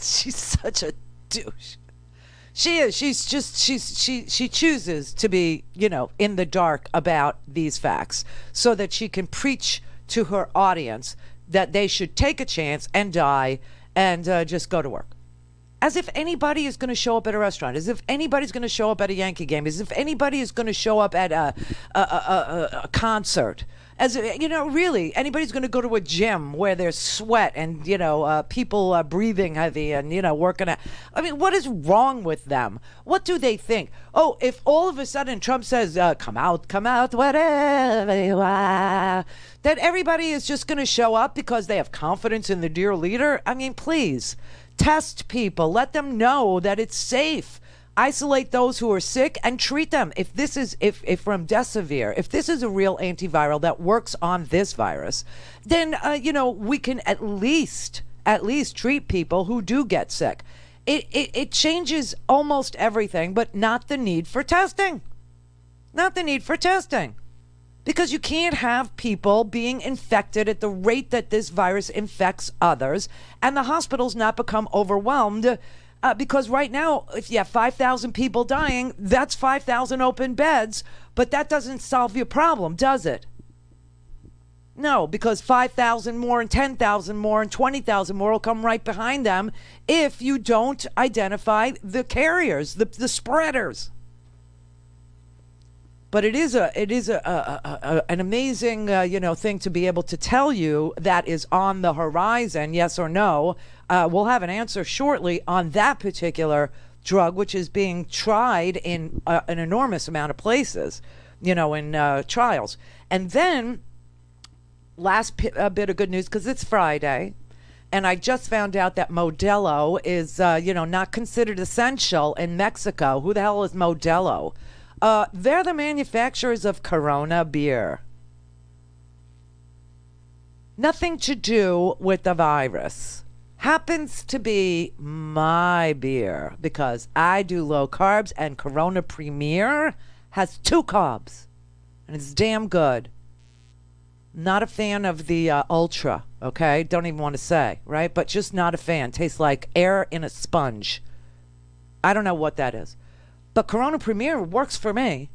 She's such a douche. She is. She chooses to be, in the dark about these facts so that she can preach to her audience that they should take a chance and die and just go to work. As if anybody is going to show up at a restaurant, as if anybody's going to show up at a Yankee game, as if anybody is going to show up at a concert. As really, anybody's going to go to a gym where there's sweat and people breathing heavy and working out. I mean, what is wrong with them? What do they think? Oh, if all of a sudden Trump says, "Come out, whatever you are," that everybody is just going to show up because they have confidence in the dear leader? I mean, please test people. Let them know that it's safe. Isolate those who are sick and treat them. If remdesivir, if this is a real antiviral that works on this virus, then we can at least treat people who do get sick. It changes almost everything, but not the need for testing. Not the need for testing. Because you can't have people being infected at the rate that this virus infects others and the hospitals not become overwhelmed. Because right now, if you have 5,000 people dying, that's 5,000 open beds, but that doesn't solve your problem, does it? No, because 5,000 more and 10,000 more and 20,000 more will come right behind them if you don't identify the carriers, the spreaders. But it is an amazing thing to be able to tell you that is on the horizon, yes or no. We'll have an answer shortly on that particular drug, which is being tried in an enormous amount of places, in trials. And then last bit of good news, because it's Friday, and I just found out that Modelo is not considered essential in Mexico. Who the hell is Modelo? They're the manufacturers of Corona beer. Nothing to do with the virus. Happens to be my beer because I do low carbs, and Corona Premier has 2 carbs, and it's damn good. Not a fan of the Ultra, okay? Don't even want to say, right? But just not a fan. Tastes like air in a sponge. I don't know what that is. But Corona Premier works for me.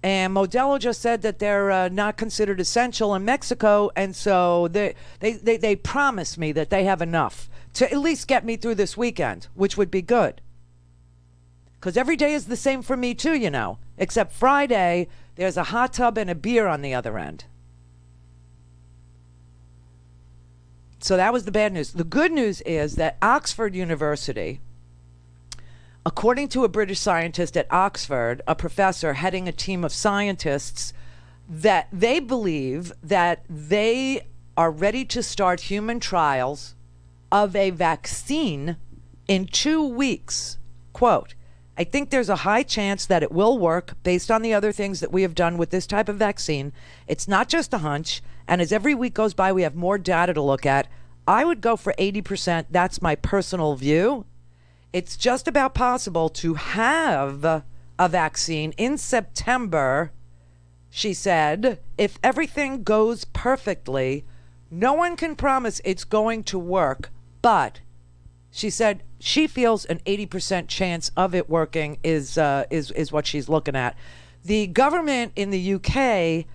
And Modelo just said that they're not considered essential in Mexico, and so they promised me that they have enough to at least get me through this weekend, which would be good. Because every day is the same for me too, except Friday, there's a hot tub and a beer on the other end. So that was the bad news. The good news is that Oxford University, according to a British scientist at Oxford, a professor heading a team of scientists, that they believe that they are ready to start human trials of a vaccine in 2 weeks. Quote, "I think there's a high chance that it will work based on the other things that we have done with this type of vaccine. It's not just a hunch, and as every week goes by, we have more data to look at. I would go for 80%. That's my personal view. It's just about possible to have a vaccine in September," she said. "If everything goes perfectly, no one can promise it's going to work, but," she said, she feels an 80% chance of it working is what she's looking at. The government in the UK,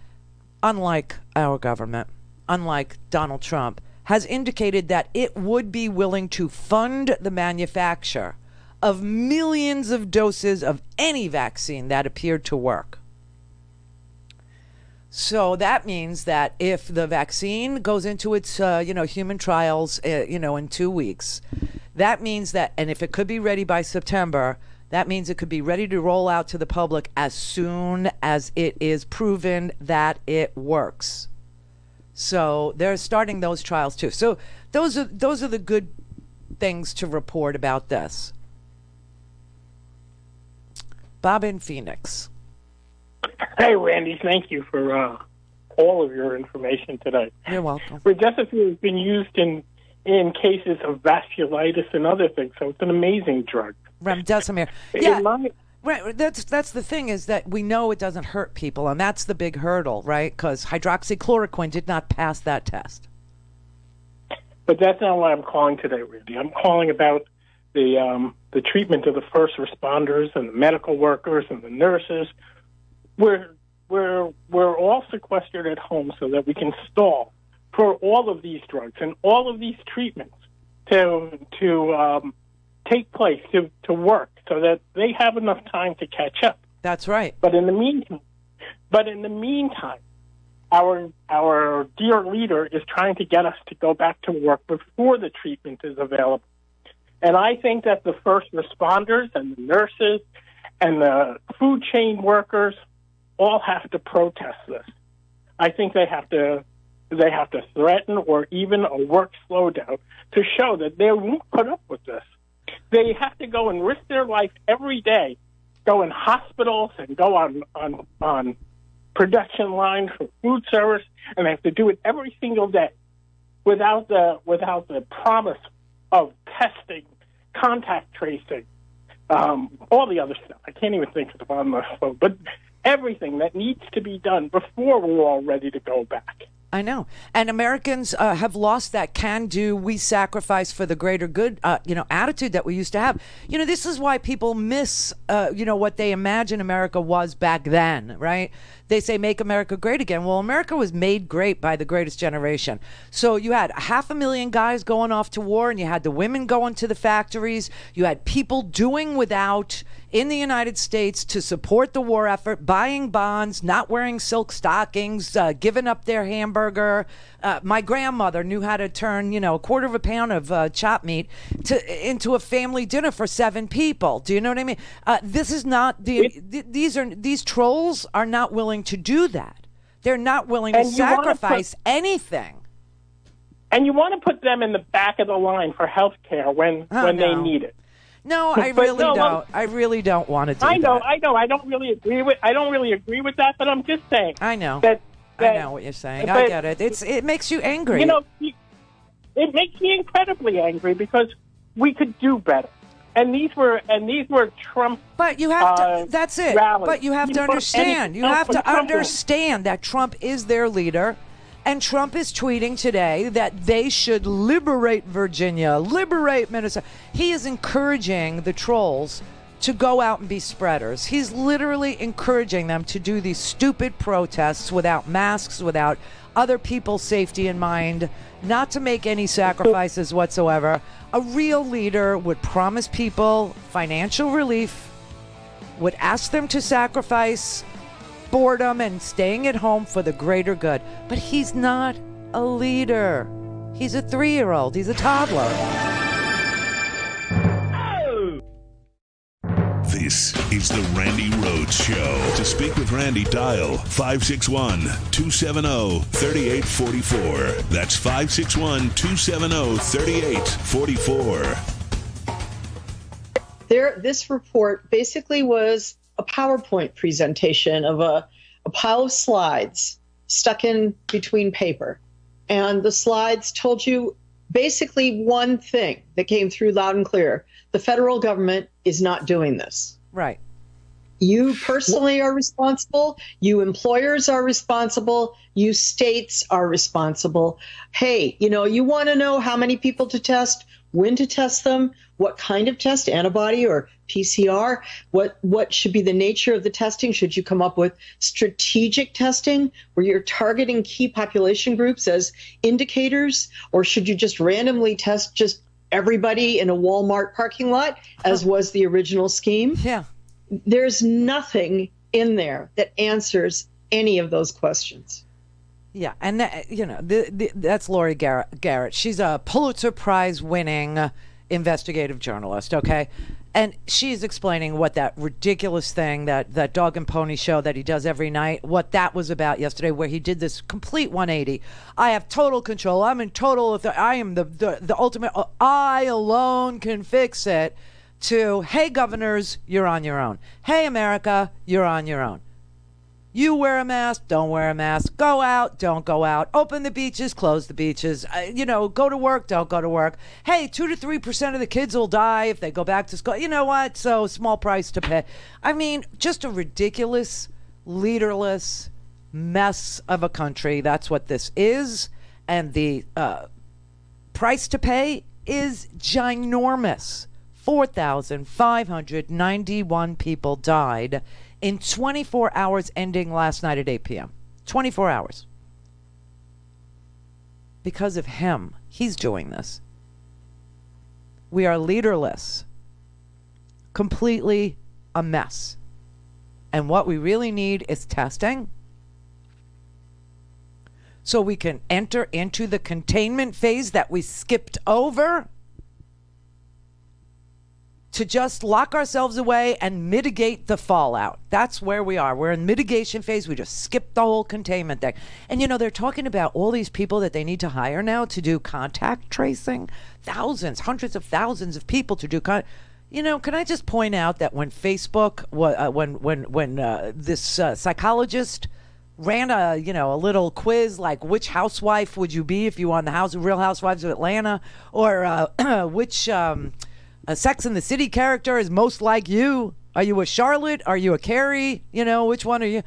unlike our government, unlike Donald Trump, has indicated that it would be willing to fund the manufacture of millions of doses of any vaccine that appeared to work. So that means that if the vaccine goes into its, human trials, in 2 weeks, that means that, and if it could be ready by September, that means it could be ready to roll out to the public as soon as it is proven that it works. So they're starting those trials too. So those are the good things to report about this. Bob in Phoenix. Hey, Randy, thank you for all of your information today. You're welcome. Remdesivir has been used in cases of vasculitis and other things, so it's an amazing drug. Remdesivir. Yeah. Right, that's the thing, is that we know it doesn't hurt people, and that's the big hurdle, right? Because hydroxychloroquine did not pass that test. But that's not why I'm calling today, Randy. I'm calling about the treatment of the first responders and the medical workers and the nurses. We're all sequestered at home so that we can stall for all of these drugs and all of these treatments to take place, to work, so that they have enough time to catch up. That's right. But in the meantime, our dear leader is trying to get us to go back to work before the treatment is available. And I think that the first responders and the nurses and the food chain workers all have to protest this. I think they have to threaten or even a work slowdown to show that they won't put up with this. They have to go and risk their life every day, go in hospitals and go on production lines for food service, and they have to do it every single day without the promise of testing, contact tracing, all the other stuff. I can't even think of it on the phone, but everything that needs to be done before we're all ready to go back. I know. And Americans have lost that can-do, we sacrifice for the greater good, attitude that we used to have. This is why people miss, what they imagine America was back then, right? They say, make America great again. Well, America was made great by the greatest generation. So you had 500,000 guys going off to war, and you had the women going to the factories. You had people doing without in the United States to support the war effort, buying bonds, not wearing silk stockings, giving up their hamburger. My grandmother knew how to turn, a quarter of a pound of chopped meat into a family dinner for 7 people. Do you know what I mean? This is not these trolls are not willing to do that. They're not willing to sacrifice anything. And you want to put them in the back of the line for health care when they need it. No, I really don't. I really don't want to do that. I know. I don't really agree with that, but I'm just saying. I know. I know what you're saying. I get it. It makes you angry. It makes me incredibly angry because we could do better. And these were Trump. But you have to. That's it. Rallies. But you have to understand. You have to understand that Trump is their leader, and Trump is tweeting today that they should liberate Virginia, liberate Minnesota. He is encouraging the trolls to go out and be spreaders. He's literally encouraging them to do these stupid protests without masks, without other people's safety in mind, not to make any sacrifices whatsoever. A real leader would promise people financial relief, would ask them to sacrifice boredom and staying at home for the greater good. But he's not a leader. He's a 3-year-old. He's a toddler. This is the Randi Rhodes Show. To speak with Randi, dial 561-270-3844. That's 561-270-3844. This report basically was a PowerPoint presentation of a pile of slides stuck in between paper. And the slides told you basically one thing that came through loud and clear. The federal government is not doing this. Right. You personally are responsible. You employers are responsible. You states are responsible. Hey, you want to know how many people to test, when to test them, what kind of test, antibody or PCR, what should be the nature of the testing? Should you come up with strategic testing where you're targeting key population groups as indicators, or should you just randomly test just everybody in a Walmart parking lot, as was the original scheme? Yeah. There's nothing in there that answers any of those questions. Yeah, and that's Lori Garrett. She's a Pulitzer Prize winning investigative journalist, okay? And she's explaining what that ridiculous thing, that dog and pony show that he does every night, what that was about yesterday, where he did this complete 180. I have total control. I'm in total, I am the ultimate, I alone can fix it, to, hey, governors, you're on your own. Hey, America, you're on your own. You wear a mask, don't wear a mask. Go out, don't go out. Open the beaches, close the beaches. Go to work, don't go to work. Hey, 2 to 3% of the kids will die if they go back to school. You know what? So small price to pay. I mean, just a ridiculous, leaderless mess of a country. That's what this is. And the price to pay is ginormous. 4,591 people died in 24 hours ending last night at 8 p.m. 24 hours. Because of him. He's doing this. We are leaderless. Completely a mess. And what we really need is testing, so we can enter into the containment phase that we skipped over, to just lock ourselves away and mitigate the fallout. That's where we are. We're in mitigation phase. We just skipped the whole containment thing. And, they're talking about all these people that they need to hire now to do contact tracing. Thousands, hundreds of thousands of people to do can I just point out that when Facebook, when this psychologist ran a little quiz, like which housewife would you be if you were on the Real Housewives of Atlanta, or which a Sex and the City character is most like you? Are you a Charlotte? Are you a Carrie? Which one are you?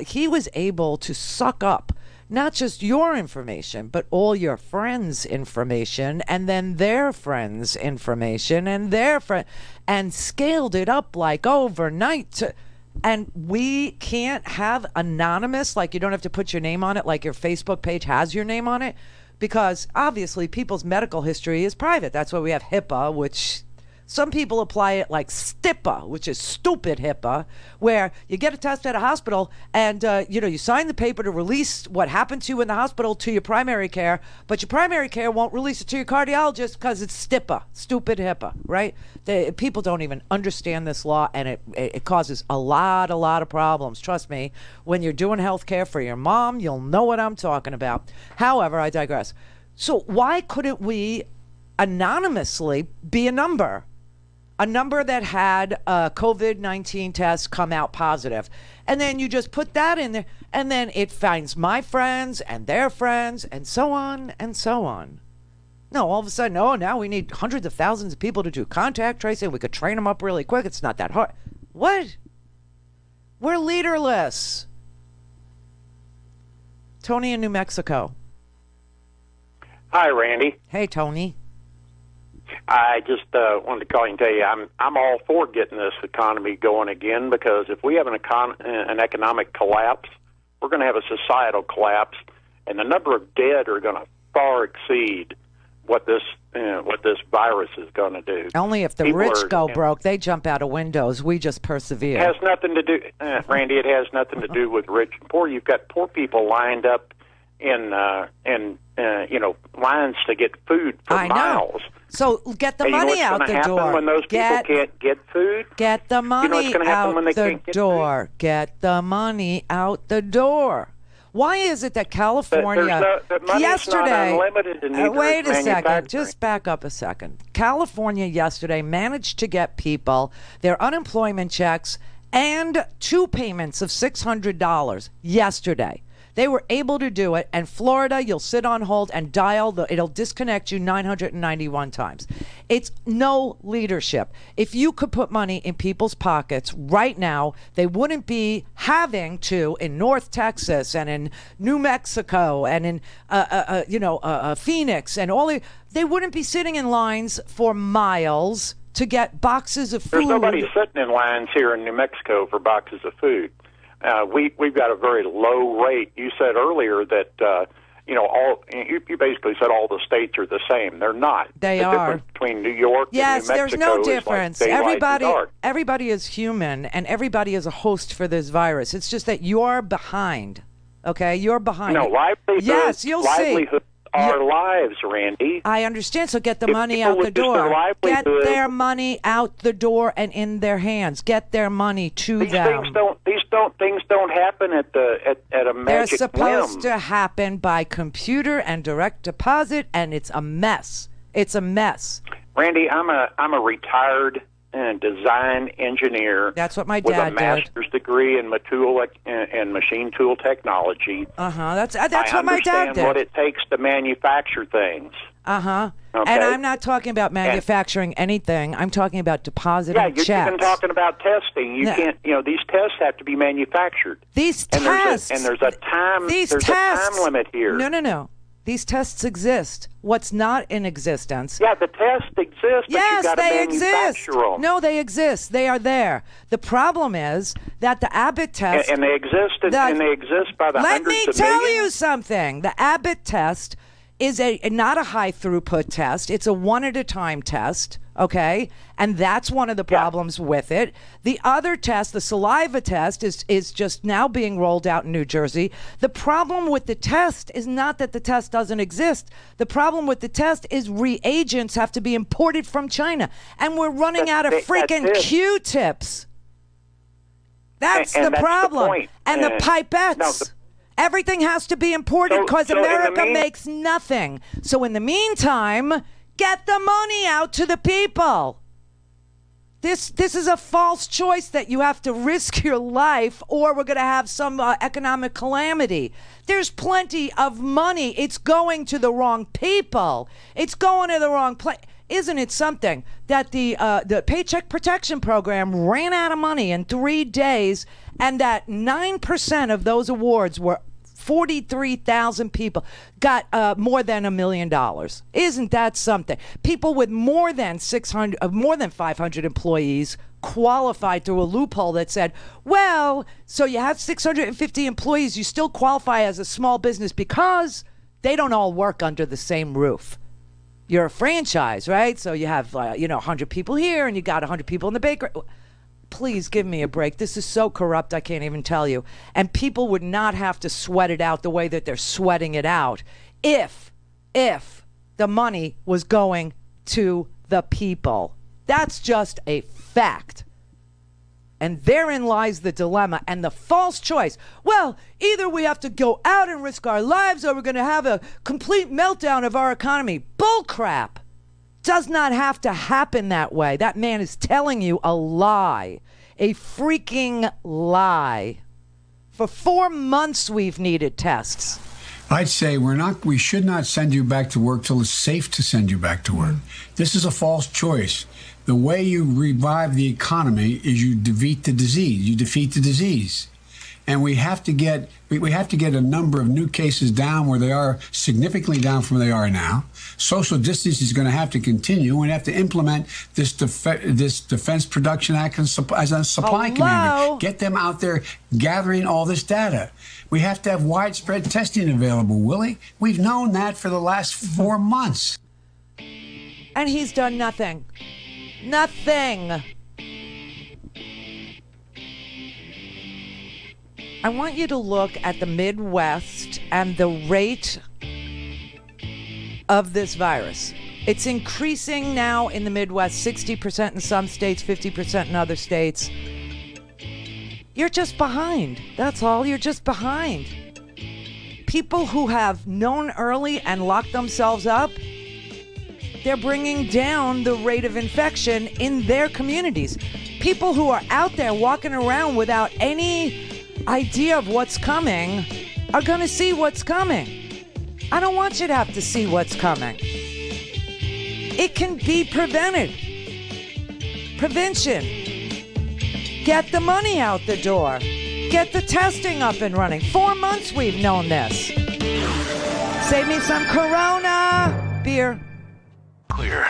He was able to suck up not just your information, but all your friends' information, and then their friends' information, and their and scaled it up like overnight. And we can't have anonymous, like you don't have to put your name on it, like your Facebook page has your name on it, because obviously people's medical history is private. That's why we have HIPAA, which some people apply it like STIPA, which is stupid HIPAA, where you get a test at a hospital and, you sign the paper to release what happened to you in the hospital to your primary care, but your primary care won't release it to your cardiologist because it's STIPA, stupid HIPAA, right? People don't even understand this law, and it causes a lot of problems. Trust me, when you're doing health care for your mom, you'll know what I'm talking about. However, I digress. So why couldn't we anonymously be a number that had a COVID-19 test come out positive? And then you just put that in there, and then it finds my friends and their friends and so on and so on. No, all of a sudden, now we need hundreds of thousands of people to do contact tracing. We could train them up really quick. It's not that hard. What? We're leaderless. Tony in New Mexico. Hi, Randy. Hey, Tony. I just wanted to call you and tell you I'm all for getting this economy going again, because if we have an economic collapse, we're going to have a societal collapse, and the number of dead are going to far exceed what this virus is going to do. Only if the People rich go broke, they jump out of windows. We just persevere. It has nothing to do, Randy. It has nothing to do with rich and poor. You've got poor people lined up in lines to get food for miles. So get the money out the door. When those people can't get food? Get the money out the door. Get the money out the door. Why is it that California yesterday? Not unlimited, and wait a second. Just back up a second. California yesterday managed to get people their unemployment checks and 2 payments of $600 yesterday. They were able to do it. And Florida, you'll sit on hold and it'll disconnect you 991 times. It's no leadership. If you could put money in people's pockets right now, they wouldn't be having to in North Texas and in New Mexico and in Phoenix and they wouldn't be sitting in lines for miles to get boxes of food. There's nobody sitting in lines here in New Mexico for boxes of food. We've got a very low rate. You said earlier that you basically said all the states are the same. They're not. They the are. Difference between New York and New Mexico there's no difference. Is like everybody is human, and everybody is a host for this virus. It's just that you're behind. Okay, you're behind. No, livelihoods. Yes, you'll see. Our lives, Randy. I understand. So get the money out the door. Get their money out the door and in their hands. Get their money to them. Things don't happen at a magic They're supposed whim. to happen by computer and direct deposit, and it's a mess. It's a mess. Randy, I'm a retired design engineer. That's what my with dad a master's degree in machine tool technology. That's what my dad I understand did. what it takes to manufacture things. Okay. And I'm not talking about manufacturing anything. I'm talking about depositing checks. You've been talking about testing. You can't. These tests have to be manufactured. These and tests. There's a time. These there's tests. a time limit here. No. These tests exist. What's not in existence? Yeah, the tests exist, but yes, you got to they manufacture exist. them. No, they exist. They are there. The problem is that the Abbott test... And they exist, and they exist by the hundreds of millions. Let me tell you something. The Abbott test is not a high throughput test. It's a one at a time test, okay? And that's one of the problems with it. The other test, the saliva test, is just now being rolled out in New Jersey. The problem with the test is not that the test doesn't exist. The problem with the test is reagents have to be imported from China. And we're running out of freaking Q-tips. That's the problem. And the pipettes. Everything has to be imported because America makes nothing. So in the meantime, get the money out to the people. This is a false choice that you have to risk your life or we're going to have some economic calamity. There's plenty of money. It's going to the wrong people. It's going to the wrong place. Isn't it something that the Paycheck Protection Program ran out of money in 3 days and that 9% of those awards were 43,000 people got more than $1 million. Isn't that something? People with more than 500 employees qualified through a loophole that said, well, so you have 650 employees, you still qualify as a small business because they don't all work under the same roof. You're a franchise, right? So you have 100 people here and you got 100 people in the bakery. Please give me a break. This is so corrupt, I can't even tell you. And people would not have to sweat it out the way that they're sweating it out if the money was going to the people. That's just a fact. And therein lies the dilemma and the false choice. Well, either we have to go out and risk our lives or we're going to have a complete meltdown of our economy. Bull crap. Does not have to happen that way. That man is telling you a lie. A freaking lie. For 4 months we've needed tests. I'd say we should not send you back to work till it's safe to send you back to work. This is a false choice. The way you revive the economy is you defeat the disease. You defeat the disease. And we have to get a number of new cases down where they are significantly down from where they are now. Social distance is going to have to continue. We have to implement this Defense Production Act as a supply community. Get them out there gathering all this data. We have to have widespread testing available, Willie. We've known that for the last 4 months. And he's done nothing. Nothing. I want you to look at the Midwest and the rate of this virus. It's increasing now in the Midwest, 60% in some states, 50% in other states. You're just behind. That's all. You're just behind. People who have known early and locked themselves up, they're bringing down the rate of infection in their communities. People who are out there walking around without any idea of what's coming, are going to see what's coming. I don't want you to have to see what's coming. It can be prevented. Prevention. Get the money out the door. Get the testing up and running. 4 months we've known this. Save me some Corona beer. Clear.